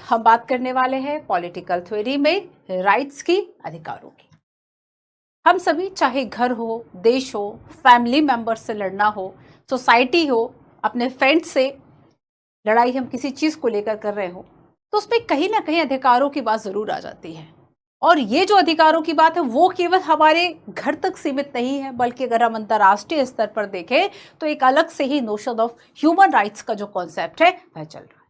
हम बात करने वाले हैं पॉलिटिकल थ्योरी में राइट्स की, अधिकारों की। हम सभी, चाहे घर हो, देश हो, फैमिली मेंबर से लड़ना हो, सोसाइटी हो, अपने फ्रेंड्स से लड़ाई हम किसी चीज को लेकर कर रहे हो, तो उसमें कहीं ना कहीं अधिकारों की बात जरूर आ जाती है। और ये जो अधिकारों की बात है वो केवल हमारे घर तक सीमित नहीं है, बल्कि अगर हम अंतर्राष्ट्रीय स्तर पर देखें तो एक अलग से ही नोशन ऑफ ह्यूमन राइट्स का जो कॉन्सेप्ट है वह चल रहा है।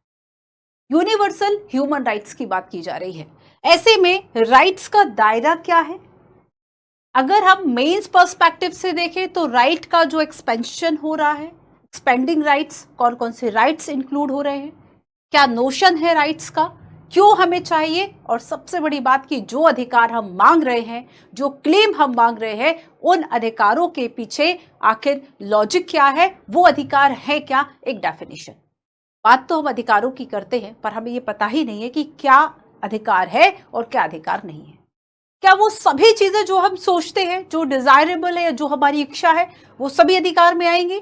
यूनिवर्सल ह्यूमन राइट्स की बात की जा रही है। ऐसे में राइट्स का दायरा क्या है? अगर हम मेंस पर्सपेक्टिव से देखें तो राइट का जो एक्सपेंशन हो रहा है, एक्सपेंडिंग राइट्स, कौन कौन से राइट्स इंक्लूड हो रहे हैं, क्या नोशन है राइट्स का, क्यों हमें चाहिए, और सबसे बड़ी बात कि जो अधिकार हम मांग रहे हैं, जो क्लेम हम मांग रहे हैं, उन अधिकारों के पीछे आखिर लॉजिक क्या है, वो अधिकार है क्या, एक डेफिनेशन। बात तो हम अधिकारों की करते हैं, पर हमें ये पता ही नहीं है कि क्या अधिकार है और क्या अधिकार नहीं है। क्या वो सभी चीजें जो हम सोचते हैं, जो डिजायरेबल है या जो हमारी इच्छा है, वो सभी अधिकार में आएंगी,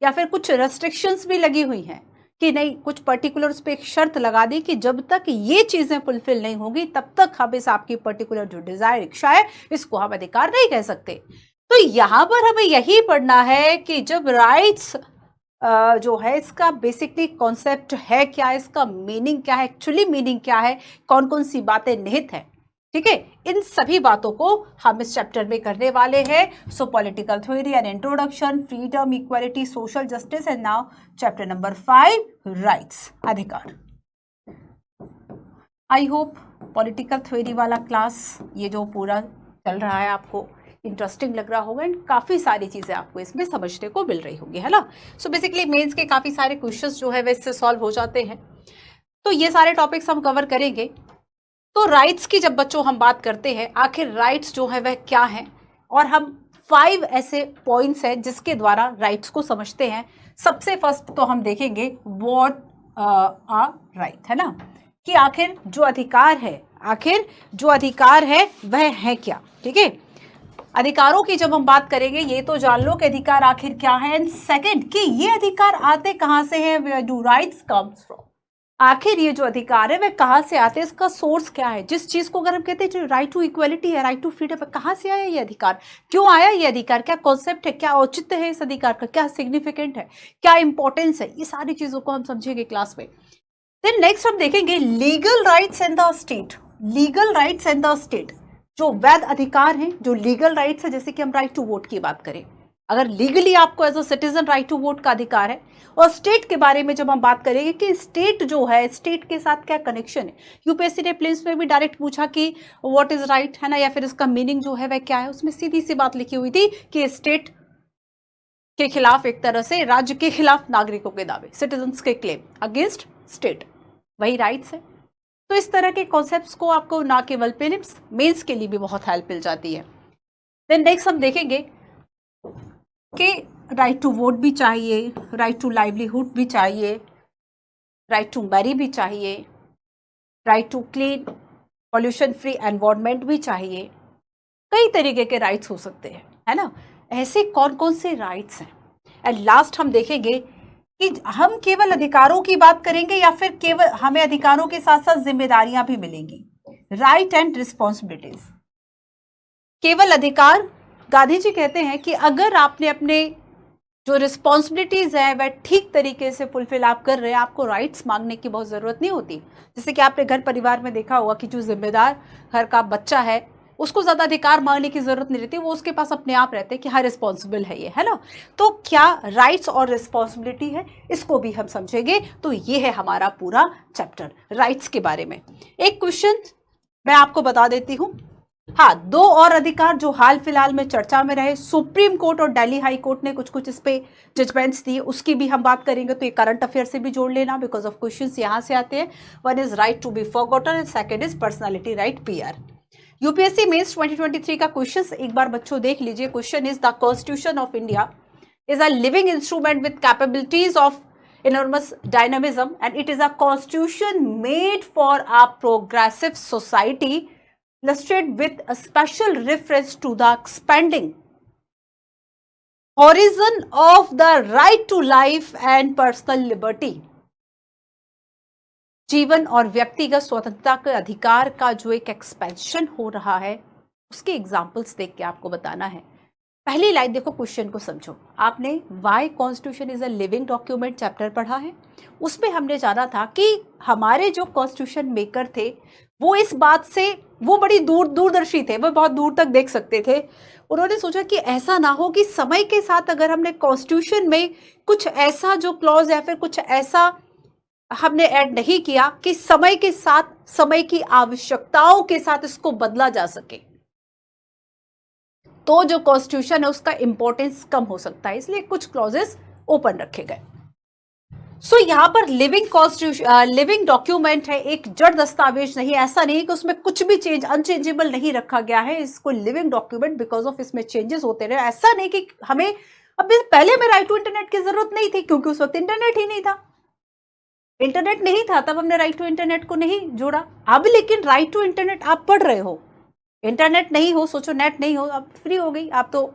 या फिर कुछ रेस्ट्रिक्शंस भी लगी हुई हैं कि नहीं, कुछ पर्टिकुलर उस पर एक शर्त लगा दी कि जब तक ये चीजें फुलफिल नहीं होगी तब तक हम इस आपकी पर्टिकुलर जो डिजायर, इच्छा है, इसको हम अधिकार नहीं कह सकते। तो यहां पर हमें यही पढ़ना है कि जब राइट्स जो है इसका बेसिकली कॉन्सेप्ट है क्या, इसका मीनिंग क्या है, एक्चुअली मीनिंग क्या है, कौन कौन सी बातें निहित है, ठीक है, इन सभी बातों को हम इस चैप्टर में करने वाले हैं। सो political theory and introduction, freedom, equality, social justice, and now chapter number 5, rights, अधिकार। आई होप पॉलिटिकल थ्योरी वाला क्लास ये जो पूरा चल रहा है आपको इंटरेस्टिंग लग रहा होगा, एंड काफ़ी सारी चीज़ें आपको इसमें समझने को मिल रही होंगी, है ना। सो बेसिकली मेंस के काफ़ी सारे क्वेश्चंस जो है वे इससे सॉल्व हो जाते हैं। तो ये सारे टॉपिक्स हम कवर करेंगे। तो राइट्स की जब बच्चों हम बात करते हैं, आखिर राइट्स जो है वह क्या है, और हम 5 ऐसे पॉइंट्स हैं जिसके द्वारा राइट्स को समझते हैं। सबसे फर्स्ट तो हम देखेंगे व्हाट आर राइट, है ना, कि आखिर जो अधिकार है, आखिर जो अधिकार है वह है क्या, ठीक है। अधिकारों की जब हम बात करेंगे, ये तो जान लो कि अधिकार आखिर क्या है, एंड सेकंड कि ये अधिकार आते कहां से हैं, where do rights comes from. आखिर ये जो अधिकार है वह कहां से आते हैं, इसका सोर्स क्या है। जिस चीज को अगर हम कहते हैं राइट टू इक्वलिटी है, राइट टू फ्रीडम है, कहां से आया ये अधिकार, क्यों आया ये अधिकार, क्या कॉन्सेप्ट है, क्या औचित्य है इस अधिकार का, क्या सिग्निफिकेंट है, क्या इंपॉर्टेंस है, ये सारी चीजों को हम समझेंगे क्लास में। देन नेक्स्ट हम देखेंगे legal rights and the state. Legal rights and the state, जो वैध अधिकार हैं, जो लीगल राइट्स है, जैसे कि हम राइट टू वोट की बात करें, अगर लीगली आपको as a citizen right to vote का अधिकार है। और स्टेट के बारे में जब हम बात करेंगे कि स्टेट जो है, स्टेट के साथ क्या कनेक्शन है। यूपीएससी ने प्रीलिम्स में भी डायरेक्ट पूछा कि व्हाट इज राइट, है ना, या फिर इसका मीनिंग जो है वह क्या है। उसमें सीधी सी बात लिखी हुई थी कि स्टेट के खिलाफ, एक तरह से राज्य के खिलाफ नागरिकों के दावे, सिटीजन्स के क्लेम अगेंस्ट स्टेट, वही राइट्स है। तो इस तरह के कॉन्सेप्ट्स को आपको ना केवल प्रीलिम्स, मेंस के लिए भी बहुत हेल्प मिल जाती है। देन नेक्स्ट हम देखेंगे कि राइट टू वोट भी चाहिए, राइट टू लाइवलीहुड भी चाहिए, राइट टू मैरी भी चाहिए, right to clean pollution free environment भी चाहिए। कई तरीके के राइट्स हो सकते हैं, है ना। ऐसे कौन कौन से राइट्स हैं। एंड लास्ट हम देखेंगे कि हम केवल अधिकारों की बात करेंगे या फिर केवल हमें अधिकारों के साथ साथ जिम्मेदारियां भी मिलेंगी। राइट एंड रिस्पॉन्सिबिलिटीज, केवल अधिकार, गांधी जी कहते हैं कि अगर आपने अपने जो रिस्पॉन्सिबिलिटीज है वह ठीक तरीके से फुलफिल आप कर रहे हैं, आपको राइट्स मांगने की बहुत जरूरत नहीं होती। जैसे कि आपने घर परिवार में देखा होगा कि जो जिम्मेदार घर का बच्चा है उसको ज्यादा अधिकार मांगने की जरूरत नहीं रहती, वो उसके पास अपने आप रहते हैं कि हाँ रिस्पॉन्सिबल है ये, है ना। तो क्या राइट्स और रिस्पॉन्सिबिलिटी है, इसको भी हम समझेंगे। तो ये है हमारा पूरा चैप्टर राइट्स के बारे में। एक क्वेश्चन मैं आपको बता देती हूँ। हाँ, 2 और अधिकार जो हाल फिलहाल में चर्चा में रहे, सुप्रीम कोर्ट और दिल्ली हाई कोर्ट ने कुछ कुछ इस पे जजमेंट्स दिए, उसकी भी हम बात करेंगे। तो ये करंट अफेयर से भी जोड़ लेना, बिकॉज ऑफ क्वेश्चंस यहाँ से आते हैं। One is right to be forgotten and second is personality right, PR. UPSC mains 2023 का क्वेश्चन एक बार बच्चों देख लीजिए। Question is the constitution of India is a living instrument with capabilities of enormous dynamism, and it is a constitution made for a progressive society, illustrated with a special reference to the expanding horizon of the right to life and personal liberty. जीवन और व्यक्तिगत स्वतंत्रता के अधिकार का जो एक expansion हो रहा है, उसके एग्जाम्पल्स देख के आपको बताना है। पहली लाइन देखो, क्वेश्चन को समझो। आपने why constitution is a living document chapter पढ़ा है। उसमें हमने जाना था कि हमारे जो कॉन्स्टिट्यूशन मेकर थे वो इस बात से, वो बड़ी दूरदर्शी थे, वो बहुत दूर तक देख सकते थे। उन्होंने सोचा कि ऐसा ना हो कि समय के साथ अगर हमने कॉन्स्टिट्यूशन में कुछ ऐसा जो क्लॉज या फिर कुछ ऐसा हमने ऐड नहीं किया कि समय के साथ, समय की आवश्यकताओं के साथ इसको बदला जा सके, तो जो कॉन्स्टिट्यूशन है उसका इंपॉर्टेंस कम हो सकता है। इसलिए कुछ क्लॉजेस ओपन रखे गए। सो यहां पर लिविंग कॉन्स्टिट्यूशन, लिविंग डॉक्यूमेंट है, एक जड़ दस्तावेज नहीं। ऐसा नहीं कि उसमें कुछ भी चेंज, अनचेंजेबल नहीं रखा गया है इसको लिविंग डॉक्यूमेंट बिकॉज ऑफ इसमें चेंजेस होते रहे। ऐसा नहीं कि हमें, अब पहले में राइट टू इंटरनेट की जरूरत नहीं थी क्योंकि उस वक्त इंटरनेट ही नहीं था, इंटरनेट नहीं था, तब हमने राइट टू इंटरनेट को नहीं जोड़ा। अब लेकिन राइट टू इंटरनेट आप पढ़ रहे हो, इंटरनेट नहीं हो, सोचो नेट नहीं हो, आप फ्री हो गई, आप तो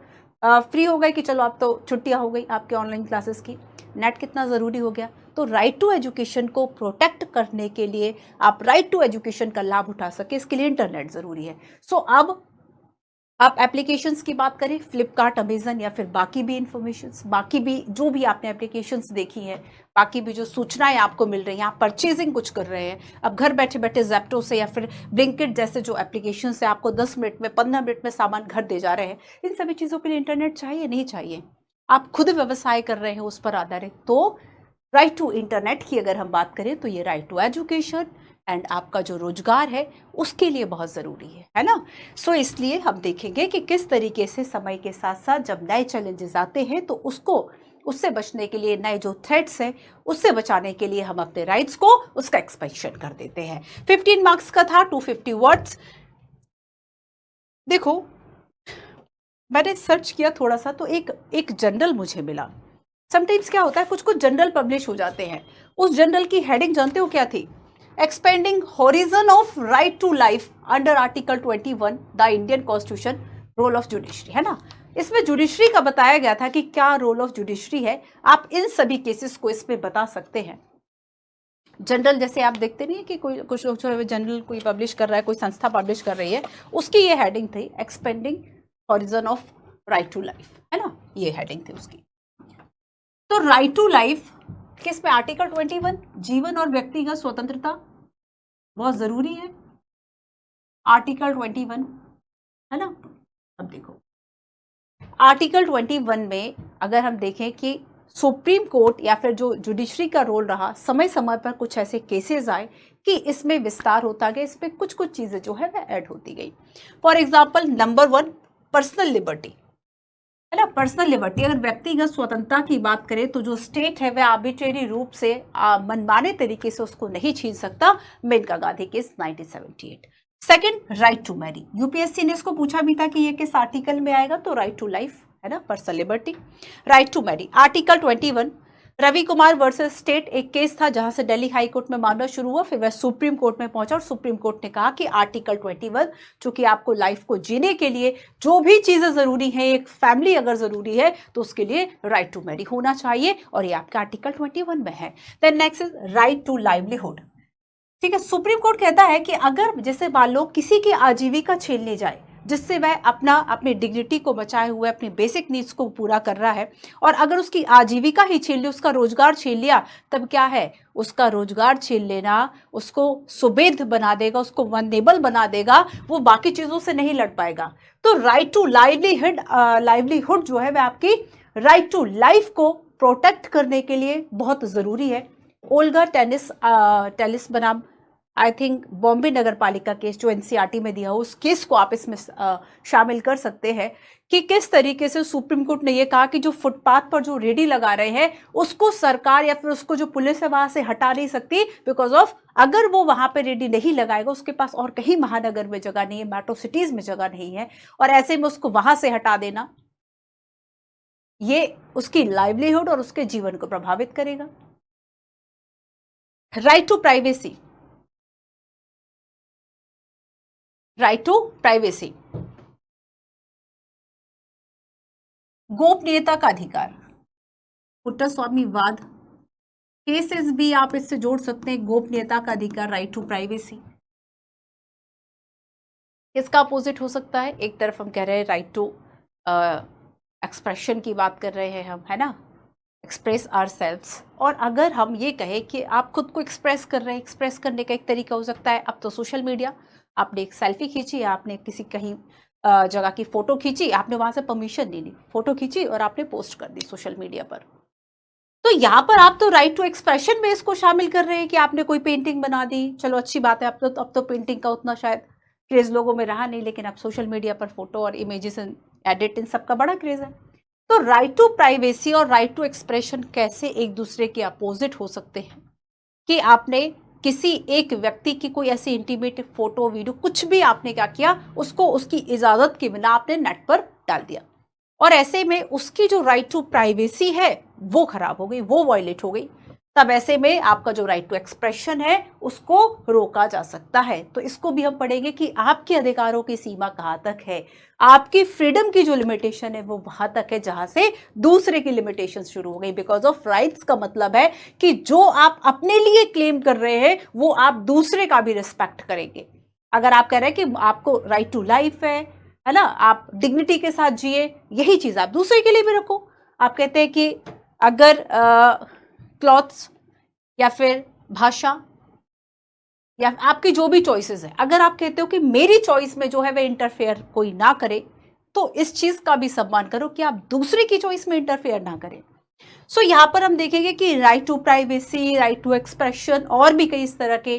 फ्री हो गए कि चलो आप तो छुट्टियां हो गई आपके ऑनलाइन क्लासेस की, नेट कितना ज़रूरी हो गया। तो राइट टू एजुकेशन को प्रोटेक्ट करने के लिए, आप राइट टू एजुकेशन का लाभ उठा सके, इसके लिए इंटरनेट ज़रूरी है। सो अब आप एप्लीकेशंस की बात करें, फ्लिपकार्ट, अमेजन या फिर बाकी भी इंफॉर्मेशंस, बाकी भी जो भी आपने एप्लीकेशंस देखी हैं, बाकी भी जो सूचनाएं आपको मिल रही हैं, आप परचेजिंग कुछ कर रहे हैं, अब घर बैठे बैठे जेप्टो से या फिर ब्लिंकिट जैसे जो एप्लीकेशन से आपको 10 मिनट में, 15 मिनट में सामान घर दे जा रहे हैं, इन सभी चीज़ों के लिए इंटरनेट चाहिए नहीं चाहिए? आप खुद व्यवसाय कर रहे हैं उस पर आधारित, तो राइट टू इंटरनेट की अगर हम बात करें तो ये राइट टू एजुकेशन एंड आपका जो रोजगार है उसके लिए बहुत ज़रूरी है ना। सो इसलिए हम देखेंगे कि किस तरीके से समय के साथ साथ जब नए चैलेंजेस आते हैं तो उसको, उससे बचने के लिए, नए जो थ्रेट्स हैं उससे बचाने के लिए हम अपने राइट्स को, उसका एक्सपेंशन कर देते हैं। 15 मार्क्स का था, 250 वर्ड्स। देखो मैंने सर्च किया थोड़ा सा तो एक जर्नल मुझे मिला। समटाइम्स क्या होता है, कुछ कुछ जर्नल पब्लिश हो जाते हैं। उस जर्नल की हेडिंग जानते हो क्या थी? Expanding horizon of right to life under article 21 the Indian constitution, role of judiciary, है ना। इसमें जुडिशरी का बताया गया था कि क्या रोल ऑफ जुडिशरी है। आप इन सभी केसेस को इसमें बता सकते हैं। जनरल जैसे आप देखते नहीं है कि कोई कुछ लोग जो जनरल कोई पब्लिश कर रहा है, कोई संस्था पब्लिश कर रही है, उसकी ये हेडिंग थी expanding horizon of right to life, है ना, ये हेडिंग थी उसकी। तो राइट टू लाइफ किस में? आर्टिकल 21, जीवन और व्यक्तिगत स्वतंत्रता बहुत जरूरी है, आर्टिकल 21, है ना। अब देखो आर्टिकल 21 में अगर हम देखें कि सुप्रीम कोर्ट या फिर जो जुडिशरी का रोल रहा, समय समय पर कुछ ऐसे केसेस आए कि इसमें विस्तार होता गया, इसमें कुछ कुछ चीजें जो है वह ऐड होती गई। For example number 1, personal liberty, है ना। पर्सनल लिबर्टी, अगर व्यक्तिगत स्वतंत्रता की बात करें तो जो स्टेट है वह आर्बिट्रेरी रूप से मनमाने तरीके से उसको नहीं छीन सकता। Maneka Gandhi case 1978। Second, right to marry, UPSC ने इसको पूछा भी था कि ये किस आर्टिकल में आएगा, तो राइट टू लाइफ, है ना, personal liberty. Right to marry, article 21, Ravi Kumar versus state एक केस था जहां से दिल्ली हाई कोर्ट में मामला शुरू हुआ, फिर वह सुप्रीम कोर्ट में पहुंचा और सुप्रीम कोर्ट ने कहा कि आर्टिकल 21 चूंकि आपको लाइफ को जीने के लिए जो भी चीजें जरूरी हैं, एक फैमिली अगर जरूरी है तो उसके लिए राइट टू मैरी होना चाहिए, और ये आपका आर्टिकल 21 में है। Then next is right to livelihood. ठीक है, सुप्रीम कोर्ट कहता है कि अगर जैसे मान लो किसी की आजीविका छीन ली जाए, जिससे वह अपनी डिग्निटी को बचाए हुए अपनी बेसिक नीड्स को पूरा कर रहा है, और अगर उसकी आजीविका ही छीन ली, उसका रोजगार छीन लिया, तब क्या है, उसका रोजगार छीन लेना उसको सुबेध बना देगा, उसको वनरेबल बना देगा, वो बाकी चीजों से नहीं लड़ पाएगा। तो राइट टू लाइवलीहुड जो है वह आपकी राइट टू लाइफ को प्रोटेक्ट करने के लिए बहुत जरूरी है। ओल्गा टेनिस बनाम आई थिंक बॉम्बे नगर पालिका केस जो एनसीईआरटी में दिया हो, उस केस को आप इसमें शामिल कर सकते हैं कि किस तरीके से सुप्रीम कोर्ट ने यह कहा कि जो फुटपाथ पर जो रेडी लगा रहे हैं उसको सरकार या फिर उसको जो पुलिस है वहां से हटा नहीं सकती, बिकॉज ऑफ अगर वो वहां पे रेडी नहीं लगाएगा, उसके पास और कहीं महानगर में जगह नहीं है, मेट्रो सिटीज में जगह नहीं है, और ऐसे में उसको वहां से हटा देना, ये उसकी लाइवलीहुड और उसके जीवन को प्रभावित करेगा। Right to privacy, right to privacy, गोपनीयता का अधिकार, पुट्टास्वामी वाद केसेस भी आप इससे जोड़ सकते हैं, गोपनीयता का अधिकार, राइट टू प्राइवेसी। इसका अपोजिट हो सकता है, एक तरफ हम कह रहे हैं राइट टू एक्सप्रेशन की बात कर रहे हैं हम, है ना, एक्सप्रेस आवरसेल्व्स। और अगर हम ये कहें कि आप खुद को एक्सप्रेस कर रहे हैं, एक्सप्रेस करने का एक तरीका हो सकता है, अब तो सोशल मीडिया, आपने एक सेल्फी खींची, आपने किसी कहीं जगह की फोटो खींची, आपने वहां से परमिशन नहीं ली, फोटो खींची और आपने पोस्ट कर दी सोशल मीडिया पर, तो यहाँ पर आप तो राइट टू एक्सप्रेशन में इसको शामिल कर रहे हैं कि आपने कोई पेंटिंग बना दी, चलो अच्छी बात है, अब तो पेंटिंग का उतना शायद क्रेज लोगों में रहा नहीं, लेकिन अब सोशल मीडिया पर फोटो और इमेजेस एडिट इन सबका बड़ा क्रेज है। तो राइट टू प्राइवेसी और राइट टू एक्सप्रेशन कैसे एक दूसरे के अपोजिट हो सकते हैं कि आपने किसी एक व्यक्ति की कोई ऐसी इंटीमेट फोटो वीडियो कुछ भी आपने क्या किया, उसको उसकी इजाजत के बिना आपने नेट पर डाल दिया, और ऐसे में उसकी जो राइट टू प्राइवेसी है वो खराब हो गई, वो वायलेट हो गई। तब ऐसे में आपका जो राइट टू एक्सप्रेशन है उसको रोका जा सकता है। तो इसको भी हम पढ़ेंगे कि आपके अधिकारों की सीमा कहां तक है, आपकी फ्रीडम की जो लिमिटेशन है वो वहां तक है जहां से दूसरे की लिमिटेशन शुरू हो गई। बिकॉज ऑफ राइट्स का मतलब है कि जो आप अपने लिए क्लेम कर रहे हैं वो आप दूसरे का भी रिस्पेक्ट करेंगे। अगर आप कह रहे हैं कि आपको राइट टू लाइफ है ना, आप डिग्निटी के साथ जिए, यही चीज आप दूसरे के लिए भी रखो। आप कहते हैं कि अगर क्लॉथ्स या फिर भाषा या आपकी जो भी चॉइसेस है, अगर आप कहते हो कि मेरी चॉइस में जो है वह इंटरफेयर कोई ना करे, तो इस चीज का भी सम्मान करो कि आप दूसरे की चॉइस में इंटरफेयर ना करें। सो यहां पर हम देखेंगे कि right to privacy, right to expression और भी कई इस तरह के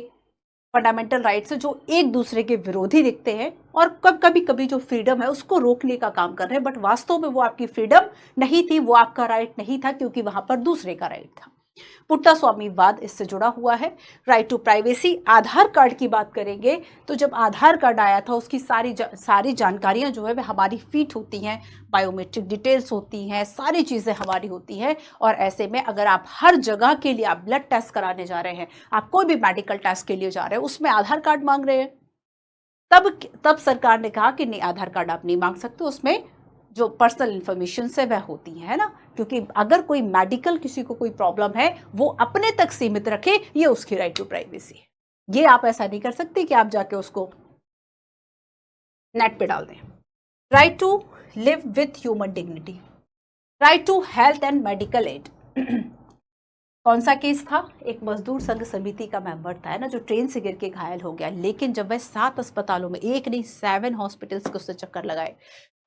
फंडामेंटल राइट्स है जो एक दूसरे के विरोधी दिखते हैं और कभी कभी जो फ्रीडम है उसको रोकने का काम कर रहे हैं, बट वास्तव में वो आपकी फ्रीडम नहीं थी, वो आपका राइट नहीं था, क्योंकि वहां पर दूसरे का राइट था। पुट्टास्वामीवाद इससे जुड़ा हुआ है। Right to privacy, Aadhaar card की बात करेंगे तो जब आधार कार्ड आया था उसकी सारी जानकारियां जो है वह हमारी फीट होती हैं, बायोमेट्रिक डिटेल्स होती हैं, सारी चीजें हमारी होती हैं। और ऐसे में अगर आप हर जगह के लिए, आप ब्लड टेस्ट कराने जा रहे हैं, आप कोई भी मेडिकल टेस्ट के लिए जा रहे हैं, उसमें आधार कार्ड मांग रहे हैं, तब सरकार ने कहा कि नहीं, आधार कार्ड आप नहीं मांग सकते, उसमें जो पर्सनल इंफॉर्मेशन है वह होती है ना, क्योंकि अगर कोई मेडिकल किसी को कोई प्रॉब्लम है वो अपने तक सीमित रखे, ये उसकी राइट टू प्राइवेसी है। ये आप ऐसा नहीं कर सकते कि आप जाके उसको नेट पे डाल दें। Right to live with human dignity, right to health and medical aid. कौन सा केस था? एक मजदूर संघ समिति का मेंबर था, है ना, जो ट्रेन से गिर के घायल हो गया, लेकिन जब वह 7 अस्पतालों में, एक नहीं 7 हॉस्पिटल्स को उससे चक्कर लगाए,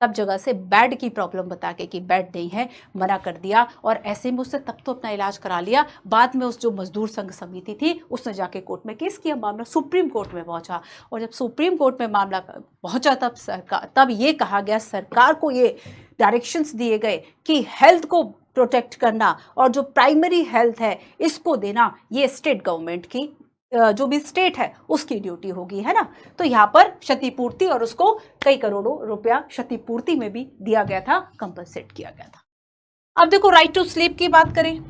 तब जगह से बेड की प्रॉब्लम बता के कि बेड नहीं है मना कर दिया, और ऐसे में उससे तब तो अपना इलाज करा लिया। बाद में उस जो मजदूर संघ समिति थी उसने जाके कोर्ट में केस किया, मामला सुप्रीम कोर्ट में पहुंचा, और जब सुप्रीम कोर्ट में मामला पहुंचा तब ये कहा गया, सरकार को ये डायरेक्शंस दिए गए कि हेल्थ को प्रोटेक्ट करना और जो प्राइमरी हेल्थ है इसको देना, ये स्टेट गवर्नमेंट की, जो भी स्टेट है उसकी ड्यूटी होगी, है ना। तो यहाँ पर क्षतिपूर्ति, और उसको कई करोड़ों रुपया क्षतिपूर्ति में भी दिया गया था, कंपनसेट किया गया था। अब देखो राइट टू स्लीप की बात करें,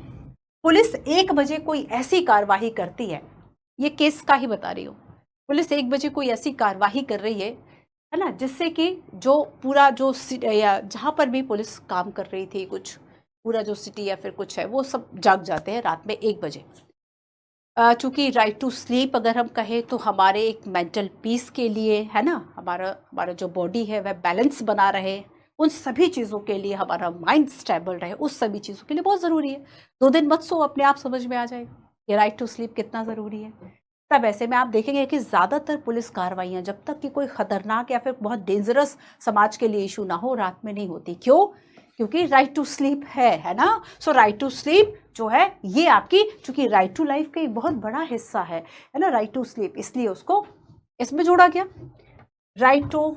पुलिस 1 बजे कोई ऐसी कार्यवाही करती है, ये केस का ही बता रही हूँ, पुलिस 1 बजे कोई ऐसी कार्यवाही कर रही है ना, जिससे कि जो पूरा जो या जहाँ पर भी पुलिस काम कर रही थी, कुछ पूरा जो सिटी या फिर कुछ है वो सब जाग जाते हैं रात में 1 बजे। चूंकि राइट टू स्लीप अगर हम कहें तो हमारे एक मेंटल पीस के लिए, है ना, हमारा जो बॉडी है वह बैलेंस बना रहे, उन सभी चीज़ों के लिए, हमारा माइंड स्टेबल रहे, उस सभी चीज़ों के लिए बहुत ज़रूरी है। 2 दिन मत सो, अपने आप समझ में आ जाएगा ये राइट टू स्लीप कितना ज़रूरी है। तब ऐसे में आप देखेंगे कि ज़्यादातर पुलिस कार्रवाइयाँ जब तक कि कोई खतरनाक या फिर बहुत डेंजरस समाज के लिए इशू ना हो, रात में नहीं होती। क्यों? क्योंकि राइट टू स्लीप है ना। सो राइट टू स्लीप जो है ये आपकी, चूंकि राइट टू लाइफ का एक बहुत बड़ा हिस्सा है ना, राइट टू स्लीप, इसलिए उसको इसमें जोड़ा गया। Right to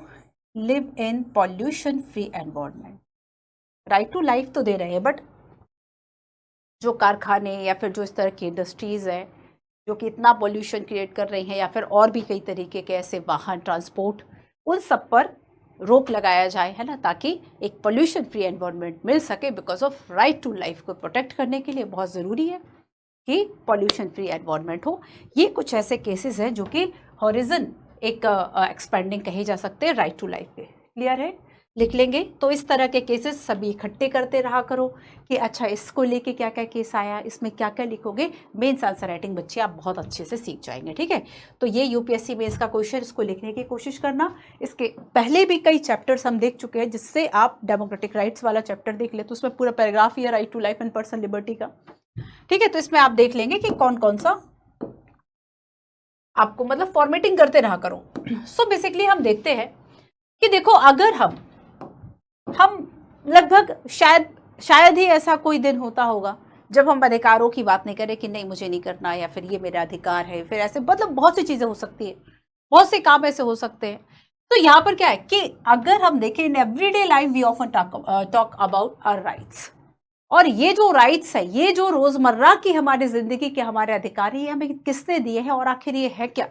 live in pollution free environment, right to life तो दे रहे हैं, बट जो कारखाने या फिर जो इस तरह की इंडस्ट्रीज है जो कि इतना पॉल्यूशन क्रिएट कर रही हैं, या फिर और भी कई तरीके के ऐसे वाहन, ट्रांसपोर्ट, उन सब पर रोक लगाया जाए, है ना, ताकि एक पोल्यूशन फ्री एनवायरनमेंट मिल सके। Because of right to life को प्रोटेक्ट करने के लिए बहुत ज़रूरी है कि पोल्यूशन फ्री एनवायरनमेंट हो। ये कुछ ऐसे केसेस हैं जो कि हॉरिजन एक एक्सपेंडिंग कहे जा सकते हैं राइट टू लाइफ पे। क्लियर है? लिख लेंगे। तो इस तरह के केसेस सभी इकट्ठे करते रहा करो कि अच्छा इसको लेके क्या क्या केस आया, इसमें क्या क्या लिखोगे, मेंस आंसर राइटिंग बच्चे आप बहुत अच्छे से सीख जाएंगे। ठीक है, तो ये यूपीएससी मेंस का क्वेश्चन, इसको लिखने की कोशिश करना। इसके पहले भी कई चैप्टर्स हम देख चुके हैं, जिससे आप डेमोक्रेटिक राइट्स वाला चैप्टर देख ले तो उसमें पूरा पैराग्राफ ही है right to life and personal liberty का। ठीक है, तो इसमें आप देख लेंगे कि कौन कौन सा आपको मतलब फॉर्मेटिंग करते रहा करो। सो बेसिकली हम देखते हैं कि देखो अगर हम लगभग शायद ही ऐसा कोई दिन होता होगा जब हम अधिकारों की बात नहीं करें कि नहीं मुझे नहीं करना, या फिर ये मेरा अधिकार है, फिर ऐसे मतलब बहुत सी चीजें हो सकती है, बहुत से काम ऐसे हो सकते हैं। तो यहाँ पर क्या है कि अगर हम देखें in everyday life we often talk about our rights, और ये जो राइट्स है, ये जो रोजमर्रा की हमारी जिंदगी के हमारे अधिकार, ये हमें किसने दिए हैं और आखिर ये है क्या।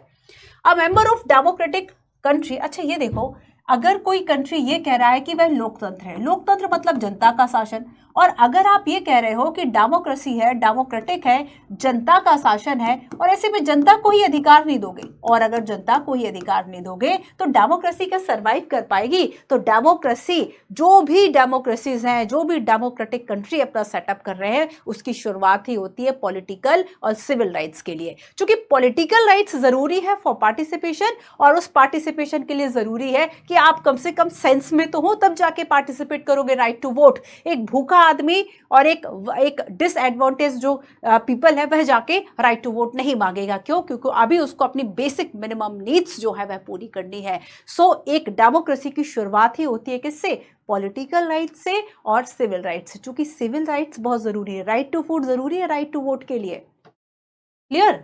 A member of democratic country, अच्छा ये देखो, अगर कोई कंट्री ये कह रहा है कि वह लोकतंत्र है, लोकतंत्र मतलब जनता का शासन, और अगर आप ये कह रहे हो कि डेमोक्रेसी है, डेमोक्रेटिक है, जनता का शासन है, और ऐसे में जनता को ही अधिकार नहीं दोगे, और अगर जनता को ही अधिकार नहीं दोगे तो डेमोक्रेसी क्या सरवाइव कर पाएगी। तो डेमोक्रेसी, जो भी डेमोक्रेसीज हैं, जो भी डेमोक्रेटिक कंट्री अपना सेटअप कर रहे हैं, उसकी शुरुआत ही होती है पॉलिटिकल और सिविल राइट्स के लिए। क्योंकि पॉलिटिकल राइट्स जरूरी है फॉर पार्टिसिपेशन, और उस पार्टिसिपेशन के लिए जरूरी है कि आप कम से कम सेंस में तो हो, तब जाके पार्टिसिपेट करोगे। राइट टू वोट, एक भूखा आदमी और एक डिसएडवांटेज जो पीपल है वह जाके राइट टू वोट नहीं मांगेगा। क्यों? क्योंकि अभी उसको अपनी बेसिक मिनिमम नीड्स जो है वह पूरी करनी है। सो एक डेमोक्रेसी की शुरुआत ही होती है किससे? पॉलिटिकल राइट से और सिविल राइट से। चूंकि सिविल राइट्स बहुत जरूरी है, राइट टू फूड जरूरी है राइट टू वोट के लिए। Clear?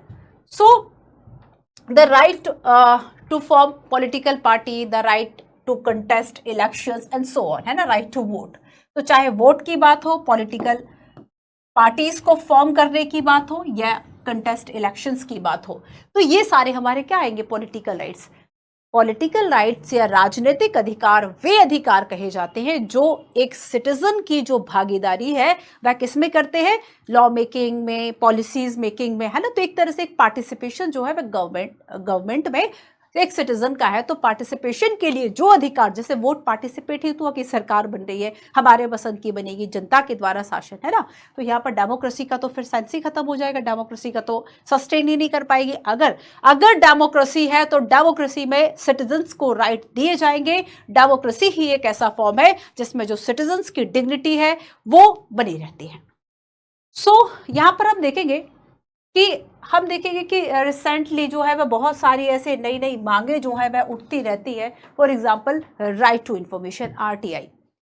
So the right to form political party, the right to contest elections and so on, है ना, राइट टू वोट। तो चाहे वोट की बात हो, पॉलिटिकल पार्टीज को फॉर्म करने की बात हो, या कंटेस्ट इलेक्शंस की बात हो, तो ये सारे हमारे क्या आएंगे? Political rights. पॉलिटिकल राइट्स या राजनीतिक अधिकार वे अधिकार कहे जाते हैं जो एक सिटीजन की जो भागीदारी है वह किसमें करते हैं? लॉ मेकिंग में, पॉलिसीज मेकिंग में, है ना। तो एक तरह से एक पार्टिसिपेशन जो है वह गवर्नमेंट में एक सिटीजन का है। तो पार्टिसिपेशन के लिए जो अधिकार, जैसे वोट पार्टिसिपेट ही तो कि सरकार बन रही है, हमारे पसंद की बनेगी, जनता के द्वारा शासन, है ना। तो यहाँ पर डेमोक्रेसी का तो फिर सेंस ही खत्म हो जाएगा, डेमोक्रेसी का तो सस्टेन ही नहीं कर पाएगी। अगर डेमोक्रेसी है तो डेमोक्रेसी में सिटीजन्स को राइट दिए जाएंगे। डेमोक्रेसी ही एक ऐसा फॉर्म है जिसमें जो सिटीजन्स की डिग्निटी है वो बनी रहती है। सो यहाँ पर हम देखेंगे कि रिसेंटली जो है वह बहुत सारी ऐसे नई नई मांगे जो है वह उठती रहती है। For example right to information, RTI,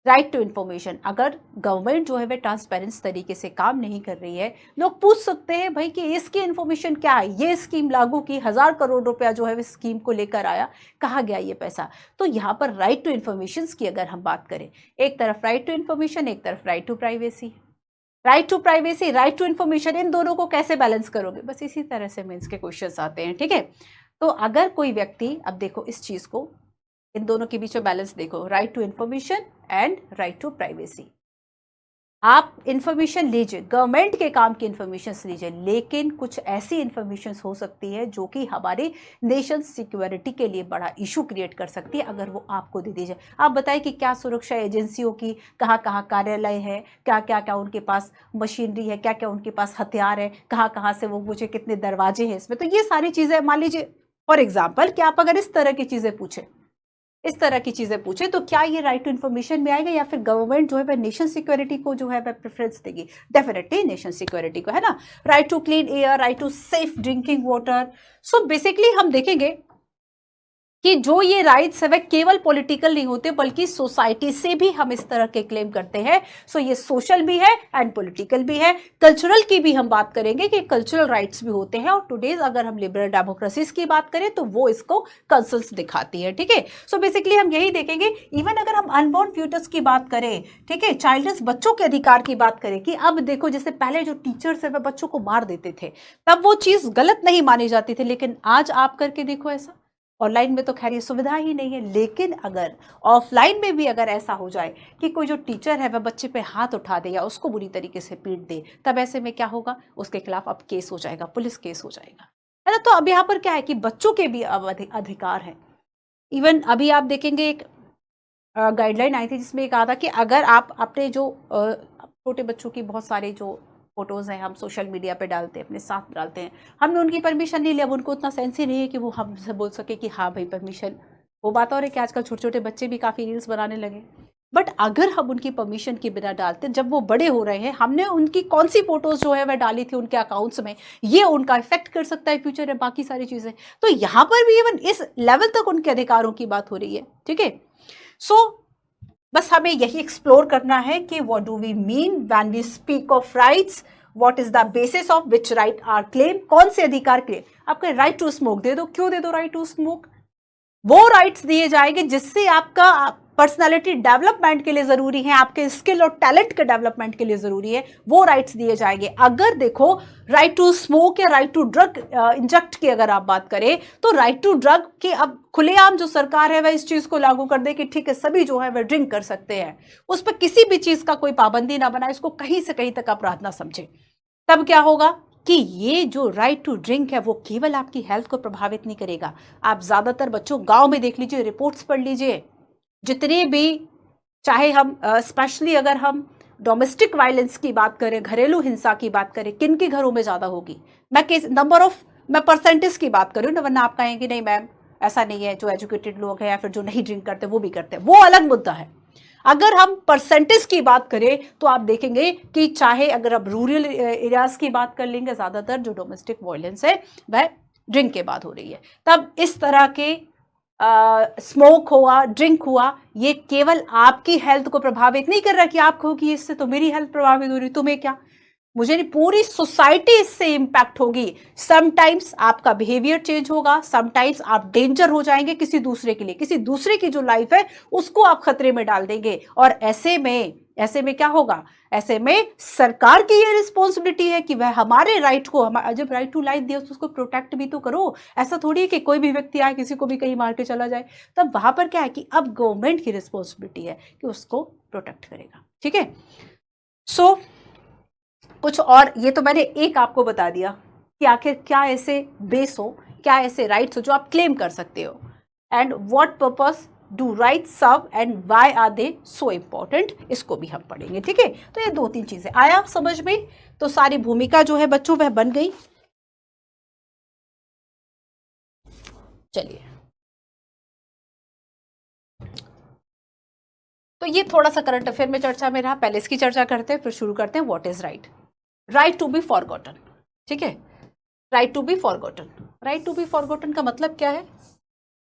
right to information. अगर गवर्नमेंट जो है वह ट्रांसपेरेंट तरीके से काम नहीं कर रही है, लोग पूछ सकते हैं भाई कि इसकी इंफॉर्मेशन क्या है, ये स्कीम लागू की, 1000 करोड़ रुपया जो है इस स्कीम को लेकर आया, कहाँ गया ये पैसा। तो यहाँ पर राइट टू इंफॉर्मेशन की अगर हम बात करें, एक तरफ राइट टू इंफॉर्मेशन, एक तरफ right to privacy. Right to privacy, right to information, इन दोनों को कैसे बैलेंस करोगे? बस इसी तरह से मेंस के क्वेश्चंस आते हैं। ठीक है, तो अगर कोई व्यक्ति, अब देखो इस चीज को, इन दोनों के बीच में बैलेंस देखो, right to information and right to privacy. आप इंफॉर्मेशन लीजिए, गवर्नमेंट के काम की इंफॉर्मेशन लीजिए, लेकिन कुछ ऐसी इंफॉर्मेशन हो सकती है जो कि हमारे नेशन सिक्योरिटी के लिए बड़ा इशू क्रिएट कर सकती है अगर वो आपको दे दी जाए। आप बताएं कि क्या सुरक्षा एजेंसियों की कहाँ कहाँ कार्यालय है, क्या क्या क्या उनके पास मशीनरी है, क्या क्या उनके पास हथियार है, कहाँ कहाँ से वो मुझे कितने दरवाजे हैं इसमें। तो ये सारी चीज़ें मान लीजिए फॉर एग्जाम्पल कि आप अगर इस तरह की चीज़ें पूछे तो क्या ये राइट टू इन्फॉर्मेशन में आएगा, या फिर गवर्नमेंट जो है वह नेशन सिक्योरिटी को जो है वह प्रेफरेंस देगी? डेफिनेटली नेशन सिक्योरिटी को, है ना। Right to clean air, right to safe drinking water. So basically हम देखेंगे कि जो ये राइट्स है वह केवल पॉलिटिकल नहीं होते, बल्कि सोसाइटी से भी हम इस तरह के क्लेम करते हैं। सो ये सोशल भी है एंड पॉलिटिकल भी है। कल्चरल की भी हम बात करेंगे कि कल्चरल राइट्स भी होते हैं, और टुडेज अगर हम लिबरल डेमोक्रेसीज की बात करें तो वो इसको कंसर्न्स दिखाती है। ठीक है, सो बेसिकली हम यही देखेंगे। इवन अगर हम अनबॉर्न फ्यूटर्स की बात करें, ठीक है, चाइल्डलेस बच्चों के अधिकार की बात करें, कि अब देखो जैसे पहले जो टीचर्स है वह बच्चों को मार देते थे, तब वो चीज गलत नहीं मानी जाती थी, लेकिन आज आप करके देखो ऐसा। ऑनलाइन में तो खैर ये सुविधा ही नहीं है, लेकिन अगर ऑफलाइन में भी अगर ऐसा हो जाए कि कोई जो टीचर है वह बच्चे पे हाथ उठा दे या उसको बुरी तरीके से पीट दे, तब ऐसे में क्या होगा? उसके खिलाफ अब केस हो जाएगा, पुलिस केस हो जाएगा, है ना। तो अब यहाँ पर क्या है कि बच्चों के भी अब अधिकार है। इवन अभी आप देखेंगे एक गाइडलाइन आई थी जिसमें ये कहा था कि अगर आप अपने जो छोटे बच्चों की बहुत सारे जो फोटोज़ हैं हम सोशल मीडिया पे डालते हैं, अपने साथ डालते हैं, हमने उनकी परमिशन नहीं लिया, अब उनको उतना सेंस ही नहीं है कि वो हमसे बोल सके कि हाँ भाई परमिशन। वो बात और है कि आजकल छोटे छोटे बच्चे भी काफ़ी रील्स बनाने लगे, बट अगर हम उनकी परमिशन के बिना डालते, जब वो बड़े हो रहे हैं, हमने उनकी कौन सी फोटोज जो है वह डाली थी उनके अकाउंट्स में, ये उनका इफेक्ट कर सकता है फ्यूचर में, बाकी सारी चीजें। तो यहाँ पर भी इवन इस लेवल तक उनके अधिकारों की बात हो रही है, ठीक है। सो बस हमें यही एक्सप्लोर करना है कि what do we mean when we speak of rights, what is the basis of which right are claim, कौन से अधिकार क्लेम। आपका राइट टू स्मोक दे दो, क्यों दे दो राइट टू स्मोक? वो राइट्स दिए जाएंगे जिससे आपका पर्सनालिटी डेवलपमेंट के लिए जरूरी है, आपके स्किल और टैलेंट के डेवलपमेंट के लिए जरूरी है, वो राइट्स दिए जाएंगे। अगर देखो राइट टू स्मोक या राइट टू ड्रग इंजेक्ट की अगर आप बात करें, तो राइट टू ड्रग की अब खुलेआम जो सरकार है वह इस चीज को लागू कर दे कि ठीक है सभी जो है वह ड्रिंक कर सकते हैं, उस पर किसी भी चीज का कोई पाबंदी ना बनाए, इसको कहीं से कहीं तक अपराध ना समझे, तब क्या होगा कि ये जो राइट टू ड्रिंक है वो केवल आपकी हेल्थ को प्रभावित नहीं करेगा। आप ज्यादातर बच्चों गांव में देख लीजिए, रिपोर्ट्स पढ़ लीजिए, जितने भी, चाहे हम स्पेशली अगर हम डोमेस्टिक वायलेंस की बात करें, घरेलू हिंसा की बात करें, किन के घरों में ज्यादा होगी, मैं केस नंबर ऑफ, मैं परसेंटेज की बात करूँ ना, वरना आप कहेंगे नहीं मैम ऐसा नहीं है, जो एजुकेटेड लोग हैं या फिर जो नहीं ड्रिंक करते वो भी करते हैं, वो अलग मुद्दा है। अगर हम परसेंटेज की बात करें तो आप देखेंगे कि चाहे अगर आप रूरल एरियाज की बात कर लेंगे, ज्यादातर जो डोमेस्टिक वायलेंस है वह ड्रिंक के बाद हो रही है। तब इस तरह के स्मोक हुआ, ड्रिंक हुआ, ये केवल आपकी हेल्थ को प्रभावित नहीं कर रहा कि आप कहो कि इससे तो मेरी हेल्थ प्रभावित हो रही, तुम्हें क्या, मुझे नहीं, पूरी सोसाइटी इससे इंपैक्ट होगी। समटाइम्स आपका बिहेवियर चेंज होगा, समटाइम्स आप डेंजर हो जाएंगे किसी दूसरे के लिए, किसी दूसरे की जो लाइफ है उसको आप खतरे में डाल देंगे, और ऐसे में क्या होगा, ऐसे में सरकार की ये रिस्पॉन्सिबिलिटी है कि वह हमारे राइट को, जब राइट टू लाइफ दिया तो उसको प्रोटेक्ट भी तो करो। ऐसा थोड़ी है कि कोई भी व्यक्ति आए किसी को भी कहीं मार के चला जाए, तब वहां पर क्या है कि अब गवर्नमेंट की रिस्पॉन्सिबिलिटी है कि उसको प्रोटेक्ट करेगा, ठीक है। सो कुछ और, ये तो मैंने एक आपको बता दिया कि आखिर क्या ऐसे बेस हो, क्या ऐसे राइट्स हो जो आप क्लेम कर सकते हो, and what purpose do right serve and why are they so important, इसको भी हम पढ़ेंगे, ठीक है। तो ये 2-3 चीजें आया समझ में, तो सारी भूमिका जो है बच्चों वह बन गई। चलिए, तो ये थोड़ा सा करंट अफेयर में चर्चा में रहा, पहले इसकी चर्चा करते हैं फिर शुरू करते हैं what is right. Right to be forgotten, ठीक है, right to be forgotten. Right to be forgotten का मतलब क्या है?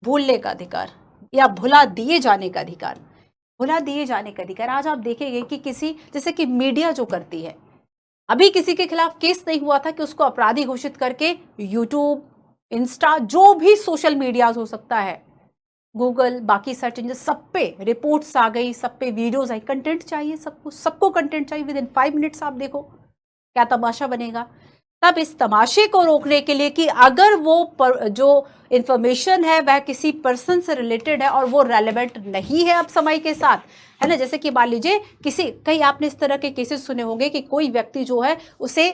भूलने का अधिकार या भुला दिए जाने का अधिकार। भुला दिए जाने का अधिकार। आज आप देखेंगे कि किसी, जैसे कि मीडिया जो करती है, अभी किसी के खिलाफ केस नहीं हुआ था कि उसको अपराधी घोषित करके यूट्यूब, इंस्टा, जो भी सोशल मीडिया हो सकता है, गूगल, बाकी सर्च इंजन, सब पे रिपोर्ट्स आ गई, सब पे वीडियोस आई, कंटेंट चाहिए सबको, सबको कंटेंट चाहिए। विद इन 5 मिनट्स आप देखो क्या तमाशा बनेगा। तब इस तमाशे को रोकने के लिए कि अगर वो जो इंफॉर्मेशन है वह किसी पर्सन से रिलेटेड है और वो रेलेवेंट नहीं है अब समय के साथ, है ना, जैसे कि मान लीजिए किसी, कई आपने इस तरह के केसेस सुने होंगे कि कोई व्यक्ति जो है उसे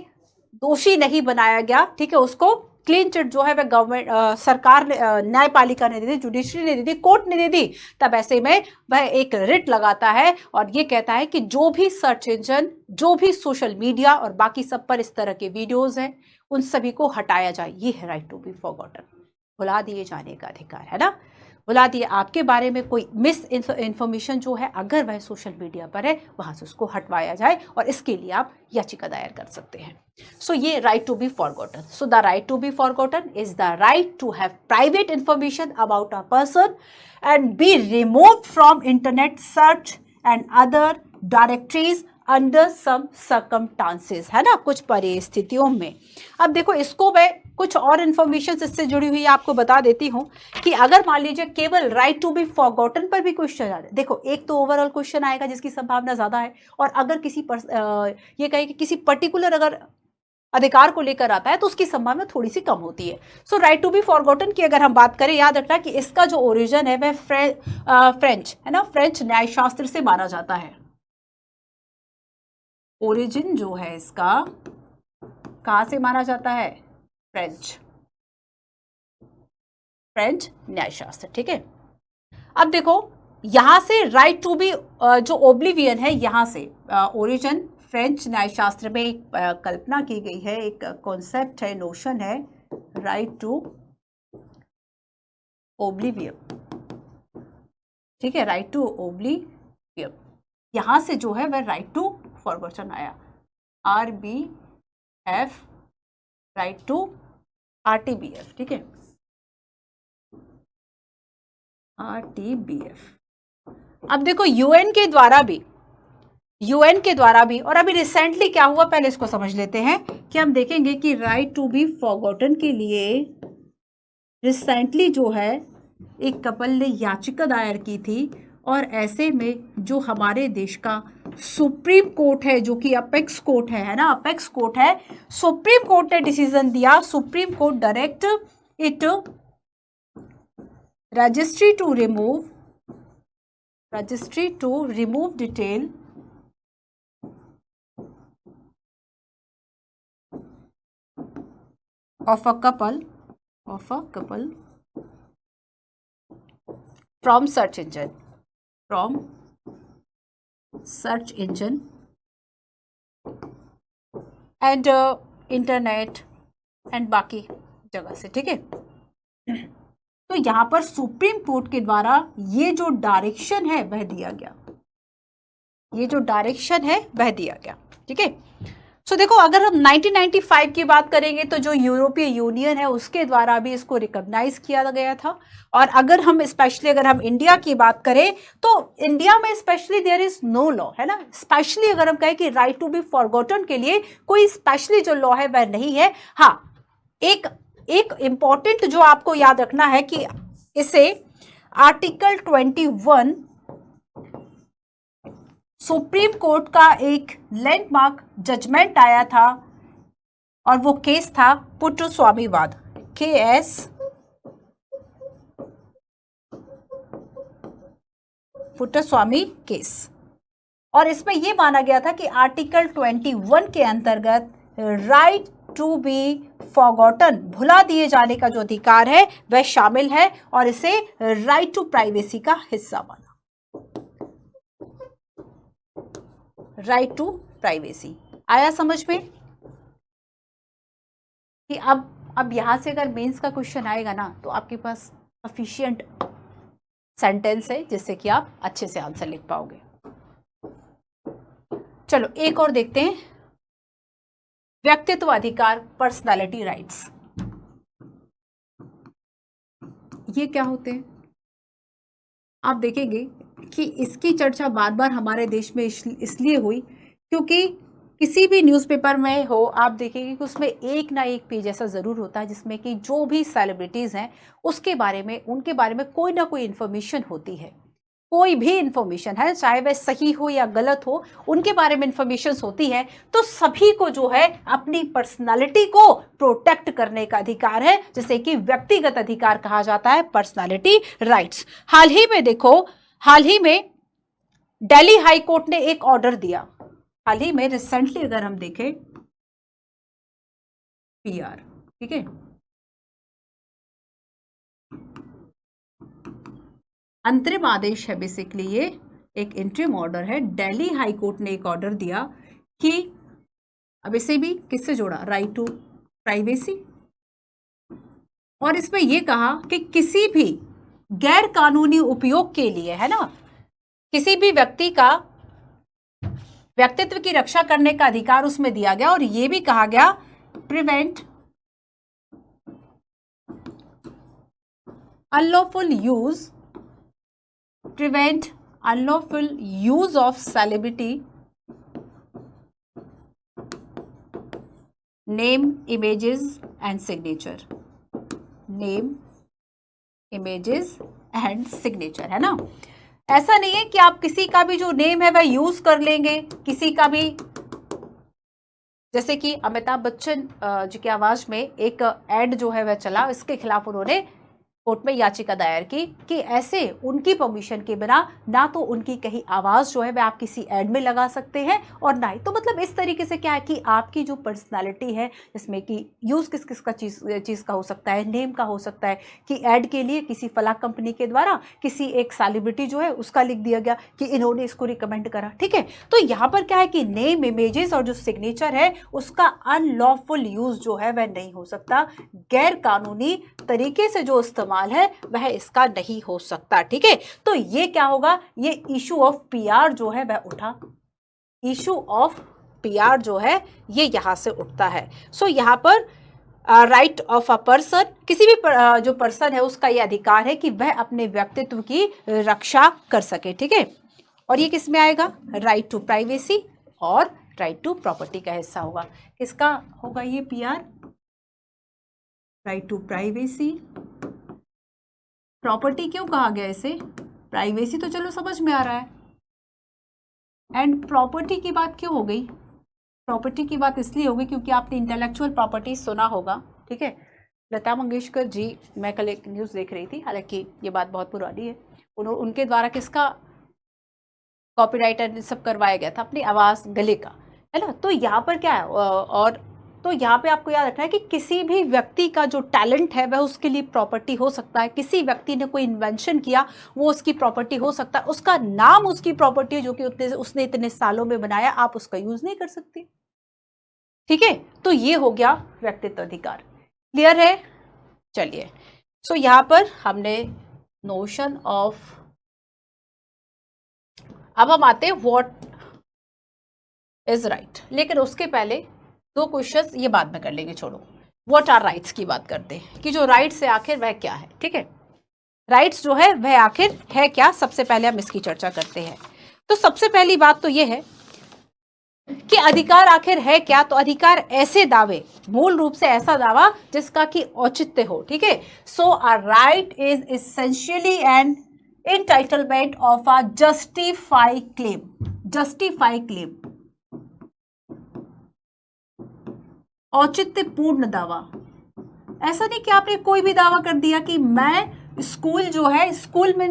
दोषी नहीं बनाया गया, ठीक है, उसको क्लीन चिट जो है वह गवर्नमेंट, सरकार ने, न्यायपालिका ने दे दी, जुडिशरी ने दे दी, कोर्ट ने दे दी। तब ऐसे में वह एक रिट लगाता है और ये कहता है कि जो भी सर्च इंजन, जो भी सोशल मीडिया और बाकी सब पर इस तरह के वीडियोस हैं, उन सभी को हटाया जाए। ये है राइट टू बी फॉरगॉटन, भुला दिए जाने का अधिकार, है ना। भुला दिए, आपके बारे में कोई मिस इन्फॉर्मेशन जो है अगर वह सोशल मीडिया पर है, वहां से उसको हटवाया जाए, और इसके लिए आप याचिका दायर कर सकते हैं। सो ये right to be forgotten. So the right to be forgotten is the right to have private information about a person and be removed from internet search and other directories under some circumstances, है ना, कुछ परिस्थितियों में। अब देखो, इसको मैं कुछ और इंफॉर्मेशन इससे जुड़ी हुई आपको बता देती हूँ कि अगर मान लीजिए केवल राइट टू बी फॉरगॉटन पर भी क्वेश्चन आ जाए, देखो एक तो ओवरऑल क्वेश्चन आएगा जिसकी संभावना ज्यादा है, और अगर किसी ये कहे कि किसी पर्टिकुलर अगर अधिकार को लेकर आता है तो उसकी संभावना थोड़ी सी कम होती है। सो राइट टू बी फॉरगॉटन की अगर हम बात करें, याद रखना कि इसका जो ओरिजिन है वह फ्रेंच, है ना, फ्रेंच न्यायशास्त्र से माना जाता है। ओरिजिन जो है इसका कहां से माना जाता है? फ्रेंच न्यायशास्त्र, ठीक है। अब देखो, यहाँ से राइट टू बी जो ओब्लिवियन है, यहाँ से ओरिजिन फ्रेंच न्यायशास्त्र में एक कल्पना की गई है, एक कॉन्सेप्ट है, नोशन है, राइट टू ओब्लिवियन। ठीक है, राइट टू ओब्लिवियन, यहाँ से जो है वह राइट टू फॉरगॉटन आया, RBF, राइट टू RTBF। ठीक है, RTBF। अब देखो यूएन के द्वारा भी, और अभी रिसेंटली क्या हुआ पहले इसको समझ लेते हैं कि हम देखेंगे कि राइट टू बी फॉरगॉटन के लिए रिसेंटली जो है एक कपल ने याचिका दायर की थी, और ऐसे में जो हमारे देश का सुप्रीम कोर्ट है, जो कि अपेक्स कोर्ट है ना, अपेक्स कोर्ट है, सुप्रीम कोर्ट ने डिसीजन दिया, supreme court direct it registry to remove detail of a couple from search engine and internet and बाकी जगह से। ठीक है, तो यहाँ पर सुप्रीम कोर्ट के द्वारा ये जो डायरेक्शन है वह दिया गया, ठीक है। सो देखो, अगर हम 1995 की बात करेंगे तो जो यूरोपीय यूनियन है उसके द्वारा भी इसको रिकॉग्नाइज किया गया था। और अगर हम इंडिया की बात करें तो इंडिया में specially there is no law, है ना। स्पेशली अगर हम कहें कि राइट टू बी फॉरगॉटन के लिए कोई स्पेशली जो लॉ है वह नहीं है। हाँ, एक इंपॉर्टेंट जो आपको याद रखना है कि इसे आर्टिकल 21 सुप्रीम कोर्ट का एक लैंडमार्क जजमेंट आया था, और वो केस था पुट्टस्वामीवाद, KS पुट्टस्वामी केस। और इसमें यह माना गया था कि आर्टिकल 21 के अंतर्गत राइट टू बी फॉरगॉटन, भुला दिए जाने का जो अधिकार है वह शामिल है, और इसे राइट टू प्राइवेसी का हिस्सा माना। राइट टू प्राइवेसी आया समझ में कि अब यहां से अगर मेंस का क्वेश्चन आएगा ना तो आपके पास सफिशिएंट सेंटेंस है जिससे कि आप अच्छे से आंसर लिख पाओगे। चलो एक और देखते हैं, व्यक्तित्व अधिकार, पर्सनालिटी राइट्स। ये क्या होते हैं? आप देखेंगे कि इसकी चर्चा बार बार हमारे देश में इसलिए हुई क्योंकि किसी भी न्यूज़पेपर में हो, आप देखेंगे कि उसमें एक ना एक पेज ऐसा ज़रूर होता है जिसमें कि जो भी सेलिब्रिटीज़ हैं उनके बारे में कोई ना कोई इन्फॉर्मेशन होती है। कोई भी इन्फॉर्मेशन है, चाहे वह सही हो या गलत हो, उनके बारे में इन्फॉर्मेशन होती है। तो सभी को जो है अपनी पर्सनालिटी को प्रोटेक्ट करने का अधिकार है, जिसे कि व्यक्तिगत अधिकार कहा जाता है, पर्सनालिटी राइट्स। हाल ही में दिल्ली हाई कोर्ट ने एक ऑर्डर दिया, हाल ही में रिसेंटली अगर हम देखें PR, ठीक है, अंतरिम आदेश है, बेसिकली ये एक इंटरिम ऑर्डर है। दिल्ली हाई कोर्ट ने एक ऑर्डर दिया कि अब इसे भी किससे जोड़ा, राइट टू प्राइवेसी, और इसमें यह कहा कि किसी भी गैर कानूनी उपयोग के लिए, है ना, किसी भी व्यक्ति का व्यक्तित्व की रक्षा करने का अधिकार उसमें दिया गया। और यह भी कहा गया prevent unlawful use of celebrity name, images and signature, है ना। ऐसा नहीं है कि आप किसी का भी जो नेम है वह यूज कर लेंगे, किसी का भी, जैसे कि अमिताभ बच्चन जी की आवाज में एक एड जो है वह चला, इसके खिलाफ उन्होंने कोर्ट में याचिका दायर की कि ऐसे उनकी परमिशन के बिना ना तो उनकी कहीं आवाज जो है वह आप किसी एड में लगा सकते हैं और ना ही तो मतलब इस तरीके से क्या है कि आपकी जो पर्सनालिटी है जिसमें कि यूज किस किस का चीज का हो सकता है, नेम का हो सकता है कि एड के लिए किसी फला कंपनी के द्वारा किसी एक सेलिब्रिटी जो है उसका लिख दिया गया कि इन्होंने इसको रिकमेंड करा। ठीक है, तो यहाँ पर क्या है कि नेम, इमेजेस और जो सिग्नेचर है उसका अनलॉफुल यूज जो है वह नहीं हो सकता, गैर कानूनी तरीके से जो इस्तेमाल है वह इसका नहीं हो सकता। ठीक है, तो ये क्या होगा, ये इशू ऑफ पीआर जो है वह उठा, इशू ऑफ पीआर जो है ये यहां से उठता है। सो यहां पर राइट ऑफ अ पर्सन, किसी भी जो पर्सन है उसका ये अधिकार है कि वह अपने व्यक्तित्व की रक्षा कर सके। ठीक है, और ये किस में आएगा, राइट टू प्राइवेसी और राइट टू प्रॉपर्टी का हिस्सा होगा। किसका होगा ये PR, right to privacy, property क्यों कहा गया इसे, प्राइवेसी तो चलो समझ में आ रहा है, एंड प्रॉपर्टी की बात क्यों हो गई, प्रॉपर्टी की बात इसलिए हो गई क्योंकि आपने इंटेलेक्चुअल प्रॉपर्टी सुना होगा। ठीक है, लता मंगेशकर जी, मैं कल एक न्यूज़ देख रही थी, हालांकि ये बात बहुत पुरानी है, उनके द्वारा किसका कॉपीराइट सब करवाया गया था, अपनी आवाज़ गले का, है ना। तो यहाँ पर क्या है, और तो यहाँ पे आपको याद रखना है कि किसी भी व्यक्ति का जो टैलेंट है वह उसके लिए प्रॉपर्टी हो सकता है, किसी व्यक्ति ने कोई इन्वेंशन किया वो उसकी प्रॉपर्टी हो सकता है, उसका नाम उसकी प्रॉपर्टी है जो कि उसने इतने सालों में बनाया, आप उसका यूज नहीं कर सकते। ठीक है, तो ये हो गया व्यक्तित्व अधिकार। क्लियर है, चलिए। सो यहाँ पर हमने नोशन ऑफ, अब हम आते हैं व्हाट इज राइट, लेकिन उसके पहले दो क्वेश्चंस ये बाद में कर लेंगे, छोड़ो। व्हाट आर राइट्स की बात करते हैं कि जो राइट्स है आखिर वह क्या है। ठीक है, राइट्स जो है वह आखिर है क्या, सबसे पहले हम इसकी चर्चा करते हैं। तो सबसे पहली बात तो ये है कि अधिकार आखिर है क्या। तो अधिकार ऐसे दावे, मूल रूप से ऐसा दावा जिसका कि औचित्य हो। ठीक है, so a right is essentially an entitlement of a justify claim, justify claim, औचित्यपूर्ण दावा। ऐसा नहीं कि आपने कोई भी दावा कर दिया कि मैं स्कूल जो है, स्कूल में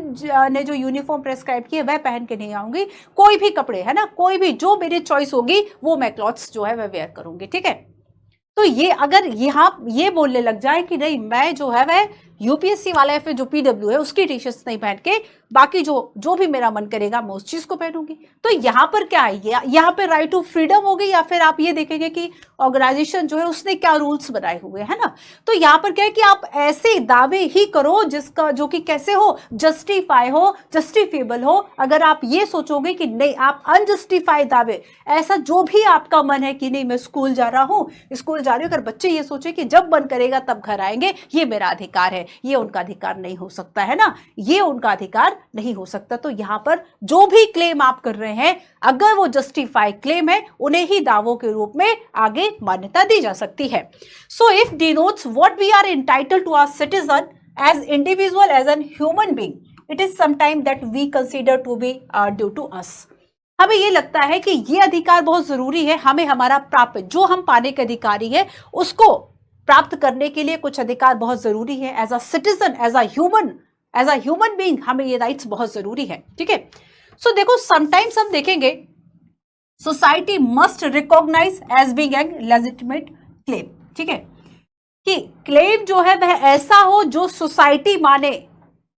ने जो यूनिफॉर्म प्रेस्क्राइब की है वह पहन के नहीं आऊंगी, कोई भी कपड़े, है ना, कोई भी जो मेरी चॉइस होगी वो मैं क्लॉथ्स जो है वह वेयर करूंगी। ठीक है, तो ये अगर यहाँ ये बोलने लग जाए कि नहीं मैं जो है वह यूपीएससी वाला या फिर जो पीडब्ल्यू है उसकी टी शर्ट्स नहीं पहन के बाकी जो भी मेरा मन करेगा मैं उस चीज को पहनूंगी, तो यहाँ पर क्या है, यहाँ पे राइट टू फ्रीडम हो गई, या फिर आप ये देखेंगे कि ऑर्गेनाइजेशन जो है उसने क्या रूल्स बनाए हुए है ना। तो यहाँ पर क्या है कि आप ऐसे दावे ही करो जिसका जो कि कैसे हो, जस्टिफाई हो, जस्टिफेबल हो। अगर आप ये सोचोगे कि नहीं आप अनजस्टिफाइड दावे, ऐसा जो भी आपका मन है कि नहीं मैं स्कूल जा रहा हूँ, स्कूल जा रही हूँ, अगर बच्चे ये सोचे कि जब मन करेगा तब घर आएंगे, ये मेरा अधिकार है, ये उनका अधिकार नहीं हो सकता, है ना, ये उनका अधिकार नहीं हो सकता। तो यहां पर जो भी क्लेम आप कर रहे हैं अगर वो जस्टिफाई क्लेम है उन्हें ही दावों के रूप में आगे मान्यता दी जा सकती है। So if denotes what we are entitled to our citizen as individual as an human being, it is sometime that we consider to be due to us. हमें ये लगता है कि ये अधिकार बहुत जरूरी है, हमें हमारा प्राप्त जो हम पाने के अधिकारी है उसको प्राप्त करने के लिए कुछ अधिकार बहुत जरूरी है। As a citizen, as a human being हमें ये राइट्स बहुत जरूरी है। ठीक है, सो देखो समटाइम्स हम देखेंगे society must recognise as being an legitimate claim. ठीक है, कि क्लेम जो है वह ऐसा हो जो सोसाइटी माने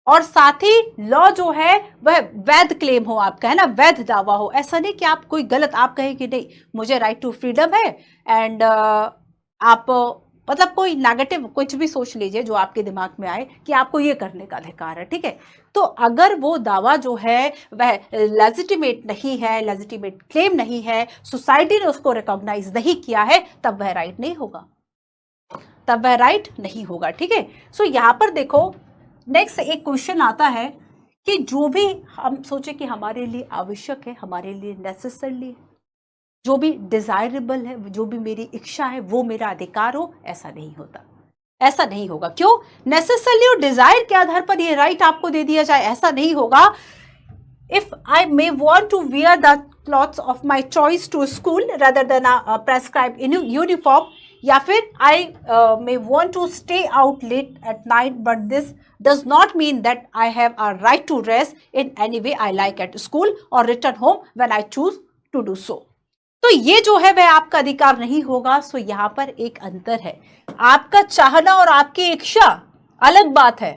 और साथ ही लॉ जो है वह वैध क्लेम हो आपका, है ना, वैध दावा हो। ऐसा नहीं कि आप कोई गलत आप कहें कि नहीं मुझे राइट टू फ्रीडम है एंड आप मतलब कोई नेगेटिव कुछ भी सोच लीजिए जो आपके दिमाग में आए कि आपको ये करने का अधिकार है। ठीक है, तो अगर वो दावा जो है वह लेजिटिमेट नहीं है, लेजिटिमेट क्लेम नहीं है, सोसाइटी ने उसको रिकॉग्नाइज नहीं किया है, तब वह राइट नहीं होगा, तब वह राइट नहीं होगा। ठीक है, सो यहां पर देखो नेक्स्ट एक क्वेश्चन आता है कि जो भी हम सोचे कि हमारे लिए आवश्यक है, हमारे लिए नेसेसरी, जो भी डिजायरेबल है, जो भी मेरी इच्छा है वो मेरा अधिकार हो, ऐसा नहीं होता, ऐसा नहीं होगा। क्यों? नेसेसरी और डिजायर के आधार पर ये राइट आपको दे दिया जाए, ऐसा नहीं होगा। If I may want to wear the clothes of my choice to school rather than a prescribed uniform, या फिर I may want to stay out late at night but this does not mean that I have a right to rest in any way I like at school or return home when I choose to do so. तो ये जो है वह आपका अधिकार नहीं होगा। सो यहां पर एक अंतर है, आपका चाहना और आपकी इच्छा अलग बात है,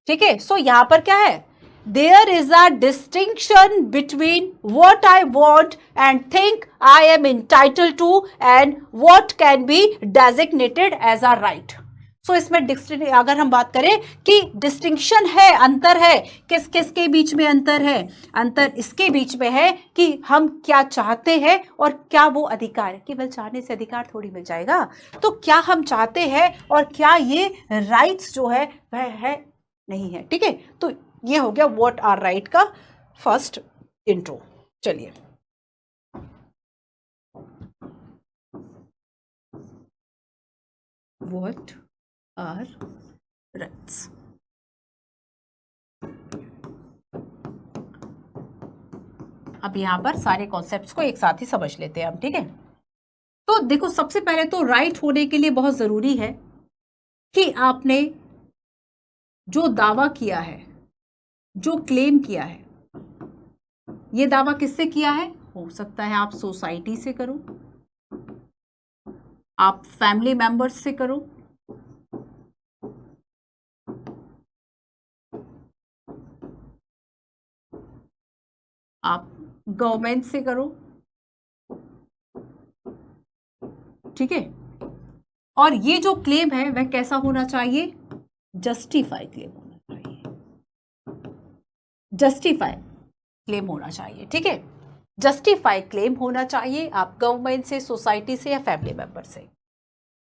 ठीक है। सो यहां पर क्या है, there is a distinction between what I want and think I am entitle to and what can be designated as a right. So इसमें अगर हम बात करें कि डिस्टिंक्शन है, अंतर है, किस किस के बीच में अंतर है, अंतर इसके बीच में है कि हम क्या चाहते हैं और क्या वो अधिकार है। केवल चाहने से अधिकार थोड़ी मिल जाएगा, तो क्या हम चाहते हैं और क्या ये राइट्स जो है वह है नहीं है, ठीक है। तो ये हो गया व्हाट आर राइट का फर्स्ट इंट्रो। चलिए व्हाट आर राइट्स। अब यहां पर सारे कॉन्सेप्ट्स को एक साथ ही समझ लेते हैं हम, ठीक है। तो देखो, सबसे पहले तो राइट होने के लिए बहुत जरूरी है कि आपने जो दावा किया है, जो क्लेम किया है, ये दावा किससे किया है? हो सकता है आप सोसाइटी से करो, आप फैमिली मेंबर्स से करो, आप गवर्नमेंट से करो, ठीक है। और ये जो क्लेम है वह कैसा होना चाहिए? जस्टिफाई क्लेम होना चाहिए, जस्टिफाई क्लेम होना चाहिए, ठीक है। जस्टिफाई क्लेम होना चाहिए, आप गवर्नमेंट से, सोसाइटी से या फैमिली मेंबर से।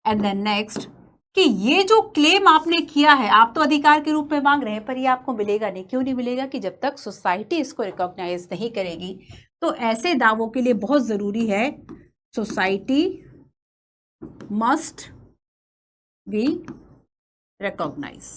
एंड देन नेक्स्ट कि ये जो क्लेम आपने किया है, आप तो अधिकार के रूप में मांग रहे हैं, पर ये आपको मिलेगा नहीं। क्यों नहीं मिलेगा? कि जब तक सोसाइटी इसको रिकॉग्नाइज नहीं करेगी। तो ऐसे दावों के लिए बहुत जरूरी है सोसाइटी मस्ट बी रिकॉग्नाइज,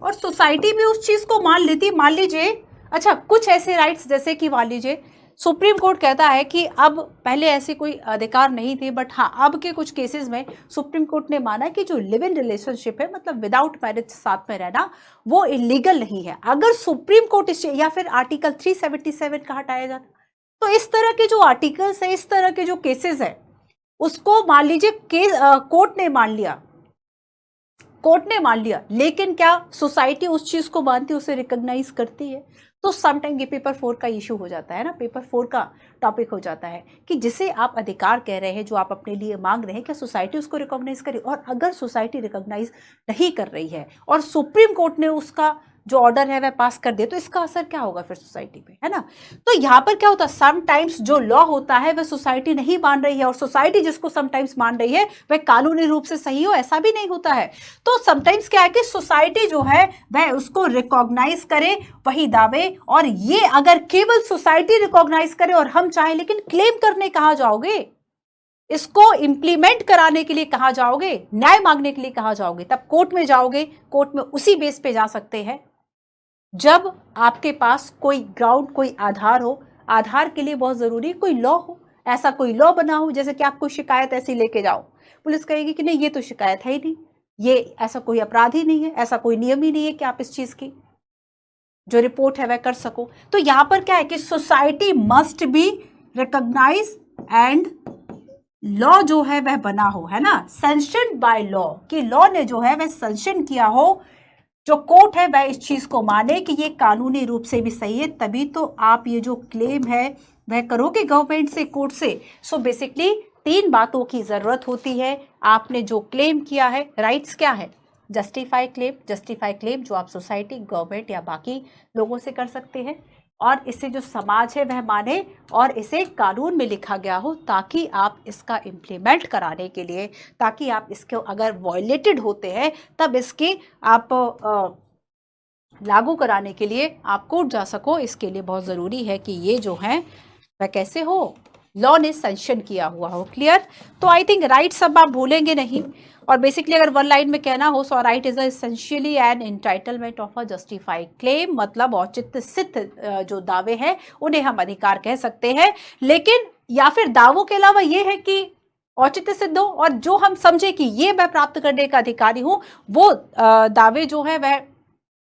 और सोसाइटी भी उस चीज को मान लेती। मान लीजिए, अच्छा, कुछ ऐसे राइट्स जैसे कि मान लीजिए सुप्रीम कोर्ट कहता है कि अब पहले ऐसे कोई अधिकार नहीं थे, बट हाँ अब के कुछ केसेस में सुप्रीम कोर्ट ने माना कि जो लिव इन रिलेशनशिप है, मतलब विदाउट मैरिज साथ में रहना, वो इलीगल नहीं है। अगर सुप्रीम कोर्ट या फिर आर्टिकल 377 का हटाया जाता, तो इस तरह के जो आर्टिकल्स है, इस तरह के जो केसेस है, उसको मान लीजिए कोर्ट ने मान लिया, कोर्ट ने मान लिया, लेकिन क्या सोसाइटी उस चीज को मानती, उसे रिकॉग्नाइज करती है? तो समटाइम ये पेपर 4 का इशू हो जाता है ना, पेपर 4 का टॉपिक हो जाता है कि जिसे आप अधिकार कह रहे हैं, जो आप अपने लिए मांग रहे हैं, क्या सोसाइटी उसको रिकॉग्नाइज करे? और अगर सोसाइटी रिकॉग्नाइज नहीं कर रही है और सुप्रीम कोर्ट ने उसका जो ऑर्डर है वह पास कर दे, तो इसका असर क्या होगा फिर सोसाइटी पे, है ना। तो यहाँ पर क्या होता है, समटाइम्स जो लॉ होता है वह सोसाइटी नहीं मान रही है, और सोसाइटी जिसको समटाइम्स मान रही है वह कानूनी रूप से सही हो, ऐसा भी नहीं होता है। तो समटाइम्स क्या है कि सोसाइटी जो है वह उसको रिकॉग्नाइज करे वही दावे, और ये अगर केवल सोसाइटी रिकॉग्नाइज करे और हम चाहें, लेकिन क्लेम करने कहाँ जाओगे, इसको इंप्लीमेंट कराने के लिए कहाँ जाओगे, न्याय मांगने के लिए कहाँ जाओगे? तब कोर्ट में जाओगे। कोर्ट में उसी बेस पे जा सकते हैं जब आपके पास कोई ग्राउंड, कोई आधार हो। आधार के लिए बहुत जरूरी कोई लॉ हो, ऐसा कोई लॉ बना हो, जैसे कि आप कोई शिकायत ऐसी लेके जाओ, पुलिस कहेगी कि नहीं ये तो शिकायत है ही नहीं, ये ऐसा कोई अपराध ही नहीं है, ऐसा कोई नियम ही नहीं है कि आप इस चीज की जो रिपोर्ट है वह कर सको। तो यहां पर क्या है कि society must be recognise and law जो है वह बना हो, है ना, सैंक्शन्ड बाय लॉ, कि लॉ ने जो है वह सैंक्शन किया हो, जो कोर्ट है वह इस चीज को माने कि ये कानूनी रूप से भी सही है, तभी तो आप ये जो क्लेम है वह करोगे गवर्नमेंट से, कोर्ट से। सो बेसिकली 3 बातों की जरूरत होती है। आपने जो क्लेम किया है, राइट्स क्या है? जस्टिफाई क्लेम, जस्टिफाई क्लेम जो आप सोसाइटी, गवर्नमेंट या बाकी लोगों से कर सकते हैं, और इसे जो समाज है वह माने और इसे कानून में लिखा गया हो, ताकि आप इसका इम्प्लीमेंट कराने के लिए, ताकि आप इसको अगर वायलेटेड होते हैं तब इसके आप लागू कराने के लिए आप कोर्ट जा सको। इसके लिए बहुत ज़रूरी है कि ये जो है वह कैसे हो, लॉ ने सैंक्शन किया हुआ हो। क्लियर? तो आई थिंक राइट सब आप भूलेंगे नहीं। और बेसिकली अगर वन लाइन में कहना हो, so right is essentially an entitlement of a justified claim, मतलब औचित्य सिद्ध जो दावे हैं उन्हें हम अधिकार कह सकते हैं। लेकिन या फिर दावों के अलावा ये है कि औचित्य सिद्ध हो और जो हम समझे कि ये मैं प्राप्त करने का अधिकारी हूं, वो दावे जो है वह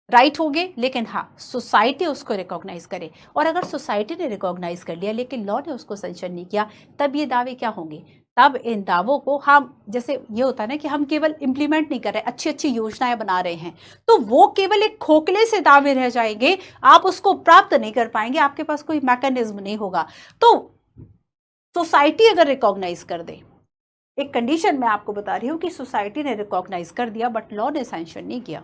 राइट होंगे, लेकिन हाँ सोसाइटी उसको रिकॉग्नाइज करे। और अगर सोसाइटी ने रिकॉग्नाइज कर लिया लेकिन लॉ ने उसको सैंक्शन नहीं किया, तब ये दावे क्या होंगे? तब इन दावों को हम, जैसे ये होता है ना कि हम केवल इंप्लीमेंट नहीं कर रहे, अच्छी अच्छी योजनाएं बना रहे हैं, तो वो केवल एक खोखले से दावे रह जाएंगे, आप उसको प्राप्त नहीं कर पाएंगे, आपके पास कोई मैकेनिज्म नहीं होगा। तो सोसाइटी अगर रिकॉग्नाइज कर दे, एक कंडीशन मैं आपको बता रही हूं कि सोसाइटी ने रिकॉग्नाइज कर दिया बट लॉ ने सैंक्शन नहीं किया,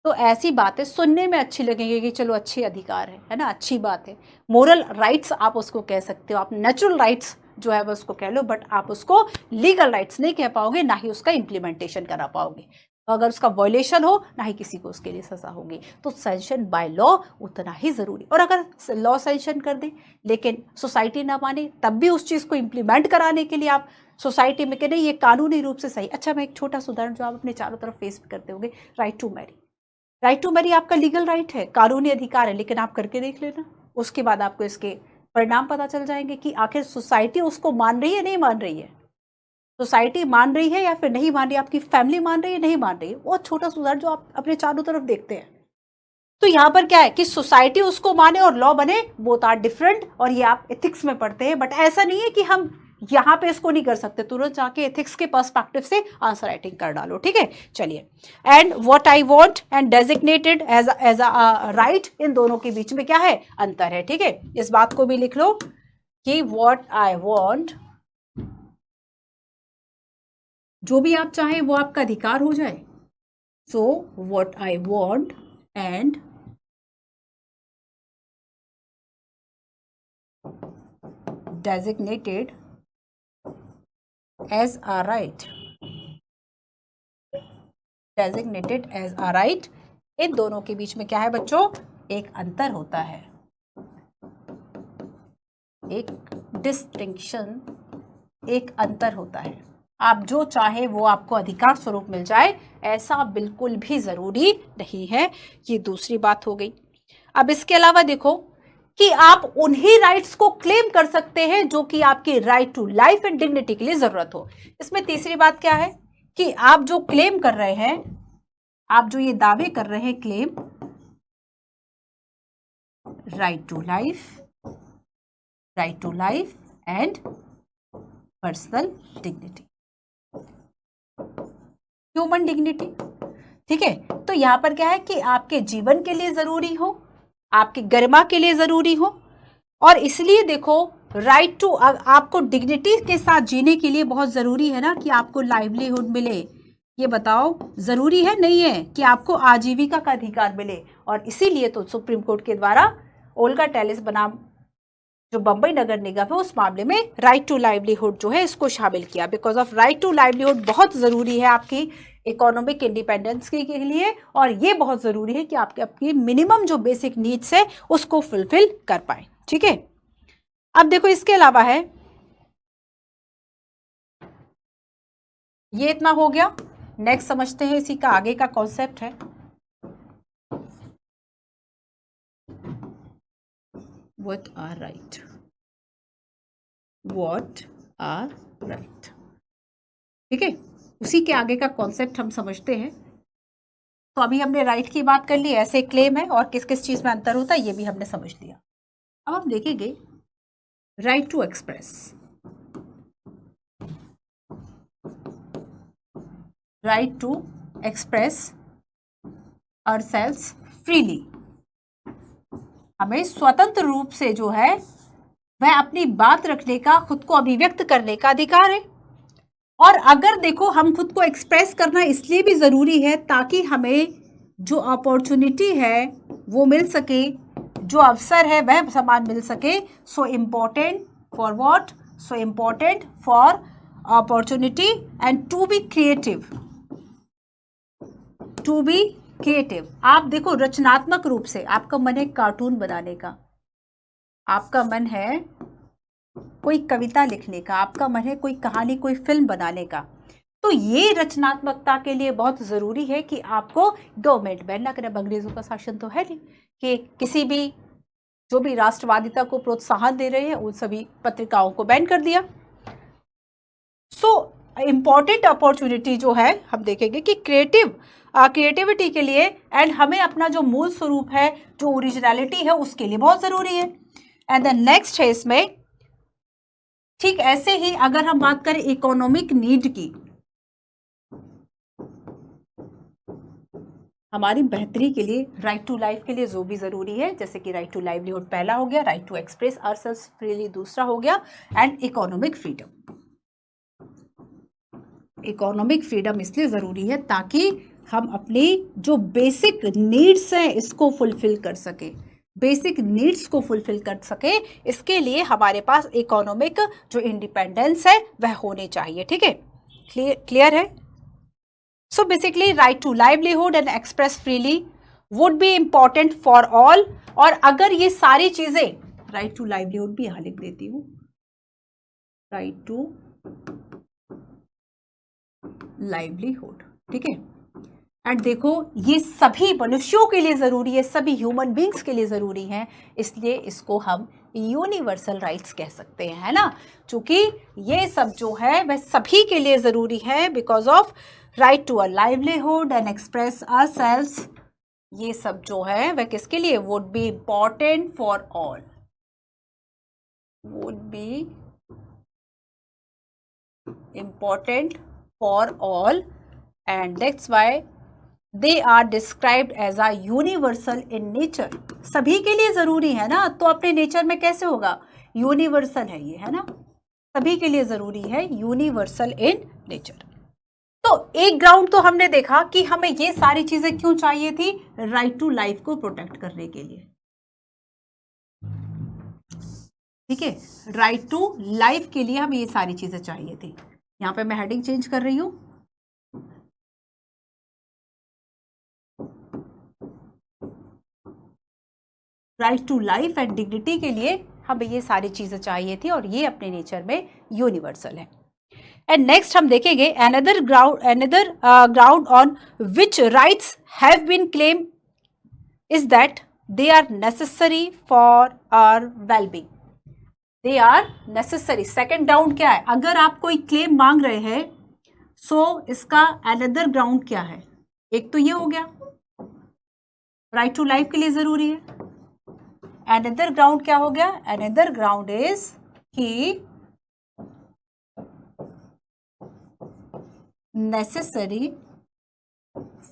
तो ऐसी बातें सुनने में अच्छी लगेंगी कि चलो अच्छे अधिकार है ना, अच्छी बात है, मोरल राइट्स आप उसको कह सकते हो, आप नेचुरल राइट्स जो है वो उसको कह लो, बट आप उसको लीगल राइट्स नहीं कह पाओगे, ना ही उसका इंप्लीमेंटेशन करा पाओगे। अगर उसका वायलेशन हो, ना ही किसी को उसके लिए सजा होगी। तो सैंक्शन बाय लॉ उतना ही जरूरी। और अगर लॉ सैंक्शन कर दे लेकिन सोसाइटी ना माने, तब भी उस चीज को इंप्लीमेंट कराने के लिए आप सोसाइटी में कह नहीं ये कानूनी रूप से सही। अच्छा, मैं एक छोटा सा उदाहरण जो आप अपने चारों तरफ फेस करते होंगे, right to marry. Right to marry आपका लीगल राइट है, कानूनी अधिकार है, लेकिन आप करके देख लेना, उसके बाद आपको इसके परिणाम पता चल जाएंगे कि आखिर सोसाइटी उसको मान रही है नहीं मान रही है, सोसाइटी मान रही है या फिर नहीं मान रही, आपकी फैमिली मान रही है नहीं मान रही है। वो छोटा सा उदाहरण जो आप अपने चारों तरफ देखते हैं। तो यहाँ पर क्या है कि सोसाइटी उसको माने और लॉ बने, बोथ आर डिफरेंट, और ये आप एथिक्स में पढ़ते हैं। बट ऐसा नहीं है कि हम यहाँ पे इसको नहीं कर सकते, तुरंत जाके एथिक्स के पर्सपेक्टिव से आंसर राइटिंग कर डालो, ठीक है। चलिए, and what I want and designated as a right, इन दोनों के बीच में क्या है, अंतर है, ठीक है। इस बात को भी लिख लो कि व्हाट आई वांट, जो भी आप चाहें वो आपका अधिकार हो जाए। So what I want and designated as a right, designated as a right, इन दोनों के बीच में क्या है बच्चों, एक अंतर होता है, एक डिस्टिंक्शन, एक अंतर होता है। आप जो चाहे वो आपको अधिकार स्वरूप मिल जाए, ऐसा बिल्कुल भी जरूरी नहीं है। ये दूसरी बात हो गई। अब इसके अलावा देखो कि आप उन्हीं राइट्स को क्लेम कर सकते हैं जो कि आपकी right to life and dignity के लिए जरूरत हो। इसमें तीसरी बात क्या है कि आप जो क्लेम कर रहे हैं, आप जो ये दावे कर रहे हैं, claim right to life and personal dignity, human dignity, ठीक है। तो यहां पर क्या है कि आपके जीवन के लिए जरूरी हो, आपकी गरिमा के लिए जरूरी हो, और इसलिए देखो राइट टू, आपको डिग्निटी के साथ जीने के लिए बहुत जरूरी है ना कि आपको लाइवलीहुड मिले। ये बताओ जरूरी है नहीं है कि आपको आजीविका का अधिकार मिले। और इसीलिए तो सुप्रीम कोर्ट के द्वारा ओल्गा टेलिस बनाम जो बंबई नगर निगम है उस मामले में राइट टू लाइवलीहुड जो है इसको शामिल किया। Because of right to livelihood बहुत जरूरी है आपकी इकोनॉमिक इंडिपेंडेंस के लिए, और ये बहुत जरूरी है कि आपके आपकी मिनिमम जो बेसिक नीड्स है उसको फुलफिल कर पाए, ठीक है। अब देखो इसके अलावा है, ये इतना हो गया। नेक्स्ट समझते हैं इसी का आगे का कॉन्सेप्ट है व्हाट आर राइट, ठीक है। उसी के आगे का कॉन्सेप्ट हम समझते हैं। तो अभी हमने राइट की बात कर ली, ऐसे क्लेम है और किस किस चीज में अंतर होता है ये भी हमने समझ लिया। अब हम देखेंगे right to express, right to express ourselves freely, हमें स्वतंत्र रूप से जो है वह अपनी बात रखने का, खुद को अभिव्यक्त करने का अधिकार है। और अगर देखो हम खुद को एक्सप्रेस करना इसलिए भी जरूरी है ताकि हमें जो अपॉर्चुनिटी है वो मिल सके, जो अवसर है वह समान मिल सके। So important for what, so important for opportunity and to be creative, to be creative. आप देखो रचनात्मक रूप से, आपका मन है कार्टून बनाने का, आपका मन है कोई कविता लिखने का, आपका मन है कोई कहानी, कोई फिल्म बनाने का, तो ये रचनात्मकता के लिए बहुत जरूरी है कि आपको गवर्नमेंट बैन ना करे। अंग्रेजों का शासन तो है नहीं कि किसी भी जो भी राष्ट्रवादिता को प्रोत्साहन दे रहे हैं उन सभी पत्रिकाओं को बैन कर दिया। सो इम्पॉर्टेंट अपॉर्चुनिटी जो है हम देखेंगे कि क्रिएटिविटी के लिए एंड हमें अपना जो मूल स्वरूप है, जो ओरिजिनलिटी है, उसके लिए बहुत जरूरी है। एंड द नेक्स्ट है इसमें, ठीक ऐसे ही अगर हम बात करें इकोनॉमिक नीड की, हमारी बेहतरी के लिए, राइट टू लाइफ के लिए जो भी जरूरी है, जैसे कि राइट टू लाइवलीहुड पहला हो गया, right to express ourselves freely दूसरा हो गया, and economic freedom. Economic freedom इसलिए ज़रूरी है ताकि हम अपनी जो बेसिक नीड्स हैं इसको फुलफिल कर सके, बेसिक नीड्स को फुलफिल कर सके। इसके लिए हमारे पास इकोनॉमिक जो इंडिपेंडेंस है वह होने चाहिए। ठीक है, क्लियर है? So basically right to livelihood and express freely would be important for all. और अगर ये सारी चीज़ें, राइट टू लाइवलीहुड भी यहाँ लिख देती हूँ, राइट टू लाइवलीहुड, ठीक है। एंड देखो ये सभी मनुष्यों के लिए जरूरी है, सभी ह्यूमन बींग्स के लिए जरूरी है, इसलिए इसको हम यूनिवर्सल राइट्स कह सकते हैं, है ना। क्योंकि ये सब जो है वह सभी के लिए जरूरी है, because of right to a livelihood and express ourselves, ये सब जो है वह किसके लिए, would be important for all, would be important for all, and that's why they are described as a universal in nature। सभी के लिए जरूरी है ना, तो अपने नेचर में कैसे होगा, यूनिवर्सल है ये, है ना, सभी के लिए जरूरी है, यूनिवर्सल इन नेचर। तो एक ग्राउंड तो हमने देखा कि हमें ये सारी चीजें क्यों चाहिए थी, राइट टू लाइफ को प्रोटेक्ट करने के लिए। ठीक है, राइट टू लाइफ के लिए हमें ये सारी चीजें चाहिए थी। यहां पे मैं हेडिंग चेंज कर रही हूं, right to life and dignity के लिए हमें ये सारी चीजें चाहिए थी, और ये अपने नेचर में यूनिवर्सल है। एंड नेक्स्ट हम देखेंगे another ground on which rights have been claim is that they are necessary for our wellbeing, they are necessary. Second ground क्या है, अगर आप कोई क्लेम मांग रहे हैं, सो इसका अनदर ग्राउंड क्या है, एक तो ये हो गया राइट टू लाइफ के लिए जरूरी है, अनदर ग्राउंड क्या हो गया, अनदर ग्राउंड इज कि नेसेसरी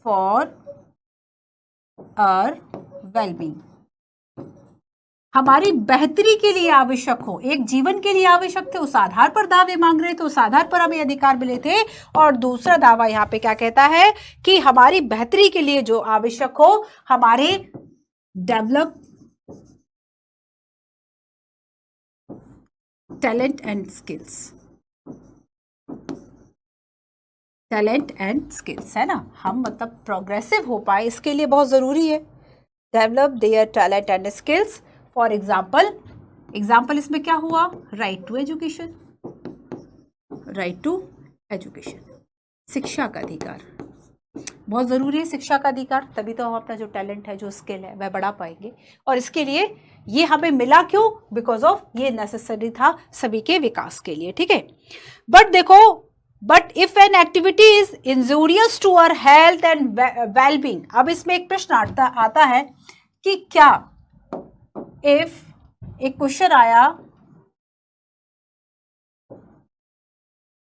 फॉर आवर वेलबींग, हमारी बेहतरी के लिए आवश्यक हो, एक जीवन के लिए आवश्यक थे, उस आधार पर दावे मांग रहे थे, उस आधार पर हमें अधिकार मिले थे। और दूसरा दावा यहाँ पे क्या कहता है कि हमारी बेहतरी के लिए जो आवश्यक हो, हमारे develop talent and skills, talent and skills, है ना, हम मतलब प्रोग्रेसिव हो पाए, इसके लिए बहुत जरूरी है develop their talent and skills. For example इसमें क्या हुआ, right to education, right to education, शिक्षा का अधिकार बहुत जरूरी है, शिक्षा का अधिकार, तभी तो हम अपना जो टैलेंट है, जो स्किल है, वह बढ़ा पाएंगे। और इसके लिए ये हमें मिला क्यों, बिकॉज ऑफ ये नेसेसरी था सभी के विकास के लिए। ठीक है, बट देखो, but if an activity is injurious to our health and wellbeing, अब इसमें एक प्रश्न आता है कि क्या, इफ एक क्वेश्चन आया,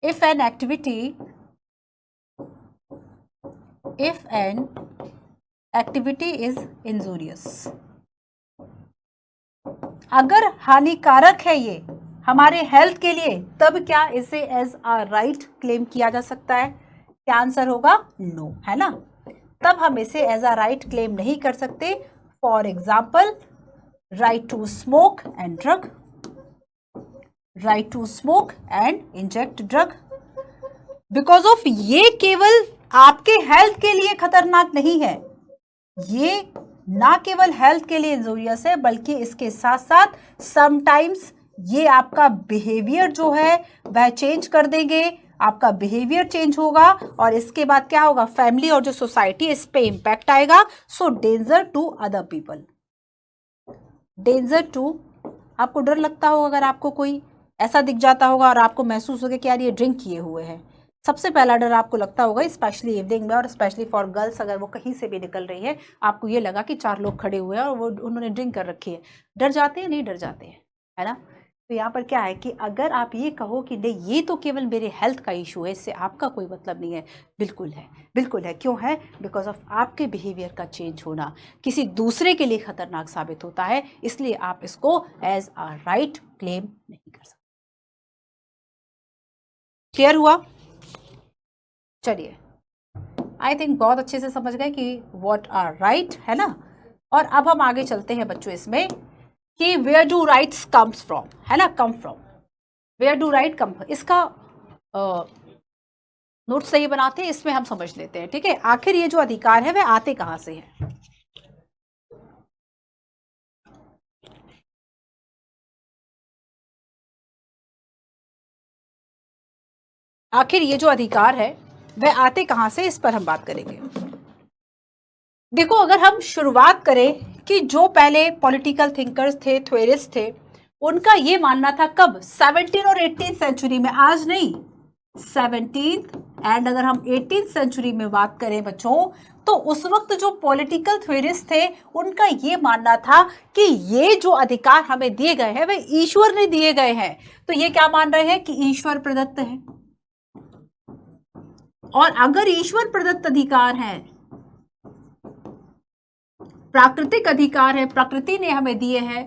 if an activity is injurious, अगर हानिकारक है ये हमारे हेल्थ के लिए, तब क्या इसे एज अ राइट क्लेम किया जा सकता है? क्या आंसर होगा? नो, है ना, तब हम इसे एज अ राइट क्लेम नहीं कर सकते। For example, right to smoke and drug, right to smoke and inject drug, because of ये केवल आपके हेल्थ के लिए खतरनाक नहीं है, ये ना केवल हेल्थ के लिए इंजूरियस है, बल्कि इसके साथ साथ समटाइम्स ये आपका बिहेवियर जो है वह चेंज कर देंगे, आपका बिहेवियर चेंज होगा, और इसके बाद क्या होगा, फैमिली और जो सोसाइटी, इस पे इंपैक्ट आएगा। So danger to other people, danger to, आपको डर लगता होगा अगर आपको कोई ऐसा दिख जाता होगा और आपको महसूस होगा कि यार ये ड्रिंक किए हुए हैं। सबसे पहला डर आपको लगता होगा, स्पेशली इवनिंग में और स्पेशली फॉर गर्ल्स, अगर वो कहीं से भी निकल रही है, आपको ये लगा कि 4 लोग खड़े हुए हैं और वो उन्होंने ड्रिंक कर रखी है। डर जाते हैं, नहीं डर जाते हैं, है ना। तो यहाँ पर क्या है कि अगर आप ये कहो कि नहीं ये तो केवल मेरे हेल्थ का इशू है, इससे आपका कोई मतलब नहीं है, बिल्कुल है, बिल्कुल है। क्यों है? बिकॉज ऑफ आपके बिहेवियर का चेंज होना किसी दूसरे के लिए खतरनाक साबित होता है, इसलिए आप इसको एज अ राइट क्लेम नहीं कर सकते। क्लियर हुआ? चलिए, आई थिंक बहुत अच्छे से समझ गए कि व्हाट आर राइट, है ना। और अब हम आगे चलते हैं बच्चों इसमें कि where do rights comes from, है ना, come from, where do right come, इसका नोट सही बनाते हैं, इसमें हम समझ लेते हैं, ठीक है। आखिर ये जो अधिकार है वह आते कहां से हैं। आखिर ये जो अधिकार है वह आते कहां से, इस पर हम बात करेंगे। देखो, अगर हम शुरुआत करें कि जो पहले पॉलिटिकल थिंकर्स थे, थ्योरिस्ट थे, उनका ये मानना था कब, 17 और 18 सेंचुरी में, आज नहीं, 17th एंड अगर हम 18th सेंचुरी में बात करें बच्चों, तो उस वक्त जो पॉलिटिकल थ्योरिस्ट थे उनका ये मानना था कि ये जो अधिकार हमें दिए गए हैं वे ईश्वर ने दिए गए हैं। तो ये क्या मान रहे हैं कि ईश्वर प्रदत्त है, और अगर ईश्वर प्रदत्त अधिकार है, प्राकृतिक अधिकार है, प्रकृति ने हमें दिए हैं,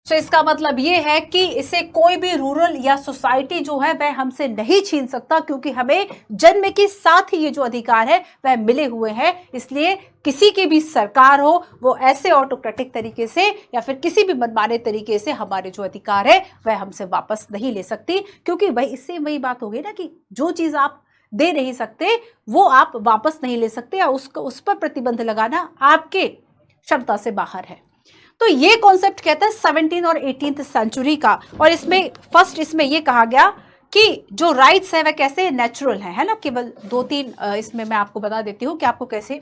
तो इसका मतलब ये है कि इसे कोई भी रूरल या सोसाइटी जो है वह हमसे नहीं छीन सकता, क्योंकि हमें जन्म के साथ ही ये जो अधिकार है वह मिले हुए हैं। इसलिए किसी की भी सरकार हो, वो ऐसे ऑटोक्रेटिक तरीके से या फिर किसी भी मनमाने तरीके से हमारे जो अधिकार है वह हमसे वापस नहीं ले सकती, क्योंकि भाई इससे वही बात हो गई ना कि जो चीज आप दे नहीं सकते वो आप वापस नहीं ले सकते, या उस पर प्रतिबंध लगाना आपके क्षमता से बाहर है। तो ये कॉन्सेप्ट कहता है 17 और 18th सेंचुरी का, और इसमें फर्स्ट इसमें ये कहा गया कि जो राइट्स है वह कैसे नेचुरल है ना। केवल 2-3 इसमें मैं आपको बता देती हूँ कि आपको कैसे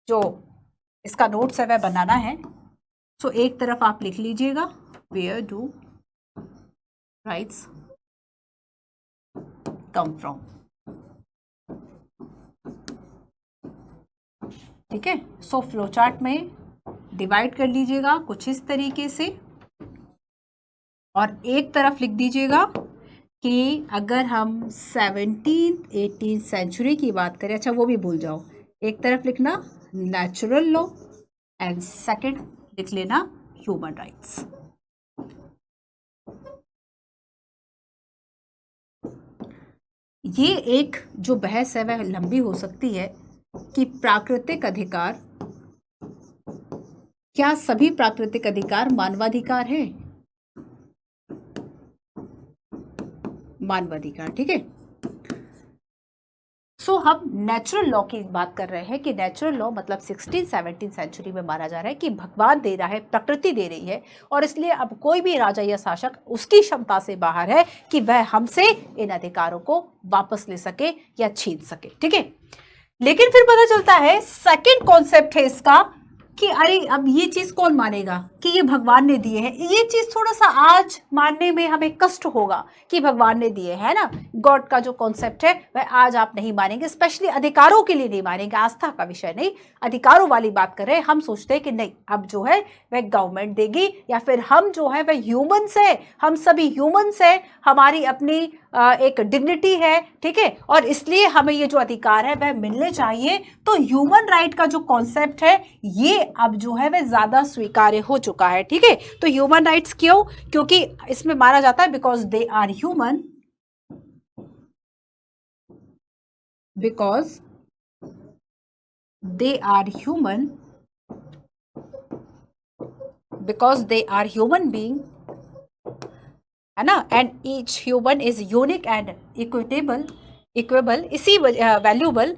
जो इसका नोट्स है वह बनाना है। सो एक तरफ आप लिख लीजिएगा, where do rights come from, ठीक है। सो फ्लो चार्ट में डिवाइड कर लीजिएगा कुछ इस तरीके से, और एक तरफ लिख दीजिएगा कि अगर हम 17th-18th सेंचुरी की बात करें, अच्छा वो भी भूल जाओ, एक तरफ लिखना नेचुरल लॉ एंड सेकंड लिख लेना ह्यूमन राइट्स। ये एक जो बहस है वह लंबी हो सकती है कि प्राकृतिक अधिकार, क्या सभी प्राकृतिक अधिकार मानवाधिकार है, मानवाधिकार, ठीक है। सो हम नेचुरल लॉ की बात कर रहे हैं कि नेचुरल लॉ मतलब 16-17 सेंचुरी में माना जा रहा है कि भगवान दे रहा है, प्रकृति दे रही है, और इसलिए अब कोई भी राजा या शासक उसकी क्षमता से बाहर है कि वह हमसे इन अधिकारों को वापस ले सके या छीन सके, ठीक है। लेकिन फिर पता चलता है सेकंड कॉन्सेप्ट है इसका कि अरे अब ये चीज कौन मानेगा कि ये भगवान ने दिए हैं। ये चीज थोड़ा सा आज मानने में हमें कष्ट होगा कि भगवान ने दिए है ना। गॉड का जो कॉन्सेप्ट है वह आज आप नहीं मानेंगे, स्पेशली अधिकारों के लिए नहीं मानेंगे, आस्था का विषय नहीं, अधिकारों वाली बात कर रहे हैं। हम सोचते हैं कि नहीं, अब जो है वह गवर्नमेंट देगी, या फिर हम जो है वह ह्यूमन्स है, हम सभी ह्यूमन्स है, हमारी अपनी एक डिग्निटी है, ठीक है, और इसलिए हमें ये जो अधिकार है वह मिलने चाहिए। तो ह्यूमन राइट का जो कॉन्सेप्ट है ये अब जो है वह ज्यादा स्वीकार्य हो चुका है, ठीक है। तो ह्यूमन राइट्स क्यों? क्योंकि इसमें माना जाता है because they are human, because they are human, because they are human being, है ना, and each human is unique and equitable, equable, इसी वैल्यूबल।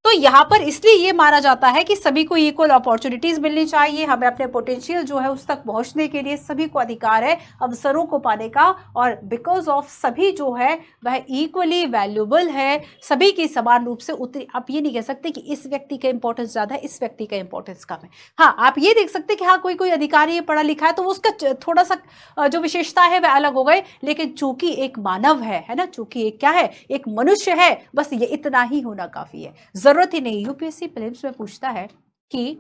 तो यहाँ पर इसलिए ये माना जाता है कि सभी को इक्वल अपॉर्चुनिटीज मिलनी चाहिए, हमें अपने पोटेंशियल जो है उस तक पहुंचने के लिए सभी को अधिकार है अवसरों को पाने का, और बिकॉज ऑफ सभी जो है वह इक्वली वैल्यूएबल है, सभी की समान रूप से उतनी। आप ये नहीं कह सकते कि इस व्यक्ति का इंपॉर्टेंस ज्यादा है, इस व्यक्ति का इंपॉर्टेंस कम है। हाँ, आप ये देख सकते हैं कि हाँ कोई कोई अधिकारी है, पढ़ा लिखा है, तो उसका थोड़ा सा जो विशेषता है वह अलग हो गए, लेकिन चूंकि एक मानव है ना, चूंकि एक क्या है, एक मनुष्य है, बस ये इतना ही होना काफी है, जरूरत ही नहीं। यूपीएससी प्रीलिम्स में पूछता है कि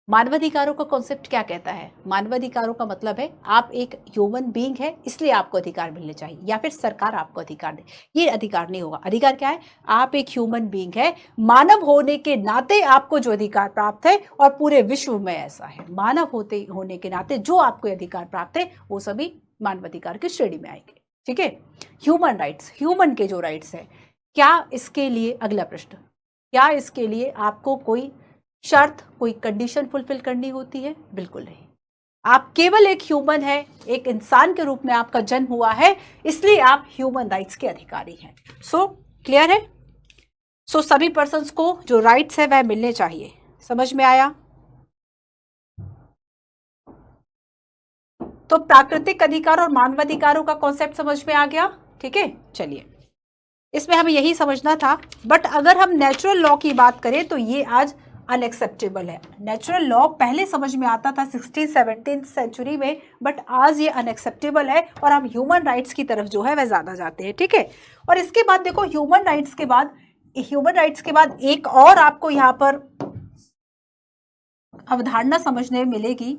मानवाधिकारों का कॉन्सेप्ट क्या कहता है। मानवाधिकारों का मतलब है आप एक ह्यूमन बीइंग है इसलिए आपको अधिकार मिलने चाहिए, या फिर सरकार आपको अधिकार दे, ये अधिकार नहीं होगा। अधिकार क्या है, आप एक ह्यूमन बीइंग है, मानव होने के नाते आपको जो अधिकार प्राप्त है, और पूरे विश्व में ऐसा है, मानव होने के नाते जो आपको अधिकार प्राप्त है वो सभी मानवाधिकार की श्रेणी में आएंगे। ठीक है, ह्यूमन राइट्स, ह्यूमन के जो राइट्स है, क्या इसके लिए, अगला प्रश्न, क्या इसके लिए आपको कोई शर्त, कोई कंडीशन फुलफिल करनी होती है? बिल्कुल नहीं। आप केवल एक ह्यूमन है, एक इंसान के रूप में आपका जन्म हुआ है, इसलिए आप ह्यूमन राइट्स के अधिकारी हैं। सो क्लियर है? सो सभी पर्सन्स को जो राइट्स है वह मिलने चाहिए। समझ में आया? तो प्राकृतिक अधिकार और मानवाधिकारों का कॉन्सेप्ट समझ में आ गया। ठीक है, चलिए, इसमें हमें यही समझना था। बट अगर हम नेचुरल लॉ की बात करें तो ये आज अनएक्सेप्टेबल है। नेचुरल लॉ पहले समझ में आता था 16-17 सेंचुरी में, बट आज ये अनएक्सेप्टेबल है, और हम ह्यूमन राइट्स की तरफ जो है वह ज्यादा जाते हैं। ठीक है, और इसके बाद देखो, ह्यूमन राइट्स के बाद एक और आपको यहाँ पर अवधारणा समझने में मिलेगी,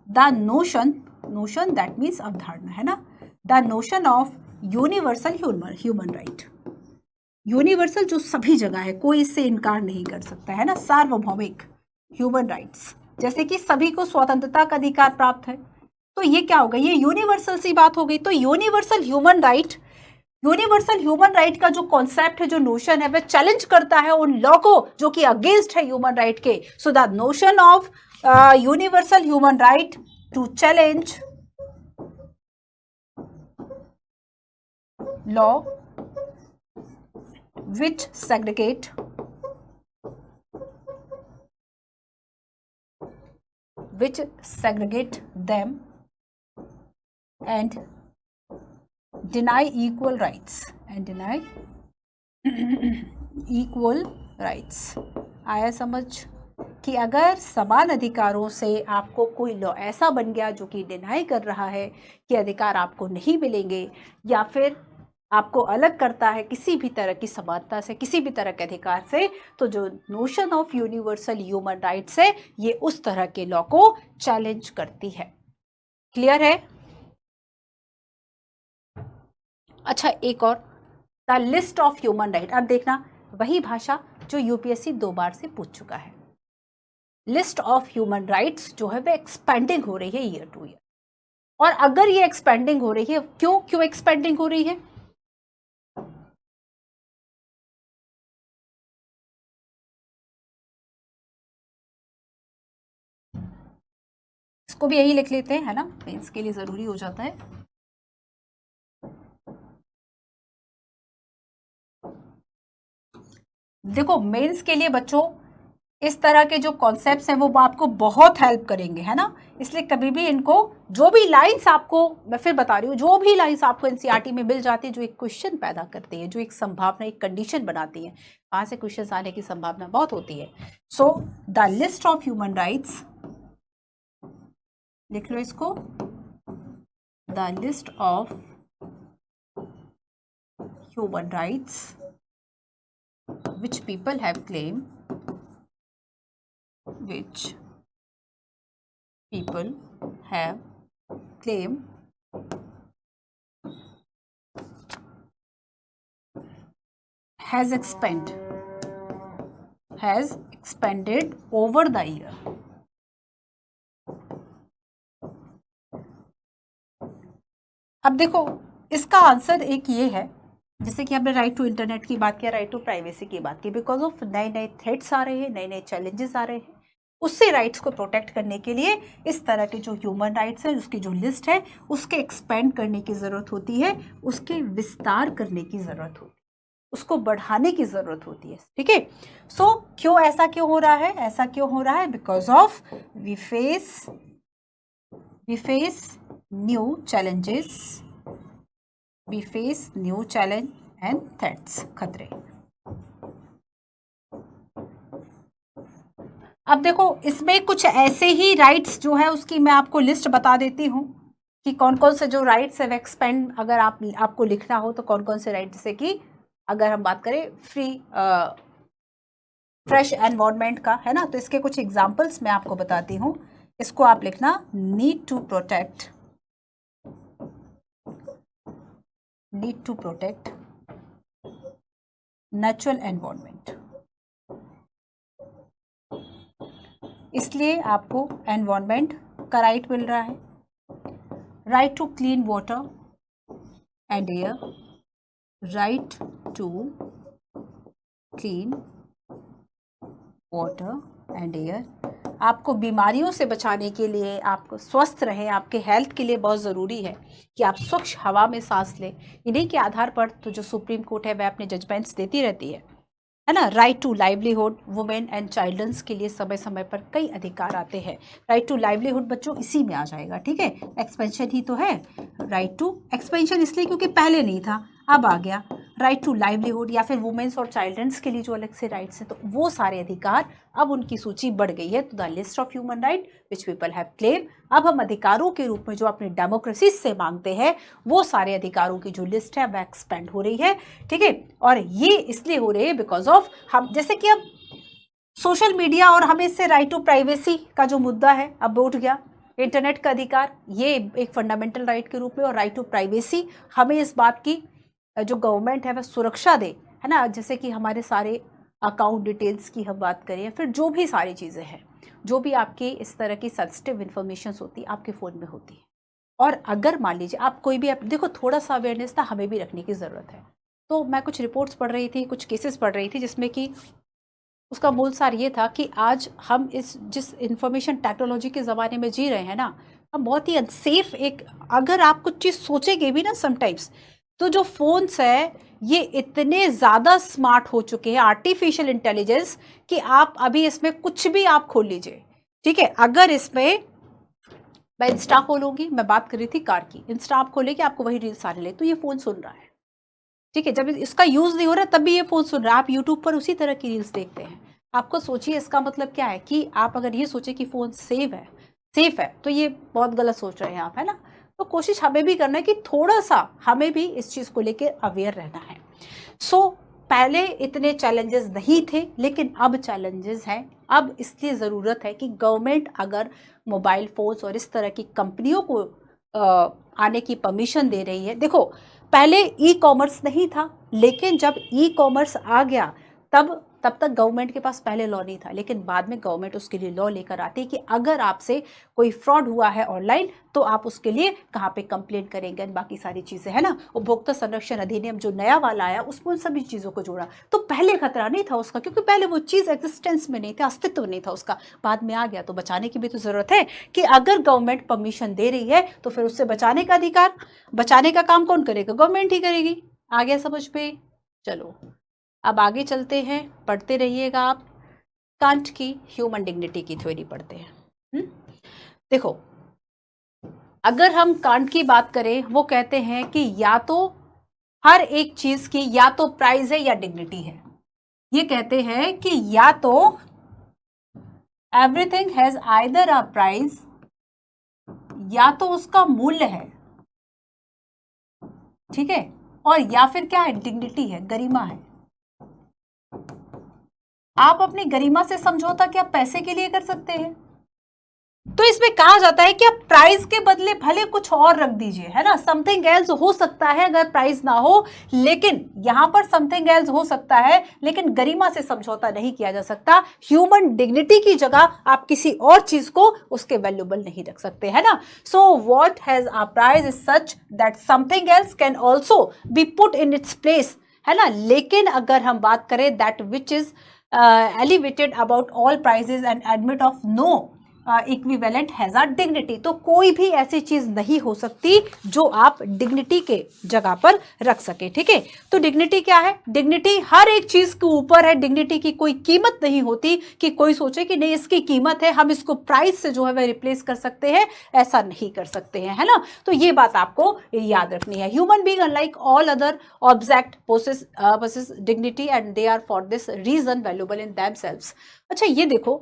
द नोशन दैट मीन्स अवधारणा है ना, the notion of universal human right. Universal जो सभी जगह है, कोई इससे इनकार नहीं कर सकता है ना, सार्वभौमिक ह्यूमन राइट्स, जैसे कि सभी को स्वतंत्रता का अधिकार प्राप्त है, तो ये क्या होगा, ये यूनिवर्सल सी बात हो गई। तो यूनिवर्सल ह्यूमन राइट का जो कॉन्सेप्ट है, जो नोशन है, वह चैलेंज करता है उन लॉ को जो कि अगेंस्ट है ह्यूमन राइट के। So the notion of universal human right to challenge law which segregate them and deny equal rights आया समझ? कि अगर समान अधिकारों से आपको कोई लॉ ऐसा बन गया जो कि डिनाई कर रहा है कि अधिकार आपको नहीं मिलेंगे, या फिर आपको अलग करता है किसी भी तरह की समानता से, किसी भी तरह के अधिकार से, तो जो notion of universal human rights है, ये उस तरह के लॉ को चैलेंज करती है। क्लियर है? अच्छा, एक और, the list of human right. अब देखना, वही भाषा जो यूपीएससी 2 बार से पूछ चुका है। लिस्ट ऑफ ह्यूमन राइट्स जो है वह एक्सपेंडिंग हो रही है ईयर टू ईयर, और अगर ये एक्सपेंडिंग हो रही है, क्यों एक्सपेंडिंग हो रही है? इसको भी यही लिख लेते हैं, है ना, इसके लिए जरूरी हो जाता है। देखो, मेंस के लिए बच्चों इस तरह के जो कॉन्सेप्ट्स हैं वो आपको बहुत हेल्प करेंगे, है ना, इसलिए कभी भी इनको, जो भी लाइंस आपको, मैं फिर बता रही हूँ, जो भी लाइंस आपको एनसीईआरटी में मिल जाती है जो एक क्वेश्चन पैदा करती है, जो एक संभावना, एक कंडीशन बनाती है, वहां से क्वेश्चन आने की संभावना बहुत होती है। So the list of human rights, लिख लो इसको, the list of human rights which people have claimed has expanded over the year. अब देखो, इसका आंसर एक ये है, जैसे कि हमने राइट टू इंटरनेट की बात किया, राइट टू प्राइवेसी की बात की, बिकॉज ऑफ नए थ्रेट्स आ रहे हैं, नए चैलेंजेस आ रहे हैं, उससे राइट्स को प्रोटेक्ट करने के लिए इस तरह के जो ह्यूमन राइट्स है, उसकी जो लिस्ट है, उसके एक्सपेंड करने की ज़रूरत होती है, उसके विस्तार करने की ज़रूरत होती है। उसको बढ़ाने की जरूरत होती है, ठीक है। सो क्यों ऐसा क्यों हो रहा है, ऐसा क्यों हो रहा है? Because of we face new challenges, we face new challenge and threats, खतरे। अब देखो इसमें कुछ ऐसे ही राइट्स जो है उसकी मैं आपको लिस्ट बता देती हूँ कि कौन कौन से जो राइट्स है एक्सपेंड, अगर आपको लिखना हो तो कौन कौन से राइट, जैसे कि अगर हम बात करें फ्रेश एनवायरनमेंट का, है ना, तो इसके कुछ एग्जांपल्स मैं आपको बताती हूँ। इसको आप लिखना, need to protect natural environment, इसलिए आपको एनवायरनमेंट का राइट मिल रहा है। Right to clean water and air, right to clean water and air, आपको बीमारियों से बचाने के लिए, आपको स्वस्थ रहे, आपके हेल्थ के लिए बहुत ज़रूरी है कि आप स्वच्छ हवा में सांस लें। इन्हीं के आधार पर तो जो सुप्रीम कोर्ट है वह अपने जजमेंट्स देती रहती है ना। Right to livelihood, women and childrens के लिए समय समय पर कई अधिकार आते हैं। राइट टू लाइवलीहुड बच्चों इसी में आ जाएगा, ठीक है, एक्सपेंशन ही तो है। राइट टू एक्सपेंशन इसलिए क्योंकि पहले नहीं था, अब आ गया। राइट टू लाइवलीहुड या फिर वुमेन्स और चिल्ड्रंस के लिए जो अलग से राइट्स हैं, तो वो सारे अधिकार अब उनकी सूची बढ़ गई है। तो the list of human right which people have claim, अब हम अधिकारों के रूप में जो अपनी डेमोक्रेसी से मांगते हैं वो सारे अधिकारों की जो लिस्ट है वह एक्सपेंड हो रही है, ठीक है। और ये इसलिए हो रही है बिकॉज ऑफ हम, जैसे कि अब सोशल मीडिया और हमें इससे राइट टू प्राइवेसी का जो मुद्दा है अब उठ गया, इंटरनेट का अधिकार ये एक फंडामेंटल राइट के रूप में, और राइट टू प्राइवेसी हमें इस बात की जो गवर्नमेंट है वह सुरक्षा दे, है ना, जैसे कि हमारे सारे अकाउंट डिटेल्स की हम बात करें या फिर जो भी सारी चीज़ें हैं, जो भी आपकी इस तरह की सेंसिटिव इन्फॉर्मेशन होती है आपके फ़ोन में होती है। और अगर मान लीजिए आप कोई भी देखो, थोड़ा सा अवेयरनेस ना हमें भी रखने की ज़रूरत है। तो मैं कुछ रिपोर्ट्स पढ़ रही थी, कुछ केसेस पढ़ रही थी, जिसमें कि उसका मूल सार ये था कि आज हम जिस इंफॉर्मेशन टेक्नोलॉजी के ज़माने में जी रहे हैं ना, हम बहुत ही अनसेफ, एक अगर आप कुछ चीज़ सोचेंगे भी ना समटाइम्स, तो जो फ़ोन्स है ये इतने ज़्यादा स्मार्ट हो चुके हैं, आर्टिफिशियल इंटेलिजेंस, कि आप अभी इसमें कुछ भी आप खोल लीजिए, ठीक है। अगर इसमें मैं इंस्टा खोलूंगी, मैं बात कर रही थी कार की, इंस्टा आप खोलेंगे आपको वही रील्स आने लगे, तो ये फ़ोन सुन रहा है, ठीक है। जब इसका यूज़ नहीं हो रहा तब भी ये फ़ोन सुन रहा है। आप यूट्यूब पर उसी तरह की रील्स देखते हैं। आपको सोचिए इसका मतलब क्या है कि आप अगर ये सोचे कि फ़ोन सेफ है, तो ये बहुत गलत सोच रहे हैं आप, है ना। तो कोशिश हमें भी करना है कि थोड़ा सा हमें भी इस चीज़ को लेकर अवेयर रहना है। सो पहले इतने चैलेंजेस नहीं थे, लेकिन अब चैलेंजेस हैं। अब इसलिए ज़रूरत है कि गवर्नमेंट अगर मोबाइल फ़ोन्स और इस तरह की कंपनियों को आने की परमिशन दे रही है। देखो पहले ई कॉमर्स नहीं था, लेकिन जब ई कॉमर्स आ गया तब तक गवर्नमेंट के पास पहले लॉ नहीं था, लेकिन बाद में गवर्नमेंट उसके लिए लॉ लेकर आती है कि अगर आपसे कोई फ्रॉड हुआ है ऑनलाइन तो आप उसके लिए कहाँ पे कंप्लेंट करेंगे, बाकी सारी चीज़ें, है ना। उपभोक्ता संरक्षण अधिनियम जो नया वाला आया उसमें उन सभी चीज़ों को जोड़ा। तो पहले खतरा नहीं था उसका, क्योंकि पहले वो चीज़ एग्जिस्टेंस में नहीं था, अस्तित्व नहीं था उसका, बाद में आ गया। तो बचाने की भी तो ज़रूरत है कि अगर गवर्नमेंट परमिशन दे रही है तो फिर उससे बचाने का अधिकार, बचाने का काम कौन करेगा? गवर्नमेंट ही करेगी। आ गया समझ पे? चलो अब आगे चलते हैं, पढ़ते रहिएगा आप। कांट की ह्यूमन डिग्निटी की थ्योरी पढ़ते हैं। देखो अगर हम कांट की बात करें, वो कहते हैं कि या तो हर एक चीज की या तो प्राइस है या डिग्निटी है। ये कहते हैं कि या तो everything has either a price, या तो उसका मूल्य है, ठीक है, और या फिर क्या है? डिग्निटी है, गरिमा है। आप अपनी गरिमा से समझौता क्या पैसे के लिए कर सकते हैं? तो इसमें कहा जाता है कि आप प्राइस के बदले भले कुछ और रख दीजिए, है ना, समथिंग एल्स हो सकता है अगर प्राइस ना हो, लेकिन यहां पर समथिंग एल्स हो सकता है, लेकिन गरिमा से समझौता नहीं किया जा सकता। ह्यूमन डिग्निटी की जगह आप किसी और चीज को उसके वैल्यूबल नहीं रख सकते, है ना। So what has a price is such that something else can also be put in its place, है ना। लेकिन अगर हम बात करें that which is elevated about all prices and admit of no equivalent has a dignity. तो कोई भी ऐसी चीज नहीं हो सकती जो आप डिग्निटी के जगह पर रख सके, ठीक है। तो डिग्निटी क्या है? डिग्निटी हर एक चीज के ऊपर है। डिग्निटी की कोई कीमत नहीं होती कि कोई सोचे कि नहीं इसकी कीमत है, हम इसको प्राइस से जो है वह रिप्लेस कर सकते हैं, ऐसा नहीं कर सकते हैं, है ना। तो ये बात आपको याद रखनी है। Human being unlike all other object possess dignity and they are for this reason valuable in themselves। अच्छा ये देखो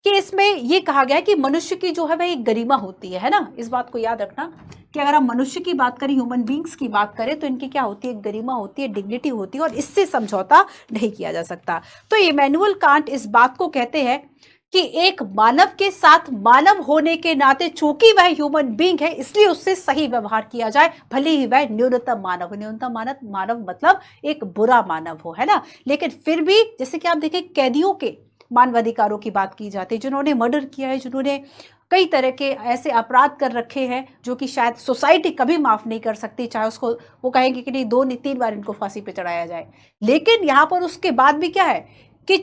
कि इसमें ये कहा गया है कि मनुष्य की जो है वह एक गरिमा होती है ना। इस बात को याद रखना कि अगर हम मनुष्य की बात करें, ह्यूमन बींग्स की बात करें, तो इनकी क्या होती है? गरिमा होती है, डिग्निटी होती है, और इससे समझौता नहीं किया जा सकता। तो इमैनुअल कांट इस बात को कहते हैं कि एक मानव के साथ मानव होने के नाते चूंकि वह ह्यूमन बींग है इसलिए उससे सही व्यवहार किया जाए, भले ही वह न्यूनतम मानव हो। न्यूनतम मानव मतलब एक बुरा मानव हो, है ना। लेकिन फिर भी जैसे कि आप देखें कैदियों के मानवाधिकारों की बात की जाती है, जिन्होंने मर्डर किया है, जिन्होंने कई तरह के ऐसे अपराध कर रखे हैं जो कि शायद सोसाइटी कभी माफ नहीं कर सकती, चाहे उसको वो कहेंगे कि नहीं 2-3 बार इनको फांसी पे चढ़ाया जाए। लेकिन यहाँ पर उसके बाद भी क्या है कि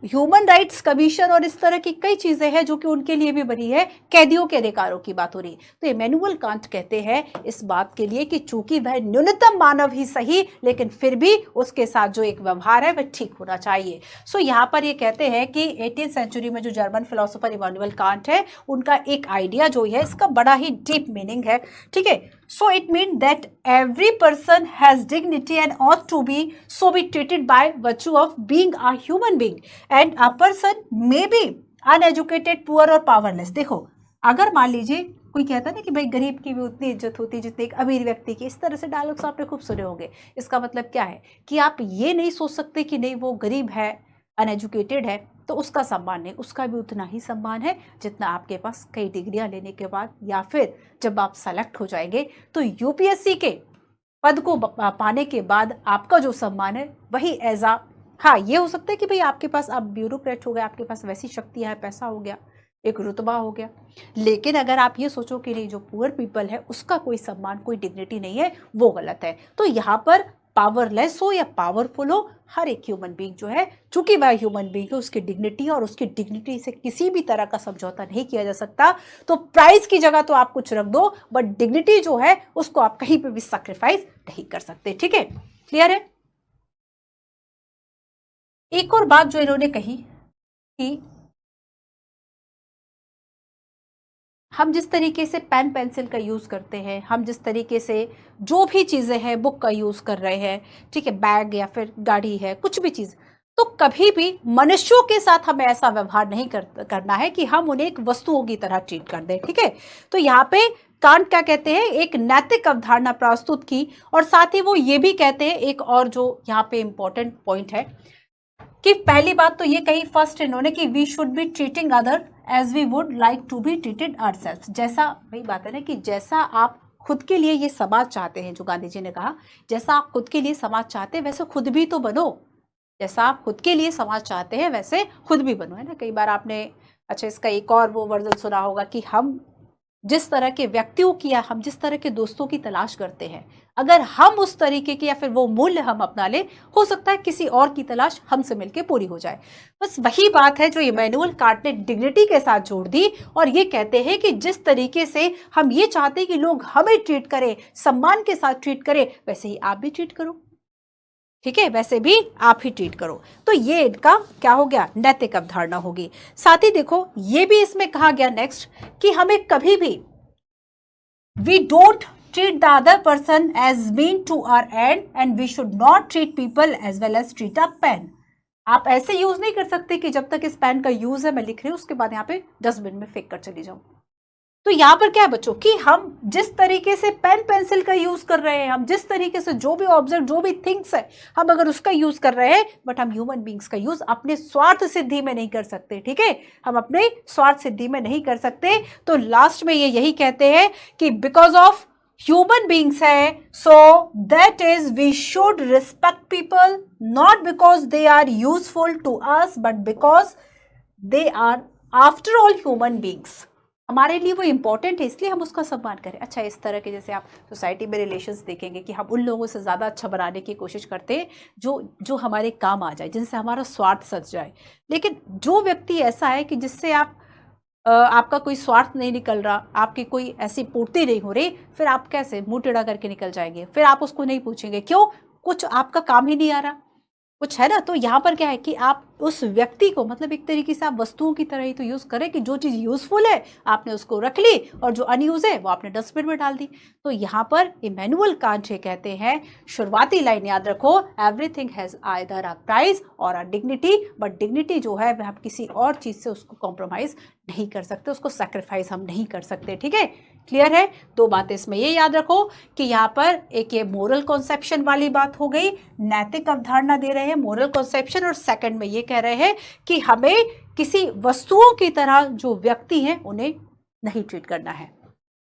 ह्यूमन राइट्स कमीशन और इस तरह की कई चीजें हैं जो कि उनके लिए भी बनी है। कैदियों के अधिकारों की बात हो रही। तो इमैनुअल कांट कहते हैं इस बात के लिए कि चूंकि वह न्यूनतम मानव ही सही, लेकिन फिर भी उसके साथ जो एक व्यवहार है वह ठीक होना चाहिए। सो यहाँ पर ये कहते हैं कि 18वीं सेंचुरी में जो जर्मन फिलोसोफर इमैनुअल कांट है उनका एक आइडिया जो है इसका बड़ा ही डीप मीनिंग है, ठीक है। So it means that every person has dignity and ought to be so be treated by virtue of being a human being, and a person may be uneducated, poor or powerless। देखो अगर मान लीजिए कोई कहता है ना कि भाई गरीब की भी उतनी इज्जत होती है जितनी एक अमीर व्यक्ति की, इस तरह से डायलॉग्स आपने खूब सुने होंगे। इसका मतलब क्या है कि आप ये नहीं सोच सकते कि नहीं वो गरीब है, अनएजुकेटेड है, तो उसका सम्मान नहीं, उसका भी उतना ही सम्मान है जितना आपके पास कई डिग्रियां लेने के बाद या फिर जब आप सेलेक्ट हो जाएंगे तो यूपीएससी के पद को पाने के बाद आपका जो सम्मान है वही एज आ, हाँ ये हो सकता है कि भाई आपके पास आप ब्यूरोक्रेट हो गए, आपके पास वैसी शक्तियां है, पैसा हो गया, एक रुतबा हो गया। लेकिन अगर आप ये सोचो कि नहीं जो पुअर पीपल है उसका कोई सम्मान, कोई डिग्निटी नहीं है, वो गलत है। तो यहाँ पर पावरलेस हो या पावरफुल हो, हर एक ह्यूमन बीइंग जो है चूंकि वह ह्यूमन बीइंग है उसकी डिग्निटी और उसकी डिग्निटी से किसी भी तरह का समझौता नहीं किया जा सकता। तो प्राइस की जगह तो आप कुछ रख दो, बट डिग्निटी जो है उसको आप कहीं पे भी सैक्रिफाइस नहीं कर सकते, ठीक है। क्लियर है। एक और बात जो इन्होंने कही कि हम जिस तरीके से पेन पेंसिल का यूज़ करते हैं, हम जिस तरीके से जो भी चीज़ें हैं बुक का यूज़ कर रहे हैं, ठीक है, बैग या फिर गाड़ी है, कुछ भी चीज़, तो कभी भी मनुष्यों के साथ हमें ऐसा व्यवहार नहीं करना है कि हम उन्हें एक वस्तुओं की तरह ट्रीट कर दें, ठीक है। तो यहाँ पे कांट क्या कहते हैं, एक नैतिक अवधारणा प्रस्तुत की, और साथ ही वो ये भी कहते हैं एक और जो यहाँ पे इंपॉर्टेंट पॉइंट है कि पहली बात तो ये कही फर्स्ट इन्होंने कि we should be treating other as we would like to be treated ourselves. जैसा वही बात है ना कि जैसा आप खुद के लिए ये समाज चाहते हैं, जो गांधी जी ने कहा, जैसा आप खुद के लिए समाज चाहते हैं वैसे खुद भी तो बनो। जैसा आप खुद के लिए समाज चाहते हैं वैसे खुद भी बनो, है ना। कई बार आपने अच्छा इसका एक और वो वर्जन सुना होगा कि हम जिस तरह के व्यक्तियों की या हम जिस तरह के दोस्तों की तलाश करते हैं, अगर हम उस तरीके के या फिर वो मूल्य हम अपना ले, हो सकता है किसी और की तलाश हमसे मिलके पूरी हो जाए। बस वही बात है जो इमैनुअल कांट ने डिग्निटी के साथ जोड़ दी, और ये कहते हैं कि जिस तरीके से हम ये चाहते हैं कि लोग हमें ट्रीट करें, सम्मान के साथ ट्रीट करें, वैसे ही आप भी ट्रीट करो, ठीक है, वैसे भी आप ही ट्रीट करो। तो ये इनका क्या हो गया, नैतिक अवधारणा होगी। साथ ही देखो ये भी इसमें कहा गया नेक्स्ट कि हमें कभी भी we don't treat the other person as mean to our end and we should not treat people as well as treat a pen। आप ऐसे यूज नहीं कर सकते कि जब तक इस पेन का यूज है मैं लिख रही हूं उसके बाद यहाँ पे डस्टबिन में फेंक कर चली जाऊं। तो यहाँ पर क्या है बच्चों कि हम जिस तरीके से पेन पेंसिल का यूज कर रहे हैं, हम जिस तरीके से जो भी ऑब्जेक्ट जो भी थिंग्स है हम अगर उसका यूज कर रहे हैं, बट हम ह्यूमन बींग्स का यूज अपने स्वार्थ सिद्धि में नहीं कर सकते, ठीक है, हम अपने स्वार्थ सिद्धि में नहीं कर सकते। तो लास्ट में ये यही कहते हैं कि बिकॉज ऑफ ह्यूमन बींग्स है, so that is we should respect people not because they are useful to us but because they are after all human beings. हमारे लिए वो इंपॉर्टेंट है इसलिए हम उसका सम्मान करें। अच्छा इस तरह के जैसे आप सोसाइटी में रिलेशंस देखेंगे कि हम उन लोगों से ज़्यादा अच्छा बनाने की कोशिश करते हैं जो हमारे काम आ जाए, जिनसे हमारा स्वार्थ सच जाए। लेकिन जो व्यक्ति ऐसा है कि जिससे आप आपका कोई स्वार्थ नहीं निकल रहा, आपकी कोई ऐसी पूर्ति नहीं हो रही, फिर आप कैसे मुंह टेढ़ा करके निकल जाएंगे? फिर आप उसको नहीं पूछेंगे, क्यों? कुछ आपका काम ही नहीं आ रहा, कुछ है ना। तो यहाँ पर क्या है कि आप उस व्यक्ति को मतलब एक तरीके से आप वस्तुओं की तरह ही तो यूज करें कि जो चीज यूजफुल है आपने उसको रख ली और जो अनयूज है वो आपने डस्टबिन में डाल दी। तो यहाँ पर इमैनुअल कांट ये कहते हैं, शुरुआती लाइन याद रखो, everything has either a price और अ डिग्निटी, बट डिग्निटी जो है वह आप किसी और चीज से उसको कॉम्प्रोमाइज नहीं कर सकते, उसको सेक्रीफाइस हम नहीं कर सकते। ठीक है, क्लियर है? दो बातें इसमें ये याद रखो कि यहाँ पर एक ये मोरल कॉन्सेप्शन वाली बात हो गई, नैतिक अवधारणा दे रहे हैं मोरल कॉन्सेप्शन, और सेकंड में ये कह रहे हैं कि हमें किसी वस्तुओं की तरह जो व्यक्ति हैं उन्हें नहीं ट्रीट करना है।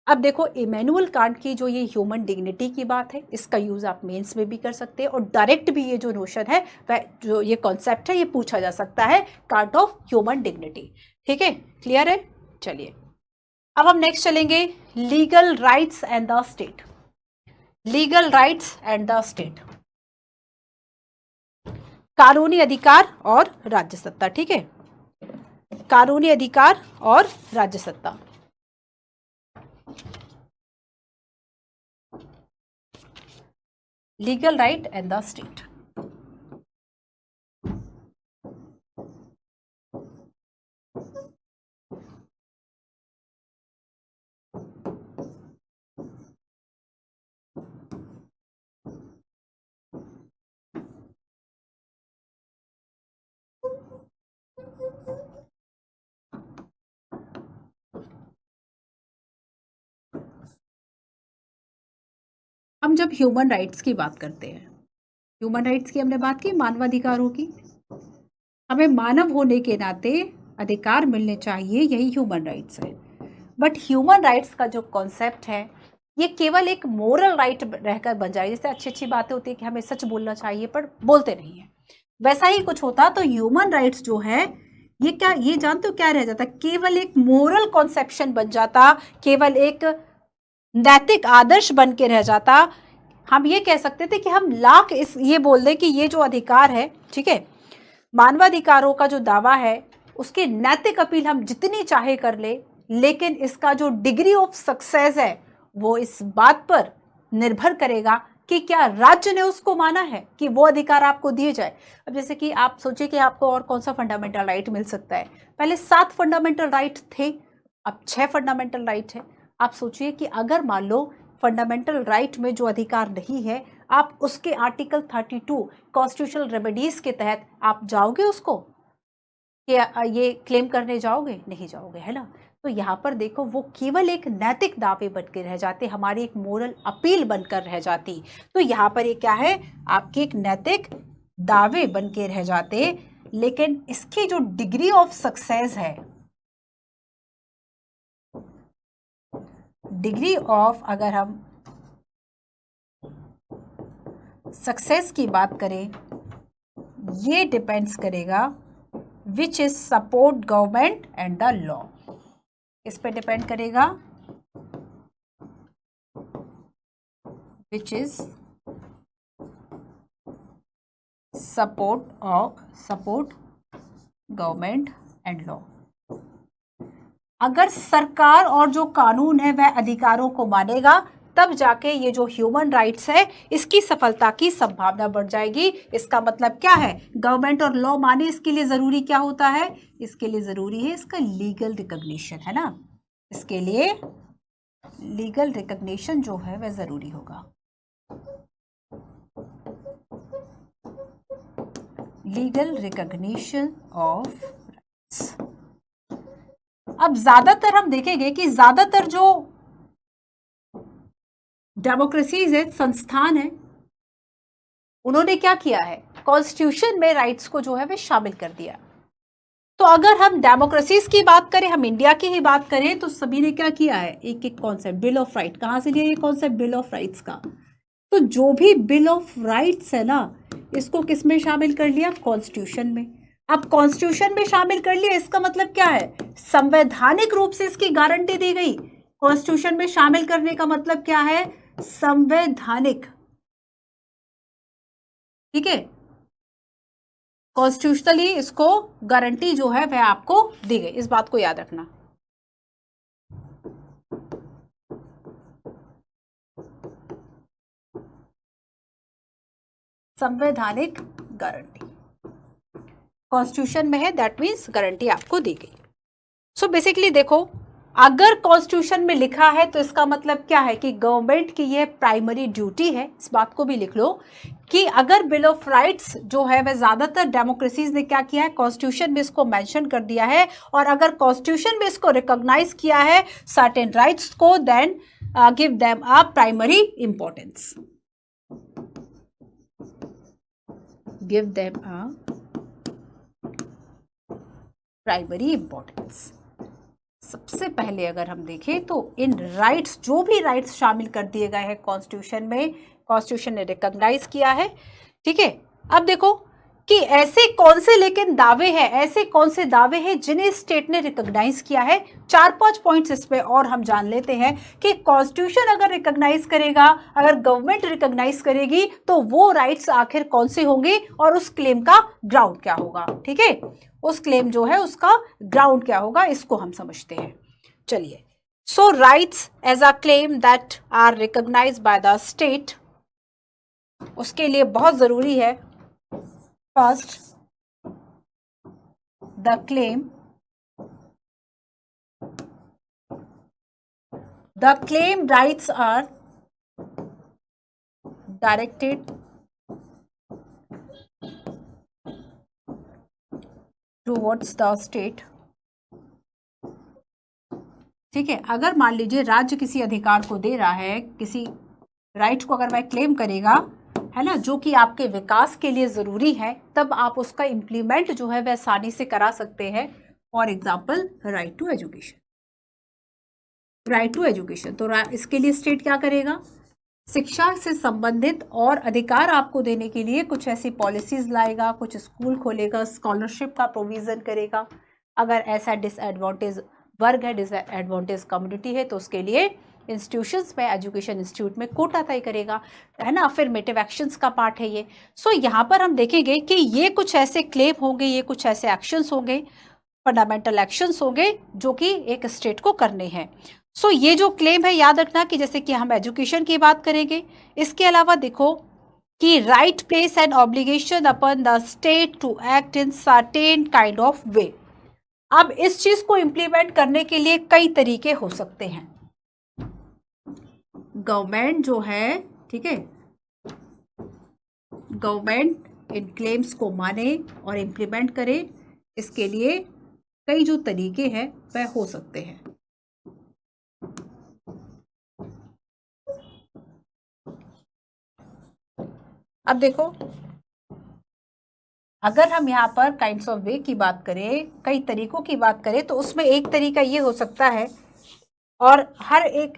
अब देखो इमैनुअल कांट की जो ये ह्यूमन डिग्निटी की बात है, इसका यूज आप मेंस में भी कर सकते हैं और डायरेक्ट भी ये जो नोशन है वह जो ये कॉन्सेप्ट है ये पूछा जा सकता है, कांट ऑफ ह्यूमन डिग्निटी। ठीक है, क्लियर है? चलिए अब हम नेक्स्ट चलेंगे, legal rights and the state. Legal rights and the state, कानूनी अधिकार और राज्य सत्ता। ठीक है, कानूनी अधिकार और राज्य सत्ता। Legal right and the state. हम जब ह्यूमन राइट्स की बात करते हैं, ह्यूमन राइट्स की हमने बात की, मानवाधिकारों की, हमें मानव होने के नाते अधिकार मिलने चाहिए, यही ह्यूमन राइट्स है। बट ह्यूमन राइट्स का जो कॉन्सेप्ट है ये केवल एक मोरल राइट रहकर बन जाए, जैसे अच्छी अच्छी बातें होती है कि हमें सच बोलना चाहिए पर बोलते नहीं है, वैसा ही कुछ होता। तो ह्यूमन राइट्स जो है ये क्या, ये जानते हो क्या रह जाता? केवल एक मोरल कॉन्सेप्शन बन जाता, केवल एक नैतिक आदर्श बन के रह जाता। हम ये कह सकते थे कि हम लाख इस ये बोल दें कि ये जो अधिकार है, ठीक है, मानवाधिकारों का जो दावा है उसकी नैतिक अपील हम जितनी चाहे कर ले, लेकिन इसका जो डिग्री ऑफ सक्सेस है वो इस बात पर निर्भर करेगा कि क्या राज्य ने उसको माना है कि वो अधिकार आपको दिए जाए। अब जैसे कि आप सोचिए कि आपको और कौन सा फंडामेंटल राइट मिल सकता है? पहले 7 फंडामेंटल राइट थे, अब 6 फंडामेंटल राइट है। आप सोचिए कि अगर मान लो फंडामेंटल राइट में जो अधिकार नहीं है, आप उसके आर्टिकल 32 कॉन्स्टिट्यूशनल रेमेडीज के तहत आप जाओगे उसको, ये क्लेम करने जाओगे? नहीं जाओगे, है ना। तो यहाँ पर देखो वो केवल एक नैतिक दावे बन के रह जाते, हमारी एक मोरल अपील बनकर रह जाती। तो यहाँ पर ये क्या है, आपके एक नैतिक दावे बन के रह जाते, लेकिन इसकी जो डिग्री ऑफ सक्सेस है, डिग्री ऑफ, अगर हम सक्सेस की बात करें, ये डिपेंड्स करेगा which is support government and the law, इस पे डिपेंड करेगा, which is support government and law. अगर सरकार और जो कानून है वह अधिकारों को मानेगा, तब जाके ये जो ह्यूमन राइट्स है इसकी सफलता की संभावना बढ़ जाएगी। इसका मतलब क्या है, गवर्नमेंट और लॉ माने, इसके लिए जरूरी क्या होता है? इसके लिए जरूरी है इसका लीगल रिकॉग्निशन, है ना। इसके लिए लीगल रिकॉग्निशन जो है वह जरूरी होगा, लीगल रिकॉग्निशन ऑफ राइट्स। अब ज्यादातर हम देखेंगे कि ज्यादातर जो डेमोक्रेसीज है, संस्थान है, उन्होंने क्या किया है, कॉन्स्टिट्यूशन में राइट्स को जो है वे शामिल कर दिया। तो अगर हम डेमोक्रेसीज की बात करें, हम इंडिया की ही बात करें, तो सभी ने क्या किया है, एक एक कॉन्सेप्ट, बिल ऑफ राइट, कहां से लिया ये कॉन्सेप्ट, बिल ऑफ राइट्स का। तो जो भी बिल ऑफ राइट्स है ना, इसको किस में शामिल कर लिया, कॉन्स्टिट्यूशन में। अब कॉन्स्टिट्यूशन में शामिल कर लिया, इसका मतलब क्या है, संवैधानिक रूप से इसकी गारंटी दी गई। कॉन्स्टिट्यूशन में शामिल करने का मतलब क्या है, संवैधानिक, ठीक है, कॉन्स्टिट्यूशनली इसको गारंटी जो है वह आपको दी गई, इस बात को याद रखना। संवैधानिक गारंटी कॉन्स्टिट्यूशन में है, दैट मीन्स गारंटी आपको दी गई। सो बेसिकली देखो, अगर कॉन्स्टिट्यूशन में लिखा है तो इसका मतलब क्या है कि गवर्नमेंट की यह प्राइमरी ड्यूटी है, इस बात को भी लिख लो कि अगर बिल ऑफ राइट्स जो है वह ज्यादातर डेमोक्रेसीज ने क्या किया है, कॉन्स्टिट्यूशन में इसको मेंशन कर दिया है, और अगर कॉन्स्टिट्यूशन में इसको रिकॉग्नाइज किया है सर्टेन राइट्स को, then give them a primary importance, give them a primary importance. सबसे पहले अगर हम देखें तो इन राइट्स, जो भी राइट्स शामिल कर दिए गए हैं कॉन्स्टिट्यूशन में, कॉन्स्टिट्यूशन ने रिकॉग्नाइज किया है, ठीक है। अब देखो कि ऐसे कौन से लेकिन दावे हैं, ऐसे कौन से दावे हैं जिन्हें स्टेट ने रिकॉग्नाइज किया है। 4-5 पॉइंट्स इस पे और हम जान लेते हैं कि कॉन्स्टिट्यूशन अगर रिकॉग्नाइज करेगा, अगर गवर्नमेंट रिकॉग्नाइज करेगी, तो वो राइट्स आखिर कौन से होंगे और उस क्लेम का ग्राउंड क्या होगा, ठीक है। उस क्लेम जो है उसका ग्राउंड क्या होगा, इसको हम समझते हैं। चलिए, so rights as a claim that are recognised by the state, उसके लिए बहुत जरूरी है first the claim rights are directed towards the state, ठीक है। अगर मान लीजिए राज्य किसी अधिकार को दे रहा है, किसी राइट को अगर वह क्लेम करेगा, है ना, जो कि आपके विकास के लिए जरूरी है, तब आप उसका इंप्लीमेंट जो है वह आसानी से करा सकते हैं। For example right to education, right to education, तो इसके लिए स्टेट क्या करेगा, शिक्षा से संबंधित और अधिकार आपको देने के लिए कुछ ऐसी पॉलिसीज लाएगा, कुछ स्कूल खोलेगा, स्कॉलरशिप का प्रोविजन करेगा। अगर ऐसा डिसएडवांटेज वर्ग है, डिसएडवांटेज कम्युनिटी है, तो उसके लिए इंस्टीट्यूशंस में, एजुकेशन इंस्टीट्यूट में कोटा तय करेगा, है ना। अफर्मेटिव एक्शंस का पार्ट है ये। सो यहाँ पर हम देखेंगे कि ये कुछ ऐसे क्लेम होंगे, ये कुछ ऐसे एक्शंस होंगे, फंडामेंटल एक्शंस होंगे जो कि एक स्टेट को करने हैं। सो ये जो क्लेम है, याद रखना कि जैसे कि हम एजुकेशन की बात करेंगे, इसके अलावा देखो कि right place and obligation upon the state to act in certain kind of way. अब इस चीज को इंप्लीमेंट करने के लिए कई तरीके हो सकते हैं। गवर्नमेंट जो है, ठीक है, गवर्नमेंट इन क्लेम्स को माने और इंप्लीमेंट करे, इसके लिए कई जो तरीके हैं वह हो सकते हैं। अब देखो, अगर हम यहाँ पर काइंड्स ऑफ वे की बात करें, कई तरीकों की बात करें, तो उसमें एक तरीका ये हो सकता है, और हर एक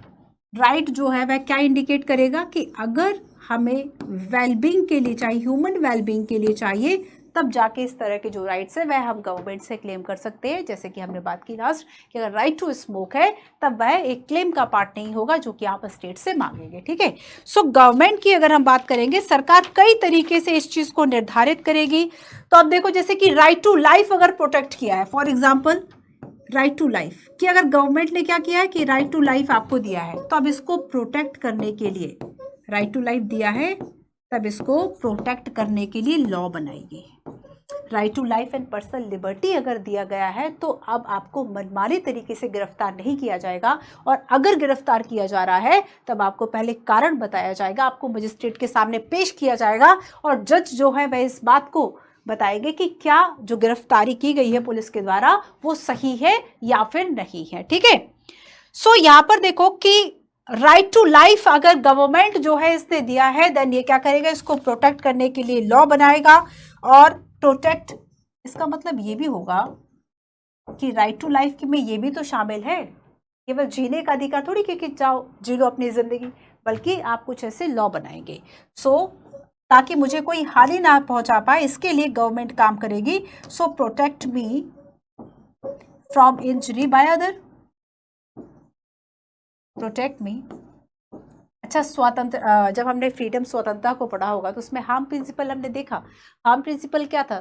राइट जो है वह क्या इंडिकेट करेगा कि अगर हमें वेलबींग के लिए चाहिए, ह्यूमन वेलबींग के लिए चाहिए, तब जाके इस तरह के जो राइट्स है वह हम गवर्नमेंट से क्लेम कर सकते हैं। जैसे कि हमने बात की लास्ट कि अगर राइट टू स्मोक है, तब वह एक क्लेम का पार्ट नहीं होगा जो कि आप स्टेट से मांगेंगे, ठीक है। सो गवर्नमेंट की अगर हम बात करेंगे, सरकार कई तरीके से इस चीज को निर्धारित करेगी। तो अब देखो, जैसे कि राइट टू लाइफ अगर प्रोटेक्ट किया है, for example right to life कि अगर गवर्नमेंट ने क्या किया है कि राइट टू लाइफ आपको दिया है, तो अब इसको प्रोटेक्ट करने के लिए, राइट टू लाइफ दिया है, तब इसको प्रोटेक्ट करने के लिए लॉ बनाएगी। Right to life and personal liberty अगर दिया गया है, तो अब आपको मनमाने तरीके से गिरफ्तार नहीं किया जाएगा, और अगर गिरफ्तार किया जा रहा है तब आपको पहले कारण बताया जाएगा, आपको मजिस्ट्रेट के सामने पेश किया जाएगा, और जज जो है वह इस बात को बताएंगे कि क्या जो गिरफ्तारी की गई है पुलिस के द्वारा वो सही है या फिर नहीं है, ठीक है। सो यहाँ पर देखो कि राइट टू लाइफ अगर गवर्नमेंट जो है इसने दिया है, देन ये क्या करेगा, इसको प्रोटेक्ट करने के लिए लॉ बनाएगा। और प्रोटेक्ट, इसका मतलब ये भी होगा कि राइट टू लाइफ में ये भी तो शामिल है, केवल जीने का अधिकार थोड़ी कि जाओ जी लो अपनी जिंदगी, बल्कि आप कुछ ऐसे लॉ बनाएंगे। सो ताकि मुझे कोई हानि ना पहुंचा पाए, इसके लिए गवर्नमेंट काम करेगी। So protect me from injury by other, protect me. अच्छा, स्वतंत्र, जब हमने फ्रीडम स्वतंत्रता को पढ़ा होगा तो उसमें हार्म प्रिंसिपल हमने देखा। हार्म प्रिंसिपल क्या था,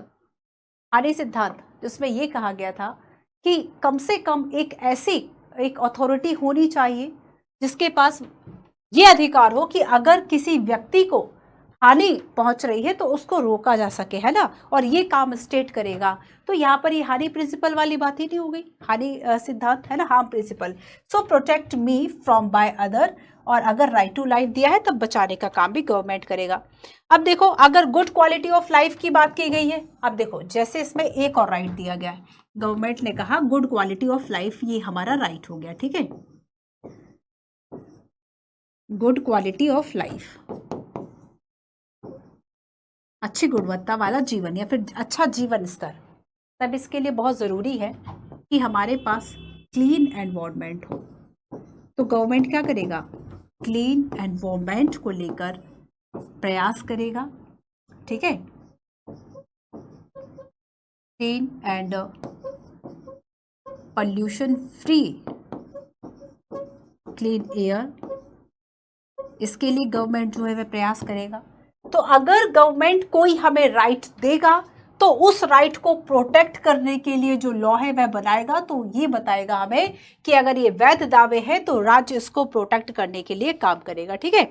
हानि सिद्धांत, जिसमें यह कहा गया था कि कम से कम एक ऐसी एक अथॉरिटी होनी चाहिए जिसके पास ये अधिकार हो कि अगर किसी व्यक्ति को हानि पहुंच रही है तो उसको रोका जा सके, है ना, और ये काम स्टेट करेगा। तो यहाँ पर ये हानि प्रिंसिपल वाली बात ही नहीं हो गई, हानि सिद्धांत, है ना, harm principal. So protect me from by other, और अगर राइट टू लाइफ दिया है तब बचाने का काम भी गवर्नमेंट करेगा। अब देखो, अगर गुड क्वालिटी ऑफ लाइफ की बात की गई है, अब देखो जैसे इसमें एक और राइट दिया गया है, गवर्नमेंट ने कहा गुड क्वालिटी ऑफ लाइफ, ये हमारा राइट हो गया, ठीक है, गुड क्वालिटी ऑफ लाइफ, अच्छी गुणवत्ता वाला जीवन या फिर अच्छा जीवन स्तर। तब इसके लिए बहुत ज़रूरी है कि हमारे पास क्लीन एनवायरनमेंट हो। तो गवर्नमेंट क्या करेगा, क्लीन एनवायरनमेंट को लेकर प्रयास करेगा, ठीक है, clean and pollution free, clean air, इसके लिए गवर्नमेंट जो है वह प्रयास करेगा। तो अगर गवर्नमेंट कोई हमें राइट देगा तो उस राइट को प्रोटेक्ट करने के लिए जो लॉ है वह बनाएगा, तो ये बताएगा हमें कि अगर ये वैध दावे हैं तो राज्य इसको प्रोटेक्ट करने के लिए काम करेगा, ठीक है।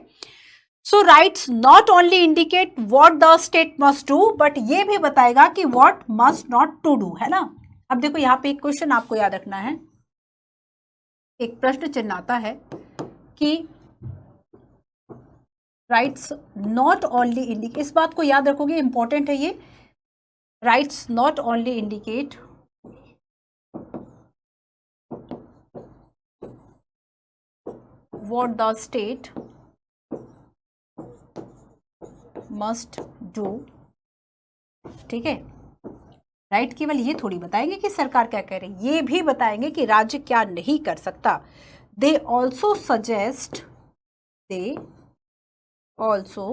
So rights not only indicate what the state must do, but ये भी बताएगा कि what must not to do, है ना। अब देखो यहाँ पे एक क्वेश्चन आपको याद रखना है, एक प्रश्न चिन्ह आता है कि राइट्स नॉट ओनली इंडिकेट, इस बात को याद रखोगे, इंपॉर्टेंट है ये, rights not only indicate what the state must do, ठीक है। राइट केवल ये थोड़ी बताएंगे कि सरकार क्या कह रही है, ये भी बताएंगे कि राज्य क्या नहीं कर सकता। They also suggest, they also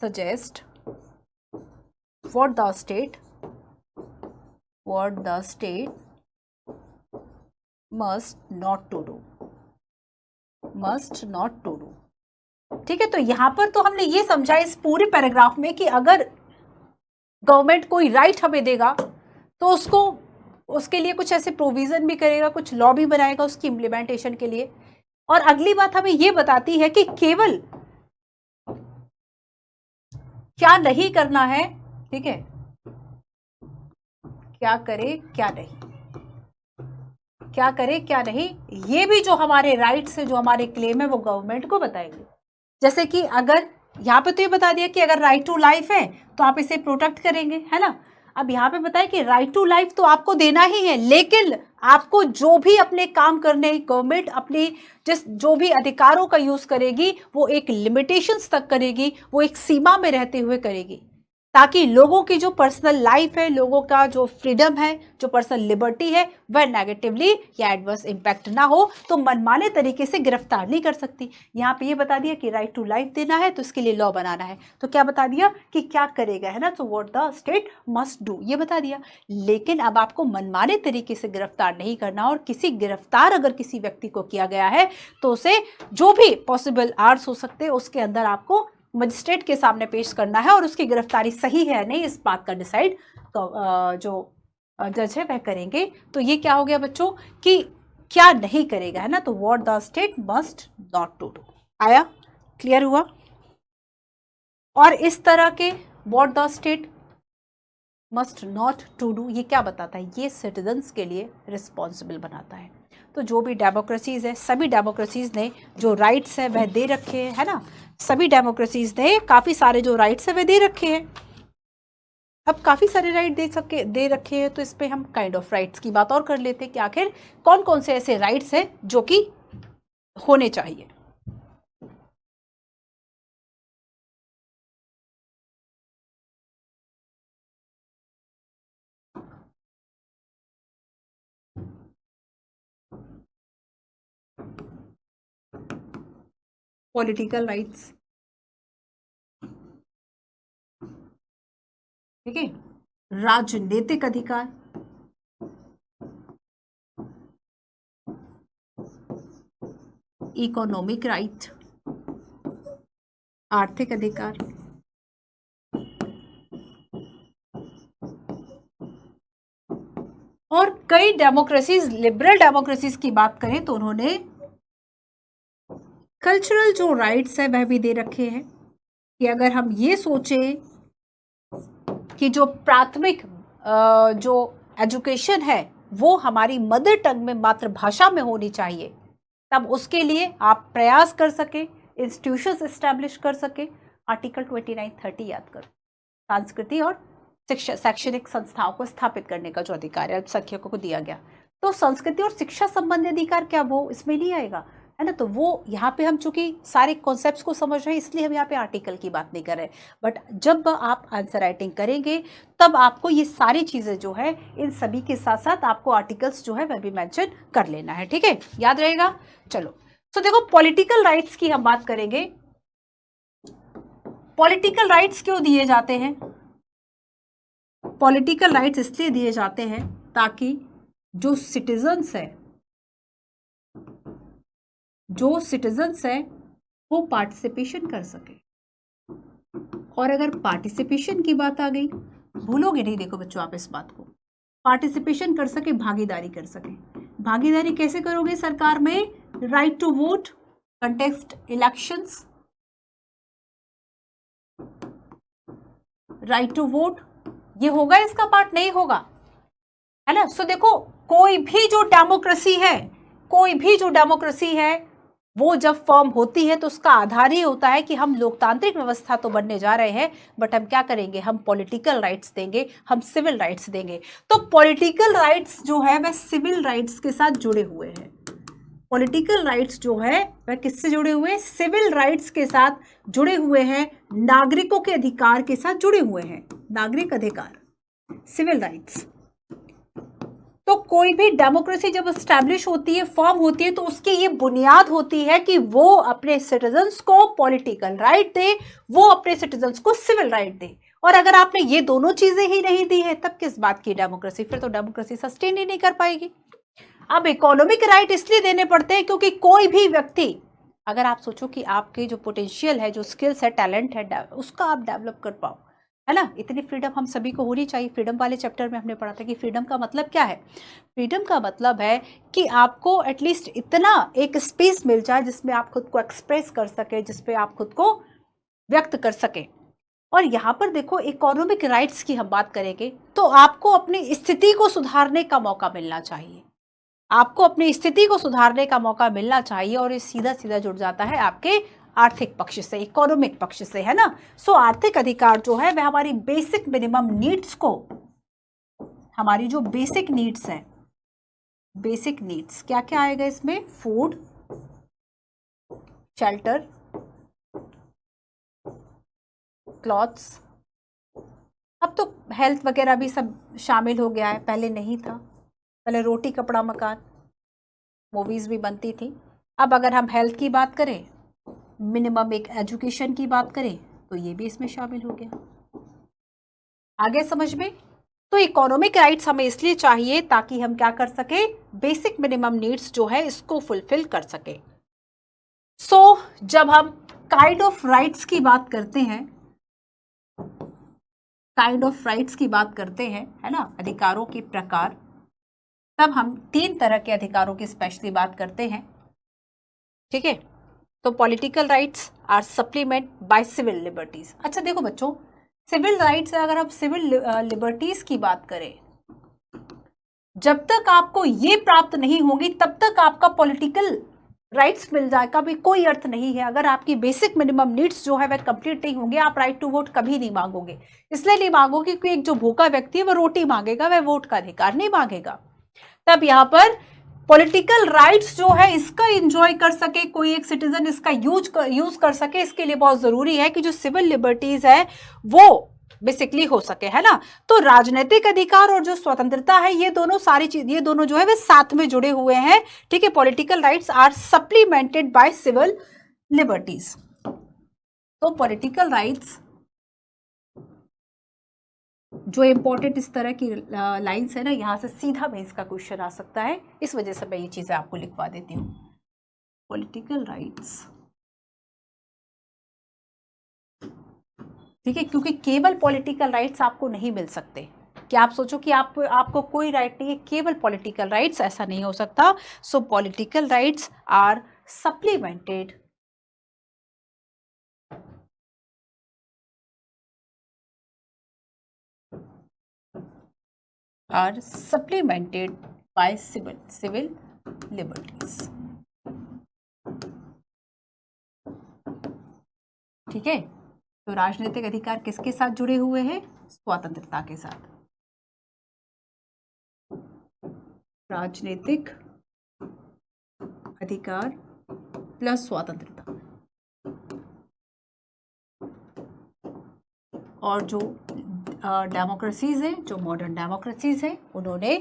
suggest what the state must not to do, ठीक है। तो यहां पर तो हमने ये समझा इस पूरे पैराग्राफ में कि अगर गवर्नमेंट कोई राइट हमें देगा तो उसको, उसके लिए कुछ ऐसे प्रोविजन भी करेगा, कुछ लॉ भी बनाएगा उसकी इम्प्लीमेंटेशन के लिए। और अगली बात हमें यह बताती है कि केवल क्या नहीं करना है, ठीक है, क्या करे क्या नहीं, क्या करे क्या नहीं, ये भी जो हमारे राइट्स है, जो हमारे क्लेम है, वो गवर्नमेंट को बताएंगे। जैसे कि अगर यहाँ पे तो ये बता दिया कि अगर राइट टू लाइफ है तो आप इसे प्रोटेक्ट करेंगे, है ना। अब यहाँ पे बताया कि राइट टू लाइफ तो आपको देना ही है, लेकिन आपको जो भी अपने काम करने, गवर्नमेंट अपनी जो भी अधिकारों का यूज करेगी वो एक लिमिटेशंस तक करेगी, वो एक सीमा में रहते हुए करेगी, ताकि लोगों की जो पर्सनल लाइफ है, लोगों का जो फ्रीडम है, जो पर्सनल लिबर्टी है, वह नेगेटिवली या एडवर्स इंपैक्ट ना हो। तो मनमाने तरीके से गिरफ्तार नहीं कर सकती। यहाँ पे ये बता दिया कि राइट टू लाइफ देना है तो इसके लिए लॉ बनाना है, तो क्या बता दिया कि क्या करेगा, है ना, तो what the state must do, ये बता दिया। लेकिन अब आपको मनमाने तरीके से गिरफ्तार नहीं करना, और किसी गिरफ्तार अगर किसी व्यक्ति को किया गया है तो उसे जो भी पॉसिबल आवर्स हो सकते हैं उसके अंदर आपको मजिस्ट्रेट के सामने पेश करना है, और उसकी गिरफ्तारी सही है नहीं इस बात का डिसाइड जो जज है वह करेंगे। तो ये क्या हो गया बच्चों कि क्या नहीं करेगा, है ना, तो what the state must not to do. आया, क्लियर हुआ। और इस तरह के what the state must not to do ये क्या बताता है, ये सिटीजन्स के लिए रिस्पॉन्सिबल बनाता है। तो जो भी डेमोक्रेसीज है, सभी डेमोक्रेसीज ने जो राइट्स है वह दे रखे हैं, है ना, सभी डेमोक्रेसीज ने काफी सारे जो राइट्स है वह दे रखे हैं। अब काफी सारे राइट दे रखे हैं, तो इस पे हम काइंड ऑफ राइट्स की बात और कर लेते हैं कि आखिर कौन कौन से ऐसे राइट्स हैं जो कि होने चाहिए। पॉलिटिकल राइट्स, ठीक है, राजनीतिक अधिकार, इकोनॉमिक राइट, आर्थिक अधिकार, और कई डेमोक्रेसीज, लिबरल डेमोक्रेसीज की बात करें तो उन्होंने कल्चरल जो राइट्स है वह भी दे रखे हैं कि अगर हम ये सोचें कि जो प्राथमिक जो एजुकेशन है वो हमारी मदर टंग में, मातृभाषा में होनी चाहिए, तब उसके लिए आप प्रयास कर सके, इंस्टीट्यूशंस एस्टैब्लिश कर सके। आर्टिकल 29-30 याद करो, सांस्कृतिक और शिक्षा शैक्षणिक संस्थाओं को स्थापित करने का जो अधिकार है अल्पसंख्यकों को दिया गया। तो संस्कृति और शिक्षा संबंधी अधिकार क्या वो इसमें नहीं आएगा, है ना? तो वो यहाँ पे हम चूंकि सारे कॉन्सेप्ट्स को समझ रहे हैं इसलिए हम यहाँ पे आर्टिकल की बात नहीं कर रहे, बट जब आप आंसर राइटिंग करेंगे तब आपको ये सारी चीजें जो है इन सभी के साथ साथ आपको आर्टिकल्स जो है वह भी मेंशन कर लेना है, ठीक है, याद रहेगा। चलो, तो देखो पॉलिटिकल राइट्स की हम बात करेंगे। पॉलिटिकल राइट्स क्यों दिए जाते हैं? पॉलिटिकल राइट्स इसलिए दिए जाते हैं ताकि जो सिटीजन्स है वो पार्टिसिपेशन कर सके। और अगर पार्टिसिपेशन की बात आ गई, भूलोगे नहीं, देखो बच्चों आप इस बात को, पार्टिसिपेशन कर सके, भागीदारी कर सके। भागीदारी कैसे करोगे सरकार में? Right to vote, contest elections, right to vote, ये होगा इसका पार्ट? नहीं होगा, है ना। सो देखो कोई भी जो डेमोक्रेसी है वो जब फॉर्म होती है तो उसका आधार ही होता है कि हम लोकतांत्रिक व्यवस्था तो बनने जा रहे हैं, बट हम क्या करेंगे? हम पॉलिटिकल राइट्स देंगे, हम सिविल राइट्स देंगे। तो पॉलिटिकल राइट्स जो है वह सिविल राइट्स के साथ जुड़े हुए हैं। पॉलिटिकल राइट्स जो है वह किससे जुड़े हुए हैं? सिविल राइट्स के साथ जुड़े हुए हैं, नागरिकों के अधिकार के साथ जुड़े हुए हैं। नागरिक अधिकार, सिविल राइट्स। तो कोई भी डेमोक्रेसी जब एस्टैब्लिश होती है, फॉर्म होती है, तो उसकी ये बुनियाद होती है कि वो अपने सिटीजन्स को पॉलिटिकल राइट दे, वो अपने सिटीजन्स को सिविल राइट दे। और अगर आपने ये दोनों चीजें ही नहीं दी है तब किस बात की डेमोक्रेसी? फिर तो डेमोक्रेसी सस्टेन ही नहीं कर पाएगी। अब इकोनॉमिक राइट इसलिए देने पड़ते हैं क्योंकि कोई भी व्यक्ति, अगर आप सोचो कि आपके जो पोटेंशियल है, जो स्किल्स है, टैलेंट है, उसका आप डेवलप कर पाओ, है ना। इतनी फ्रीडम हम सभी को होनी चाहिए। फ्रीडम वाले चैप्टर में हमने पढ़ा था कि फ्रीडम का मतलब क्या है। फ्रीडम का मतलब है कि आपको एटलीस्ट इतना एक स्पेस मिल जाए जिसमें आप खुद को एक्सप्रेस कर सके, जिसपे आप खुद को व्यक्त कर सके। और यहाँ पर देखो इकोनॉमिक राइट्स की हम बात करेंगे तो आपको अपनी स्थिति को सुधारने का मौका मिलना चाहिए, आपको अपनी स्थिति को सुधारने का मौका मिलना चाहिए। और ये सीधा सीधा जुड़ जाता है आपके आर्थिक पक्ष से, इकोनॉमिक पक्ष से, है ना। सो आर्थिक अधिकार जो है वह हमारी बेसिक मिनिमम नीड्स को, हमारी जो बेसिक नीड्स है, बेसिक नीड्स क्या क्या आएगा इसमें? फूड, शेल्टर, क्लॉथ्स, अब तो हेल्थ वगैरह भी सब शामिल हो गया है, पहले नहीं था। पहले रोटी कपड़ा मकान, मूवीज भी बनती थी। अब अगर हम हेल्थ की बात करें, मिनिमम एक एजुकेशन की बात करें, तो ये भी इसमें शामिल हो गया। आगे समझ में? तो इकोनॉमिक राइट्स हमें इसलिए चाहिए ताकि हम क्या कर सके? बेसिक मिनिमम नीड्स जो है इसको फुलफिल कर सके। सो जब हम काइंड ऑफ राइट्स की बात करते हैं, है ना, अधिकारों के प्रकार, तब हम 3 तरह के अधिकारों की स्पेशली बात करते हैं, ठीक है। तो political rights are supplement by civil liberties. अच्छा देखो बच्चों, सिविल राइट्स, अगर हम सिविल लिबर्टीज की बात करें, जब तक आपको ये प्राप्त नहीं होगी तब तक आपका पॉलिटिकल राइट्स मिल जाएगा भी कोई अर्थ नहीं है। अगर आपकी बेसिक मिनिमम नीड्स जो है वह कंप्लीट नहीं होंगे, आप राइट टू वोट कभी नहीं मांगोगे। इसलिए नहीं मांगोगे क्योंकि एक जो भूखा व्यक्ति है वह रोटी मांगेगा, वह वोट का अधिकार नहीं मांगेगा। तब यहाँ पर पॉलिटिकल राइट्स जो है इसका एंजॉय कर सके कोई एक सिटीजन, इसका यूज कर सके, इसके लिए बहुत जरूरी है कि जो सिविल लिबर्टीज है वो बेसिकली हो सके, है ना। तो राजनीतिक अधिकार और जो स्वतंत्रता है, ये दोनों सारी चीज, ये दोनों जो है वे साथ में जुड़े हुए हैं, ठीक है। Political rights are supplemented by civil liberties. तो पॉलिटिकल राइट्स जो इंपॉर्टेंट इस तरह की लाइंस है ना, यहां से सीधा बेस का क्वेश्चन आ सकता है, इस वजह से मैं ये चीजें आपको लिखवा देती हूँ। पॉलिटिकल राइट्स, ठीक है, क्योंकि केवल पॉलिटिकल राइट्स आपको नहीं मिल सकते कि आप सोचो कि आपको कोई राइट नहीं है, केवल पॉलिटिकल राइट्स, ऐसा नहीं हो सकता। So political rights are supplemented are supplemented by civil liberties. ठीक है, तो राजनीतिक अधिकार किसके साथ जुड़े हुए हैं? स्वतंत्रता के साथ। राजनीतिक अधिकार प्लस स्वतंत्रता। और जो डेमोक्रेसीज हैं, जो मॉडर्न डेमोक्रेसीज हैं, उन्होंने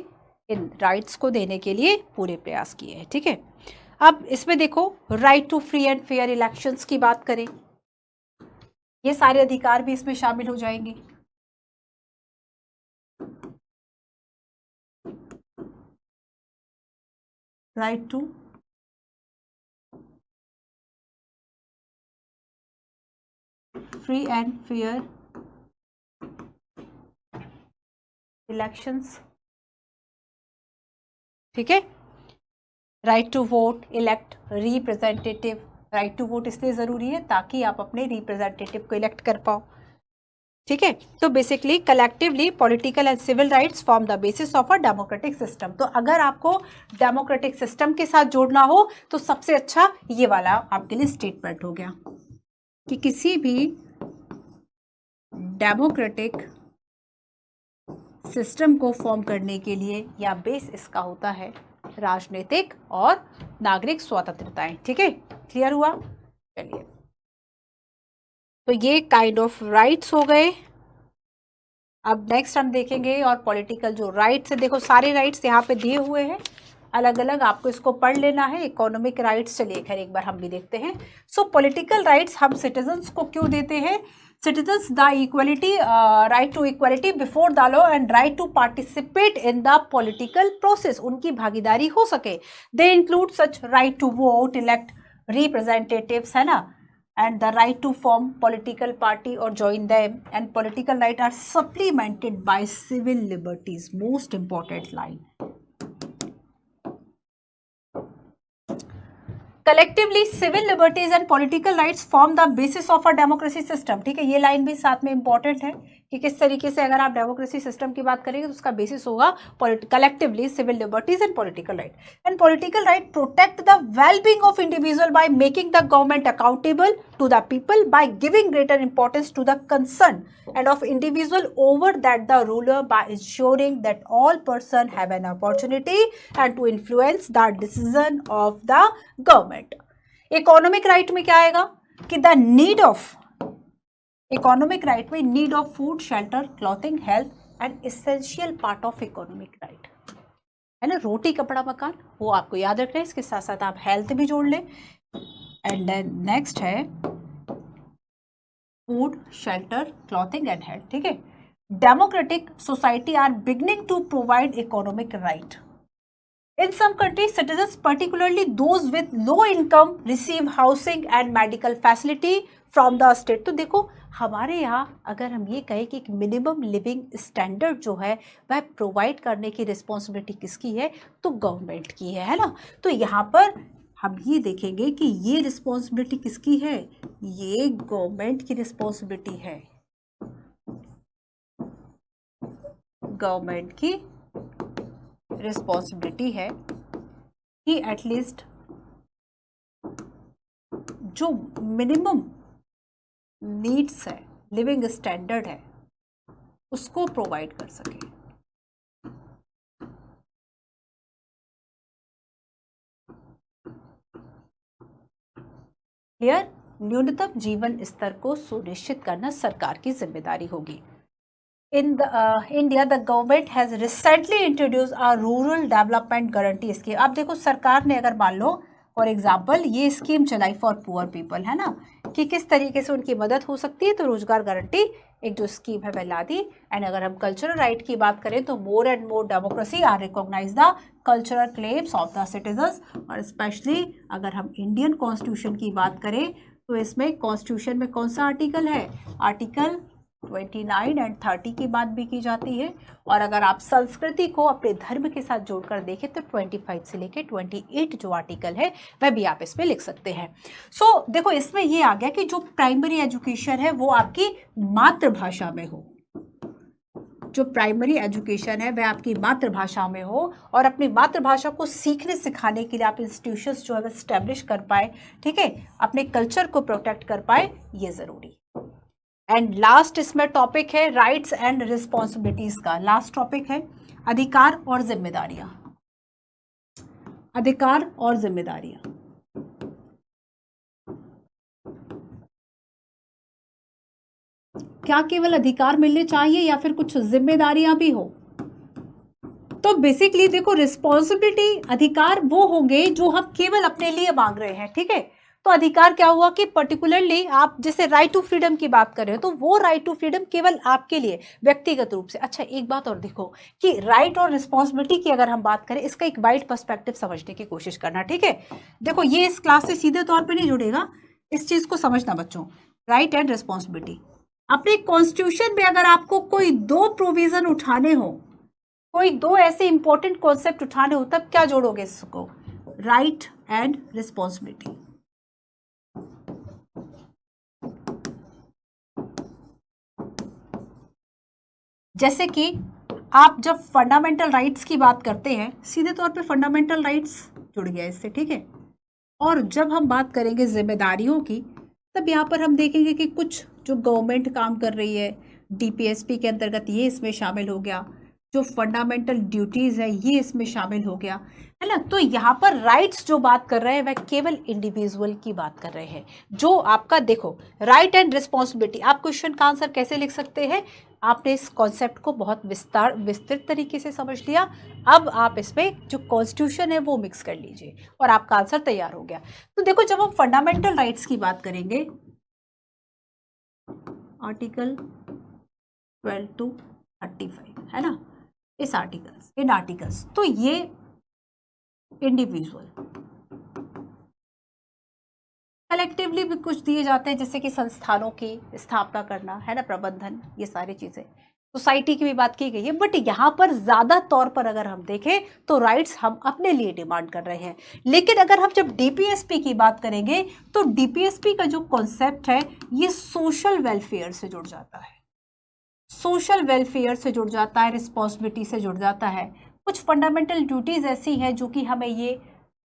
इन राइट्स को देने के लिए पूरे प्रयास किए हैं। ठीक है, अब इसमें देखो right to free and fair elections की बात करें, ये सारे अधिकार भी इसमें शामिल हो जाएंगे। Right to free and fair elections. ठीक है, right to vote, elect representative. Right to vote इसलिए जरूरी है ताकि आप अपने रिप्रेजेंटेटिव को इलेक्ट कर पाओ। ठीक है, तो basically collectively political and civil rights form the basis of a democratic system. तो अगर आपको डेमोक्रेटिक सिस्टम के साथ जोड़ना हो तो सबसे अच्छा ये वाला आपके लिए स्टेटमेंट हो गया कि किसी भी डेमोक्रेटिक सिस्टम को फॉर्म करने के लिए या बेस इसका होता है राजनीतिक और नागरिक स्वतंत्रताएं। ठीक है, क्लियर हुआ? चलिए, तो ये काइंड ऑफ राइट्स हो गए। अब नेक्स्ट हम देखेंगे और पॉलिटिकल जो राइट्स है, देखो सारे राइट्स यहाँ पे दिए हुए हैं अलग अलग, आपको इसको पढ़ लेना है। इकोनॉमिक राइट्स, चलिए खैर एक बार हम भी देखते हैं। सो पॉलिटिकल राइट्स हम सिटीजन्स को क्यों देते हैं? citizens the equality right to equality before the law and right to participate in the political process, उनकी भागीदारी हो सके। they include such right to vote, elect representatives, है ना, and the right to form political party or join them, and political right are supplemented by civil liberties, most important line। Collectively, civil liberties and political rights form the basis of a democracy system। ठीक है, ये line भी साथ में important है कि किस तरीके से अगर आप डेमोक्रेसी सिस्टम की बात करेंगे तो उसका बेसिस होगा collectively civil liberties and political right. And political right protect the wellbeing of individual by making the government accountable to the people by giving greater importance to the concern and of individual over that the ruler by ensuring that all person have an opportunity and to influence the decision of the government। Economic right में क्या आएगा कि the need of, economic right में need of food, shelter, clothing, health and essential part of economic right है ना, रोटी कपड़ा मकान, वो आपको याद रखना है। इसके साथ साथ आप हेल्थ भी जोड़ लें। एंड देन नेक्स्ट है food, shelter, clothing and health. ठीक है, democratic society are beginning to provide economic right. In some countries, citizens, particularly those with low income, receive housing and medical facility from the state। तो देखो हमारे यहाँ अगर हम ये कहें कि एक मिनिमम लिविंग स्टैंडर्ड जो है वह प्रोवाइड करने की रिस्पॉन्सिबिलिटी किसकी है, तो गवर्नमेंट की है ना। तो यहाँ पर हम ये देखेंगे कि ये रिस्पॉन्सिबिलिटी किसकी है, ये गवर्नमेंट की रिस्पॉन्सिबिलिटी है, गवर्नमेंट की रिस्पॉन्सिबिलिटी है कि एटलीस्ट जो मिनिमम नीड्स है, लिविंग स्टैंडर्ड है, उसको प्रोवाइड कर सके। क्लियर? न्यूनतम जीवन स्तर को सुनिश्चित करना सरकार की जिम्मेदारी होगी। In India, the government has recently introduced a rural development guarantee scheme। अब देखो सरकार ने अगर मान लो फॉर एग्जाम्पल ये स्कीम चलाई फॉर पुअर पीपल, है ना, कि किस तरीके से उनकी मदद हो सकती है, तो रोजगार गारंटी एक जो स्कीम है वह ला दी। एंड अगर हम कल्चरल राइट की बात करें तो more and more democracy are recognise the cultural claims of the citizens. और स्पेशली अगर हम इंडियन कॉन्स्टिट्यूशन की बात करें तो इसमें कॉन्स्टिट्यूशन में कौन सा आर्टिकल है, आर्टिकल 29 एंड 30 की बात भी की जाती है। और अगर आप संस्कृति को अपने धर्म के साथ जोड़कर देखें तो 25 से लेके 28 जो आर्टिकल है वह भी आप इसमें लिख सकते हैं। सो देखो इसमें ये आ गया कि जो प्राइमरी एजुकेशन है वो आपकी मातृभाषा में हो, जो प्राइमरी एजुकेशन है वह आपकी मातृभाषा में हो और अपनी मातृभाषा को सीखने सिखाने के लिए आप इंस्टीट्यूशंस जो है वो स्टैब्लिश कर पाए, ठीक है, अपने कल्चर को प्रोटेक्ट कर पाए, ये ज़रूरी। एंड लास्ट इसमें टॉपिक है राइट्स एंड रिस्पॉन्सिबिलिटीज़ का। लास्ट टॉपिक है अधिकार और जिम्मेदारियाँ। अधिकार और जिम्मेदारियाँ। क्या केवल अधिकार मिलने चाहिए या फिर कुछ जिम्मेदारियां भी हो? तो बेसिकली देखो, रिस्पॉन्सिबिलिटी, अधिकार वो होंगे जो हम केवल अपने लिए मांग रहे हैं, ठीक है। तो अधिकार क्या हुआ कि पर्टिकुलरली आप जैसे राइट टू फ्रीडम की बात कर रहे हो तो वो राइट टू फ्रीडम केवल आपके लिए व्यक्तिगत रूप से। अच्छा, एक बात और देखो कि राइट और रिस्पॉन्सिबिलिटी की अगर हम बात करें, इसका एक वाइड पर्सपेक्टिव समझने की कोशिश करना, ठीक है। देखो, ये इस क्लास से सीधे तौर पर नहीं जुड़ेगा, इस चीज को समझना बच्चों। राइट एंड रिस्पॉन्सिबिलिटी, अपने कॉन्स्टिट्यूशन में अगर आपको कोई दो प्रोविजन उठाने हो, कोई दो ऐसे इंपॉर्टेंट कॉन्सेप्ट उठाने हो, तब क्या जोड़ोगे इसको? Right and responsibility. जैसे कि आप जब फंडामेंटल राइट्स की बात करते हैं, सीधे तौर पे फंडामेंटल राइट्स जुड़ गया इससे, ठीक है। और जब हम बात करेंगे जिम्मेदारियों की, तब यहाँ पर हम देखेंगे कि कुछ जो गवर्नमेंट काम कर रही है डीपीएसपी के अंतर्गत, ये इसमें शामिल हो गया। जो फंडामेंटल ड्यूटीज है ये इसमें शामिल हो गया, है ना। तो यहाँ पर राइट्स जो बात कर रहे हैं वह केवल इंडिविजुअल की बात कर रहे हैं। जो आपका देखो राइट एंड रिस्पॉन्सिबिलिटी, आप क्वेश्चन का आंसर कैसे लिख सकते हैं? आपने इस कॉन्सेप्ट को बहुत विस्तृत तरीके से समझ लिया। अब आप इसमें जो कॉन्स्टिट्यूशन है वो मिक्स कर लीजिए और आपका आंसर तैयार हो गया। तो देखो, जब हम फंडामेंटल राइट्स की बात करेंगे, आर्टिकल 12 to 35, है ना, इन आर्टिकल्स, तो ये इंडिविजुअल, कलेक्टिवली भी कुछ दिए जाते हैं, जैसे कि संस्थानों की स्थापना करना, है ना, प्रबंधन, ये सारी चीजें, सोसाइटी की भी बात की गई है। बट यहाँ पर ज्यादा तौर पर अगर हम देखें तो राइट्स हम अपने लिए डिमांड कर रहे हैं। लेकिन अगर हम जब डीपीएसपी की बात करेंगे तो डीपीएसपी का जो कॉन्सेप्ट है ये सोशल वेलफेयर से जुड़ जाता है, सोशल वेलफेयर से जुड़ जाता है, रिस्पॉन्सिबिलिटी से जुड़ जाता है। कुछ फंडामेंटल ड्यूटीज ऐसी हैं जो कि हमें ये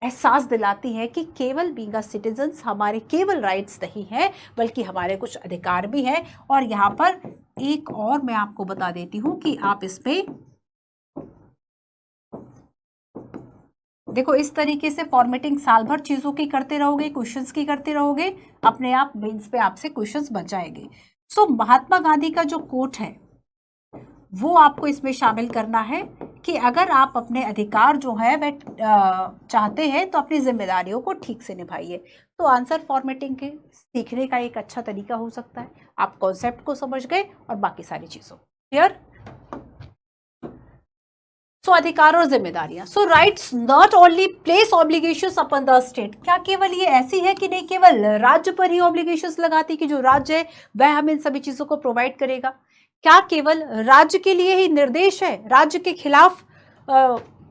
एहसास दिलाती है कि केवल बीइंग अ सिटीजन्स हमारे केवल राइट्स नहीं हैं बल्कि हमारे कुछ अधिकार भी हैं। और यहाँ पर एक और मैं आपको बता देती हूँ कि आप इसमें देखो, इस तरीके से फॉर्मेटिंग साल भर चीजों की करते रहोगे, क्वेश्चंस की करते रहोगे, अपने आप मेंस पे आपसे क्वेश्चंस बच जाएंगे। सो महात्मा गांधी का जो कोट है वो आपको इसमें शामिल करना है कि अगर आप अपने अधिकार जो है वह चाहते हैं तो अपनी जिम्मेदारियों को ठीक से निभाइए। तो आंसर फॉर्मेटिंग के सीखने का एक अच्छा तरीका हो सकता है। आप कॉन्सेप्ट को समझ गए और बाकी सारी चीजों क्लियर। सो अधिकार और जिम्मेदारियां, so rights not only place obligations upon the state. क्या केवल ये ऐसी है कि नहीं केवल राज्य पर ही ऑब्लिगेशंस लगाती कि जो राज्य है वह हमें इन सभी चीजों को प्रोवाइड करेगा? क्या केवल राज्य के लिए ही निर्देश है? राज्य के खिलाफ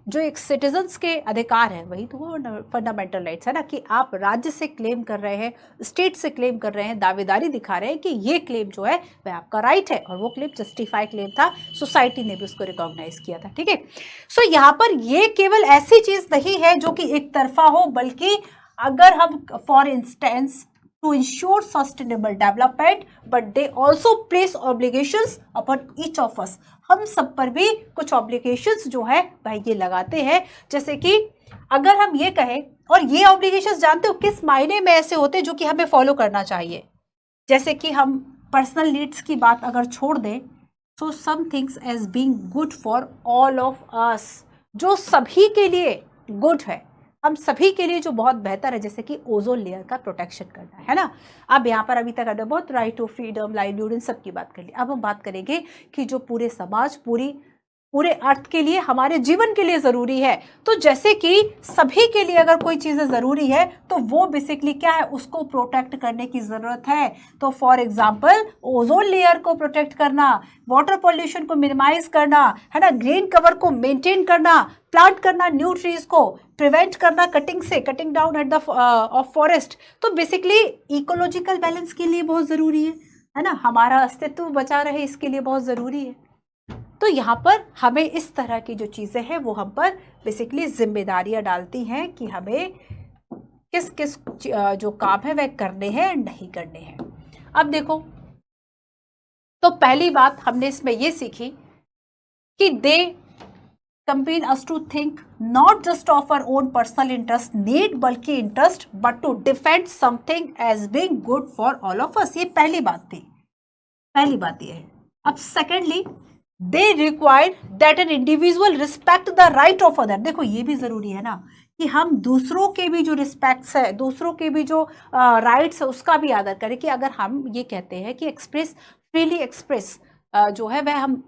जो एक सिटीजन्स के अधिकार है वही तो वो फंडामेंटल राइट्स है ना, कि आप राज्य से क्लेम कर रहे हैं, स्टेट से क्लेम कर रहे हैं, दावेदारी दिखा रहे हैं कि ये क्लेम जो है वह आपका राइट है। और वो क्लेम जस्टिफाई क्लेम था, सोसाइटी ने भी उसको रिकॉग्नाइज किया था, ठीक है। सो यहाँ पर ये केवल ऐसी चीज नहीं है जो कि एक तरफा हो, बल्कि अगर हम for instance to ensure sustainable development, but they also place obligations upon each of us। हम सब पर भी कुछ obligations जो है वह ये लगाते हैं। जैसे कि अगर हम ये कहें, और ये obligations जानते हो किस मायने में ऐसे होते हैं जो कि हमें फॉलो करना चाहिए। जैसे कि हम पर्सनल नीड्स की बात अगर छोड़ दें, so some things as being good for all of us, जो सभी के लिए गुड है, हम सभी के लिए जो बहुत बेहतर है, जैसे कि ओजोन लेयर का प्रोटेक्शन करना, है ना। अब यहाँ पर अभी तक हमने बहुत राइट टू फ्रीडम, लाइवलीहुड, इन सब की बात कर ली। अब हम बात करेंगे कि जो पूरे समाज, पूरे अर्थ के लिए, हमारे जीवन के लिए जरूरी है। तो जैसे कि सभी के लिए अगर कोई चीजें जरूरी है तो वो बेसिकली क्या है, उसको प्रोटेक्ट करने की जरूरत है। तो फॉर एग्जांपल ओजोन लेयर को प्रोटेक्ट करना, वाटर पॉल्यूशन को मिनिमाइज करना, है ना, ग्रीन कवर को मेंटेन करना, प्लांट करना न्यू ट्रीज को, प्रिवेंट करना cutting down at the of forest. तो बेसिकली इकोलॉजिकल बैलेंस के लिए बहुत जरूरी है ना, हमारा अस्तित्व बचा रहे इसके लिए बहुत जरूरी है। तो यहाँ पर हमें इस तरह की जो चीज़ें हैं वो हम पर बेसिकली जिम्मेदारियां डालती हैं कि हमें किस किस जो काम है वह करने हैं नहीं करने हैं। अब देखो, तो पहली बात हमने इसमें ये सीखी कि दे compel us to think not just of our own personal interest need बल्कि interest but to defend something as being good for all of us। ये पहली बात थी, पहली बात ये है। अब secondly they require that an individual respect the right of other। देखो ये भी जरूरी है ना कि हम दूसरों के भी जो रिस्पेक्ट्स है, दूसरों के भी जो राइट्स है उसका भी आदर करें। कि अगर हम ये कहते हैं कि एक्सप्रेस फ्रीली एक्सप्रेस जो है वह हम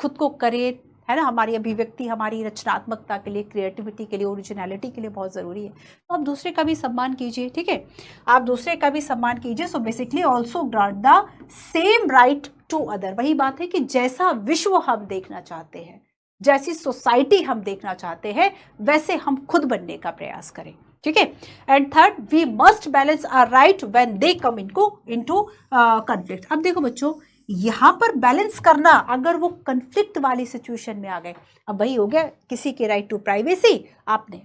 खुद को करें, है ना, हमारी अभिव्यक्ति, हमारी रचनात्मकता के लिए, क्रिएटिविटी के लिए, ओरिजिनलिटी के लिए बहुत ज़रूरी है। तो आप दूसरे का भी सम्मान कीजिए, ठीक है, आप दूसरे का भी सम्मान कीजिए। So basically also grant the same right to other. वही बात है कि जैसा विश्व हम देखना चाहते हैं, जैसी सोसाइटी हम देखना चाहते हैं, वैसे हम खुद बनने का प्रयास करें, ठीक है। And third, we must balance our right when they come into conflict. अब देखो बच्चों, यहां पर बैलेंस करना, अगर वो कंफ्लिक्ट वाली सिचुएशन में आ गए, अब वही हो गया किसी के राइट टू प्राइवेसी, आपने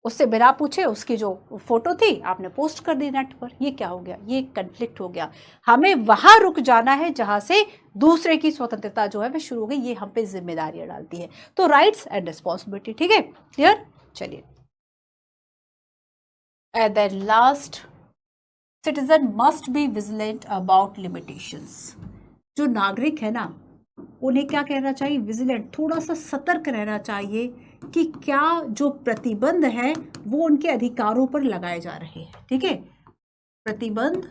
उससे बिना पूछे उसकी जो फोटो थी आपने पोस्ट कर दी नेट पर, ये क्या हो गया, ये कंफ्लिक्ट हो गया। हमें वहां रुक जाना है जहां से दूसरे की स्वतंत्रता जो है वह शुरू हो गई। ये हम पे जिम्मेदारियां डालती है। तो राइट्स एंड रिस्पॉन्सिबिलिटी, ठीक है, क्लियर। चलिए, at the last, citizen must be vigilant about limitations. जो नागरिक है ना, उन्हें क्या कहना चाहिए, विजिलेंट, थोड़ा सा सतर्क रहना चाहिए कि क्या जो प्रतिबंध है वो उनके अधिकारों पर लगाए जा रहे हैं, ठीक है। प्रतिबंध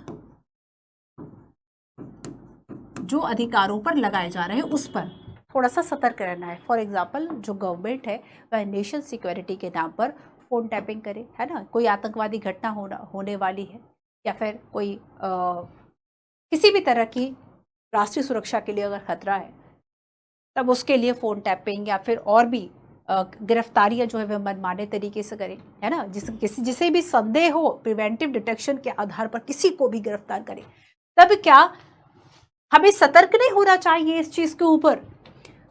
जो अधिकारों पर लगाए जा रहे हैं उस पर थोड़ा सा सतर्क रहना है। फॉर एग्जाम्पल, जो गवर्नमेंट है वह नेशन सिक्योरिटी के नाम पर फोन टैपिंग करे, है ना, कोई आतंकवादी घटना होने वाली है, या फिर कोई किसी भी तरह की राष्ट्रीय सुरक्षा के लिए अगर खतरा है, तब उसके लिए फ़ोन टैपिंग या फिर और भी गिरफ्तारियां जो है वह मनमाने तरीके से करें, है ना, जिसे भी संदेह हो, प्रिवेंटिव डिटेक्शन के आधार पर किसी को भी गिरफ्तार करें, तब क्या हमें सतर्क नहीं होना चाहिए इस चीज़ के ऊपर।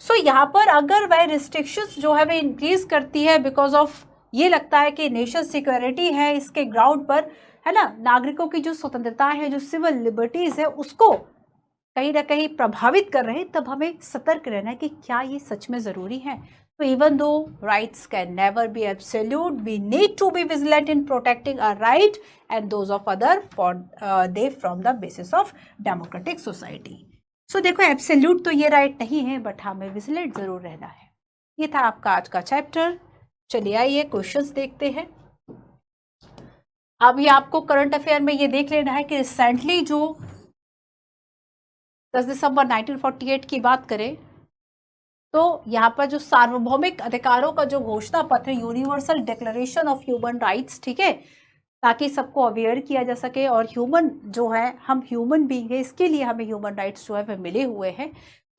सो यहाँ पर अगर वह रिस्ट्रिक्शंस जो है वह इंक्रीज करती है बिकॉज ऑफ ये लगता है कि नेशनल सिक्योरिटी है, इसके ग्राउंड पर, है ना, नागरिकों की जो स्वतंत्रता है, जो सिविल लिबर्टीज है, उसको कहीं ना कहीं प्रभावित कर रहे हैं, तब हमें सतर्क रहना है कि क्या ये सच में जरूरी है। तो even though rights can never be absolute, we need to be vigilant in protecting our right and those of other for they from the basis of democratic society. So देखो, एब्सोल्यूट तो ये राइट नहीं है, but हमें vigilant जरूर रहना है। ये था आपका आज का चैप्टर। चलिए आइए क्वेश्चंस देखते हैं। अभी आपको करंट अफेयर में ये देख लेना है कि रिसेंटली जो 10 दिसंबर 1948 की बात करें तो यहाँ पर जो सार्वभौमिक अधिकारों का जो घोषणा पत्र, universal declaration of human rights, ठीक है, ताकि सबको अवेयर किया जा सके, और ह्यूमन जो है, हम ह्यूमन बीइंग है, इसके लिए हमें ह्यूमन राइट्स जो है वह मिले हुए हैं।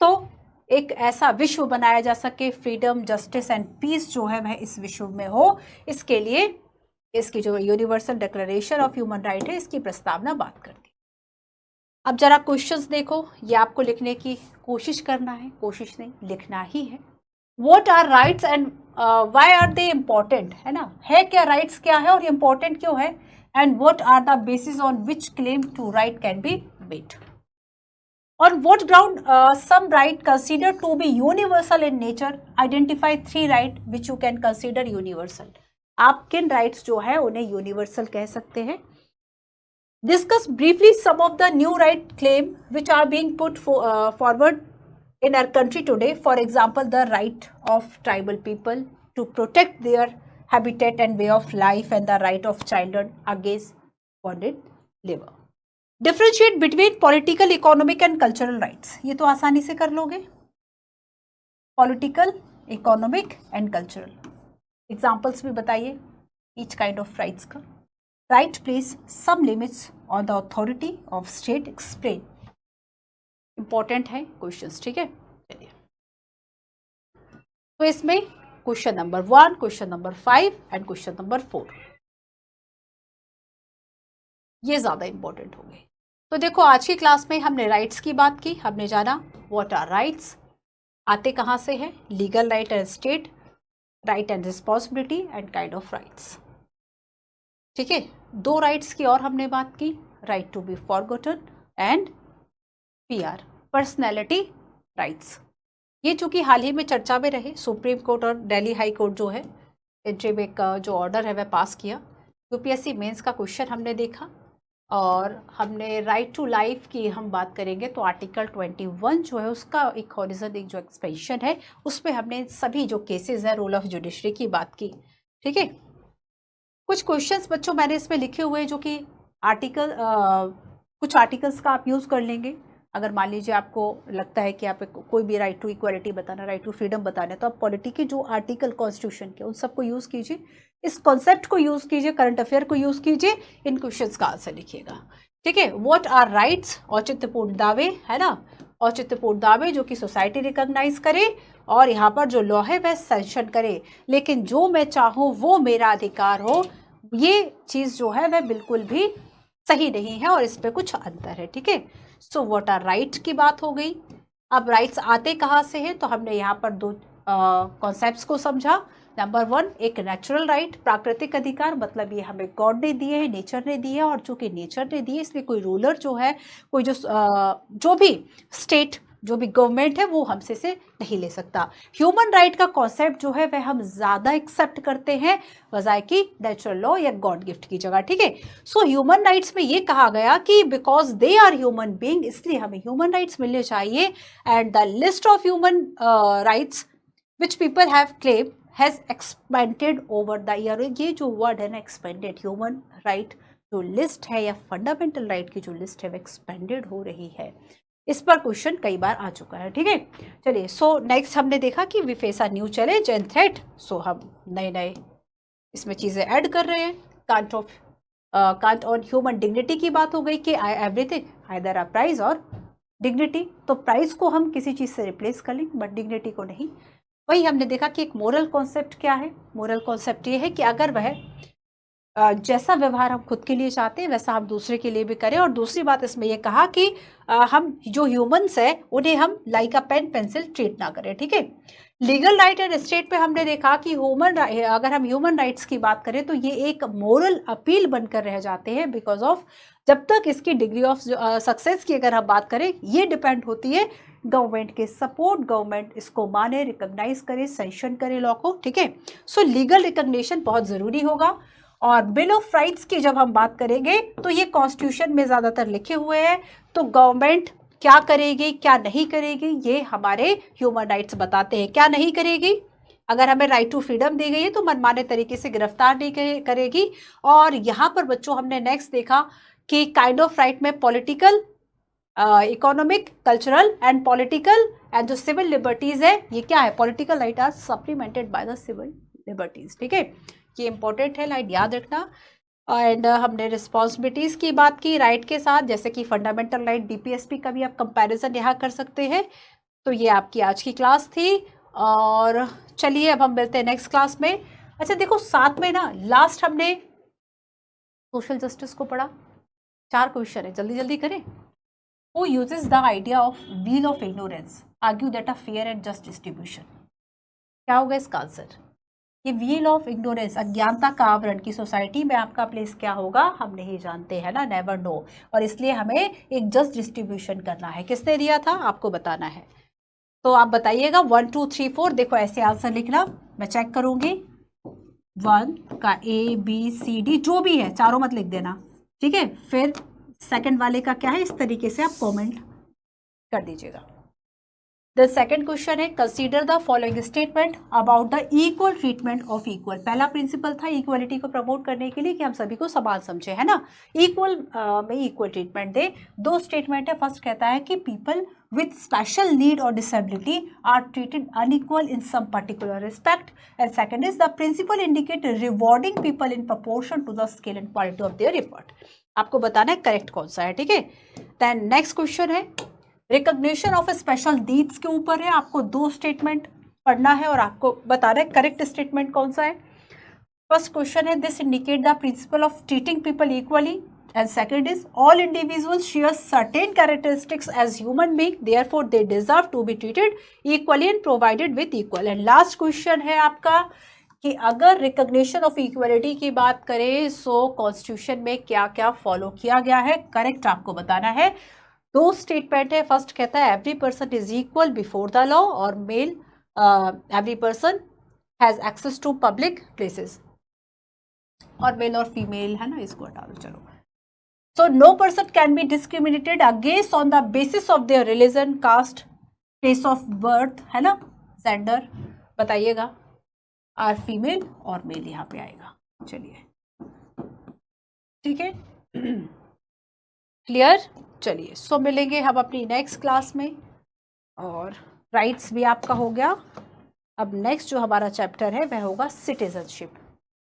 तो एक ऐसा विश्व बनाया जा सके, फ्रीडम, जस्टिस एंड पीस जो है वह इस विश्व में हो, इसके लिए इसकी जो universal declaration of human right है, इसकी प्रस्तावना बात करती है। अब जरा क्वेश्चंस देखो, ये आपको लिखने की कोशिश करना है, कोशिश नहीं, लिखना ही है। What are rights and why are they important, है ना, है क्या, राइट्स क्या है और इम्पोर्टेंट क्यों है, and what are the basis on which claim to right can be made, on what ground some right considered to be universal in nature, identify 3 right which you can consider universal। आप किन rights जो है उन्हें universal कह सकते हैं। Discuss briefly some of the new right claim which are being put forward in our country today. For example, the right of tribal people to protect their habitat and way of life, and the right of children against bonded labor. Differentiate between political, economic and cultural rights. ये तो आसानी से कर लोगे। Political, economic and cultural. Examples भी बताइए each kind of rights का। Right place some limits on the authority of state, explain। Important है क्वेश्चंस, ठीक है। चलिए, तो इसमें question number 1, question number 5 and question number 4 ये ज्यादा इंपॉर्टेंट होंगे। तो देखो, आज की क्लास में हमने राइट्स की बात की, हमने जाना व्हाट आर राइट्स, आते कहाँ से हैं? Legal right and state, right and responsibility and kind of rights. ठीक है, दो राइट्स की और हमने बात की, right to be forgotten and PR, personality rights. ये चूंकि हाल ही में चर्चा में रहे, सुप्रीम कोर्ट और दिल्ली हाई कोर्ट जो है इंटरिम एक जो ऑर्डर है वह पास किया। UPSC मेंस का क्वेश्चन हमने देखा, और हमने राइट टू लाइफ की हम बात करेंगे तो आर्टिकल 21 जो है उसका एक हॉरिजन, एक जो एक्सपेंशन है, उसमें हमने सभी जो केसेस है रोल ऑफ जुडिशरी की बात की। ठीक है, कुछ क्वेश्चंस बच्चों मैंने इसमें लिखे हुए हैं जो कि आर्टिकल कुछ आर्टिकल्स का आप यूज़ कर लेंगे। अगर मान लीजिए आपको लगता है कि आप कोई भी राइट टू इक्वालिटी बताना, राइट टू फ्रीडम बताना है, तो आप पॉलिटी के जो आर्टिकल कॉन्स्टिट्यूशन के उन सबको यूज़ कीजिए, इस कॉन्सेप्ट को यूज़ कीजिए, करंट अफेयर को यूज़ कीजिए, इन क्वेश्चंस का आंसर लिखिएगा। ठीक है, व्हाट आर राइट्स, औचित्यपूर्ण दावे, है ना, औचित्यपूर्ण दावे जो कि सोसाइटी रिकॉग्नाइज करे और यहाँ पर जो लॉ है वह सैंक्शन करे, लेकिन जो मैं चाहूँ वो मेरा अधिकार हो, ये चीज़ जो है वह बिल्कुल भी सही नहीं है और इस पे कुछ अंतर है। ठीक है, सो व्हाट आर राइट की बात हो गई। अब राइट्स आते कहाँ से हैं, तो हमने यहाँ पर दो कॉन्सेप्ट्स को समझा। नंबर 1, एक नेचुरल राइट, प्राकृतिक अधिकार, मतलब ये हमें गॉड ने दिए है, नेचर ने दिए है, और चूंकि नेचर ने दिए इसलिए कोई रूलर जो है, कोई जो भी स्टेट, जो भी गवर्नमेंट है वो हमसे से नहीं ले सकता। ह्यूमन राइट का कॉन्सेप्ट जो है वह हम ज़्यादा एक्सेप्ट करते हैं बजाय कि नेचुरल लॉ या गॉड गिफ्ट की जगह। ठीक है, सो ह्यूमन राइट्स में ये कहा गया कि because they are human being, इसलिए हमें ह्यूमन राइट्स मिलने चाहिए। And the list of human rights which people have claim has expanded over the year. ये जो वर्ड है ना, एक्सपेंडेड, ह्यूमन राइट जो लिस्ट है या फंडामेंटल राइट की जो लिस्ट है वो एक्सपेंडेड हो रही है। इस पर क्वेश्चन कई बार आ चुका है। ठीक है, चलिए, सो नेक्स्ट हमने देखा कि we face a new challenge and threat, so हम नए नए इसमें चीज़ें ऐड कर रहे हैं। कांट ऑन ह्यूमन डिग्निटी की बात हो गई कि I everything either a prize और डिग्निटी, तो प्राइज को हम किसी चीज़ से रिप्लेस कर लेंगे बट डिग्निटी को नहीं। वही हमने देखा कि एक मोरल कॉन्सेप्ट क्या है, मोरल कॉन्सेप्ट ये है कि अगर वह जैसा व्यवहार हम खुद के लिए चाहते हैं वैसा हम दूसरे के लिए भी करें। और दूसरी बात इसमें यह कहा कि हम जो ह्यूमंस है उन्हें हम like a pen pencil treat ना करें। ठीक है, लीगल राइट एंड स्टेट पे हमने देखा कि अगर हम ह्यूमन राइट्स की बात करें तो ये एक मोरल अपील बनकर रह जाते हैं, बिकॉज ऑफ जब तक इसकी डिग्री ऑफ सक्सेस की अगर हम बात करें, ये डिपेंड होती है गवर्नमेंट के सपोर्ट, गवर्नमेंट इसको माने, रिकॉग्नाइज करे, सैंक्शन करे लॉ को। ठीक है, सो लीगल रिकॉग्निशन बहुत ज़रूरी होगा। और बिल ऑफ राइट्स की जब हम बात करेंगे तो ये कॉन्स्टिट्यूशन में ज़्यादातर लिखे हुए हैं, तो गवर्नमेंट क्या करेगी क्या नहीं करेगी ये हमारे ह्यूमन राइट्स बताते हैं। क्या नहीं करेगी, अगर हमें राइट टू फ्रीडम दी गई है तो मनमाने तरीके से गिरफ्तार नहीं करेगी। और यहाँ पर बच्चों हमने नेक्स्ट देखा कि काइंड ऑफ राइट में political, economic, cultural and political and जो सिविल लिबर्टीज है, ये क्या है, political right are supplemented by the civil liberties. ठीक है, ये इंपॉर्टेंट है, लाइन याद रखना। एंड हमने रिस्पॉन्सिबिलिटीज़ की बात की राइट के साथ, जैसे कि फंडामेंटल राइट, DPSP का भी आप कंपैरिजन यहाँ कर सकते हैं। तो ये आपकी आज की क्लास थी, और चलिए अब हम मिलते हैं नेक्स्ट क्लास में। अच्छा देखो, साथ में ना लास्ट हमने सोशल जस्टिस को पढ़ा, 4 क्वेश्चन है, जल्दी जल्दी करें। Who uses the idea of wheel of ignorance, argue that a fair and just distribution? क्या होगा इसका आंसर? ये व्हील ऑफ इग्नोरेंस, अज्ञानता का आवरण की सोसाइटी में आपका प्लेस क्या होगा हम नहीं जानते, है ना, नेवर नो। और इसलिए हमें एक जस्ट डिस्ट्रीब्यूशन करना है। किसने दिया था आपको बताना है, तो आप बताइएगा 1 2 3 4। देखो ऐसे आंसर लिखना, मैं चेक करूंगी 1 का ABCD जो भी है, चारों मत लिख देना। ठीक है, फिर सेकंड वाले का क्या है, इस तरीके से आप कमेंट कर दीजिएगा। द सेकेंड क्वेश्चन है, consider the following statement about the equal treatment of equal. पहला प्रिंसिपल था इक्वलिटी को प्रमोट करने के लिए कि हम सभी को समान समझे, है ना, इक्वल में इक्वल ट्रीटमेंट दे। 2 स्टेटमेंट है, फर्स्ट कहता है कि people with special need or disability are treated unequal in some particular respect, and second is the principle indicate rewarding people in proportion to the skill and quality of their effort। आपको बताना है correct कौन सा है। ठीक है, then next question है recognition of special needs के ऊपर है, आपको 2 स्टेटमेंट पढ़ना है और आपको बताना है करेक्ट स्टेटमेंट कौन सा है। फर्स्ट क्वेश्चन है, this indicate the principle of treating people equally, And second is all individuals share certain characteristics as human being, therefore they deserve to be treated equally and provided with equal. And last question है आपका कि अगर recognition of equality की बात करें सो constitution में क्या क्या फॉलो किया गया है, करेक्ट आपको बताना है. दो स्टेटमेंट है. फर्स्ट कहता है every person is equal before the law और male every person has access to public places, और मेल और फीमेल है ना, इसको हटा दो. चलो, so no person can be discriminated against on the basis of their religion, caste, place of birth, है ना, gender. बताइएगा, आर फीमेल और मेल यहाँ पे आएगा. चलिए, ठीक है, क्लियर. चलिए, सो मिलेंगे हम अपनी नेक्स्ट क्लास में. और राइट्स भी आपका हो गया. अब नेक्स्ट जो हमारा चैप्टर है वह होगा सिटीजनशिप,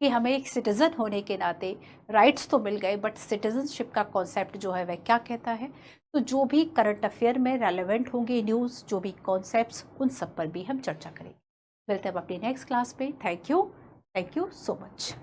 कि हमें एक सिटीज़न होने के नाते राइट्स तो मिल गए, बट सिटीजनशिप का कॉन्सेप्ट जो है वह क्या कहता है. तो जो भी करंट अफेयर में रेलेवेंट होंगे न्यूज़, जो भी कॉन्सेप्ट्स, उन सब पर भी हम चर्चा करेंगे. मिलते हैं अब अपनी नेक्स्ट क्लास पे. Thank you so much.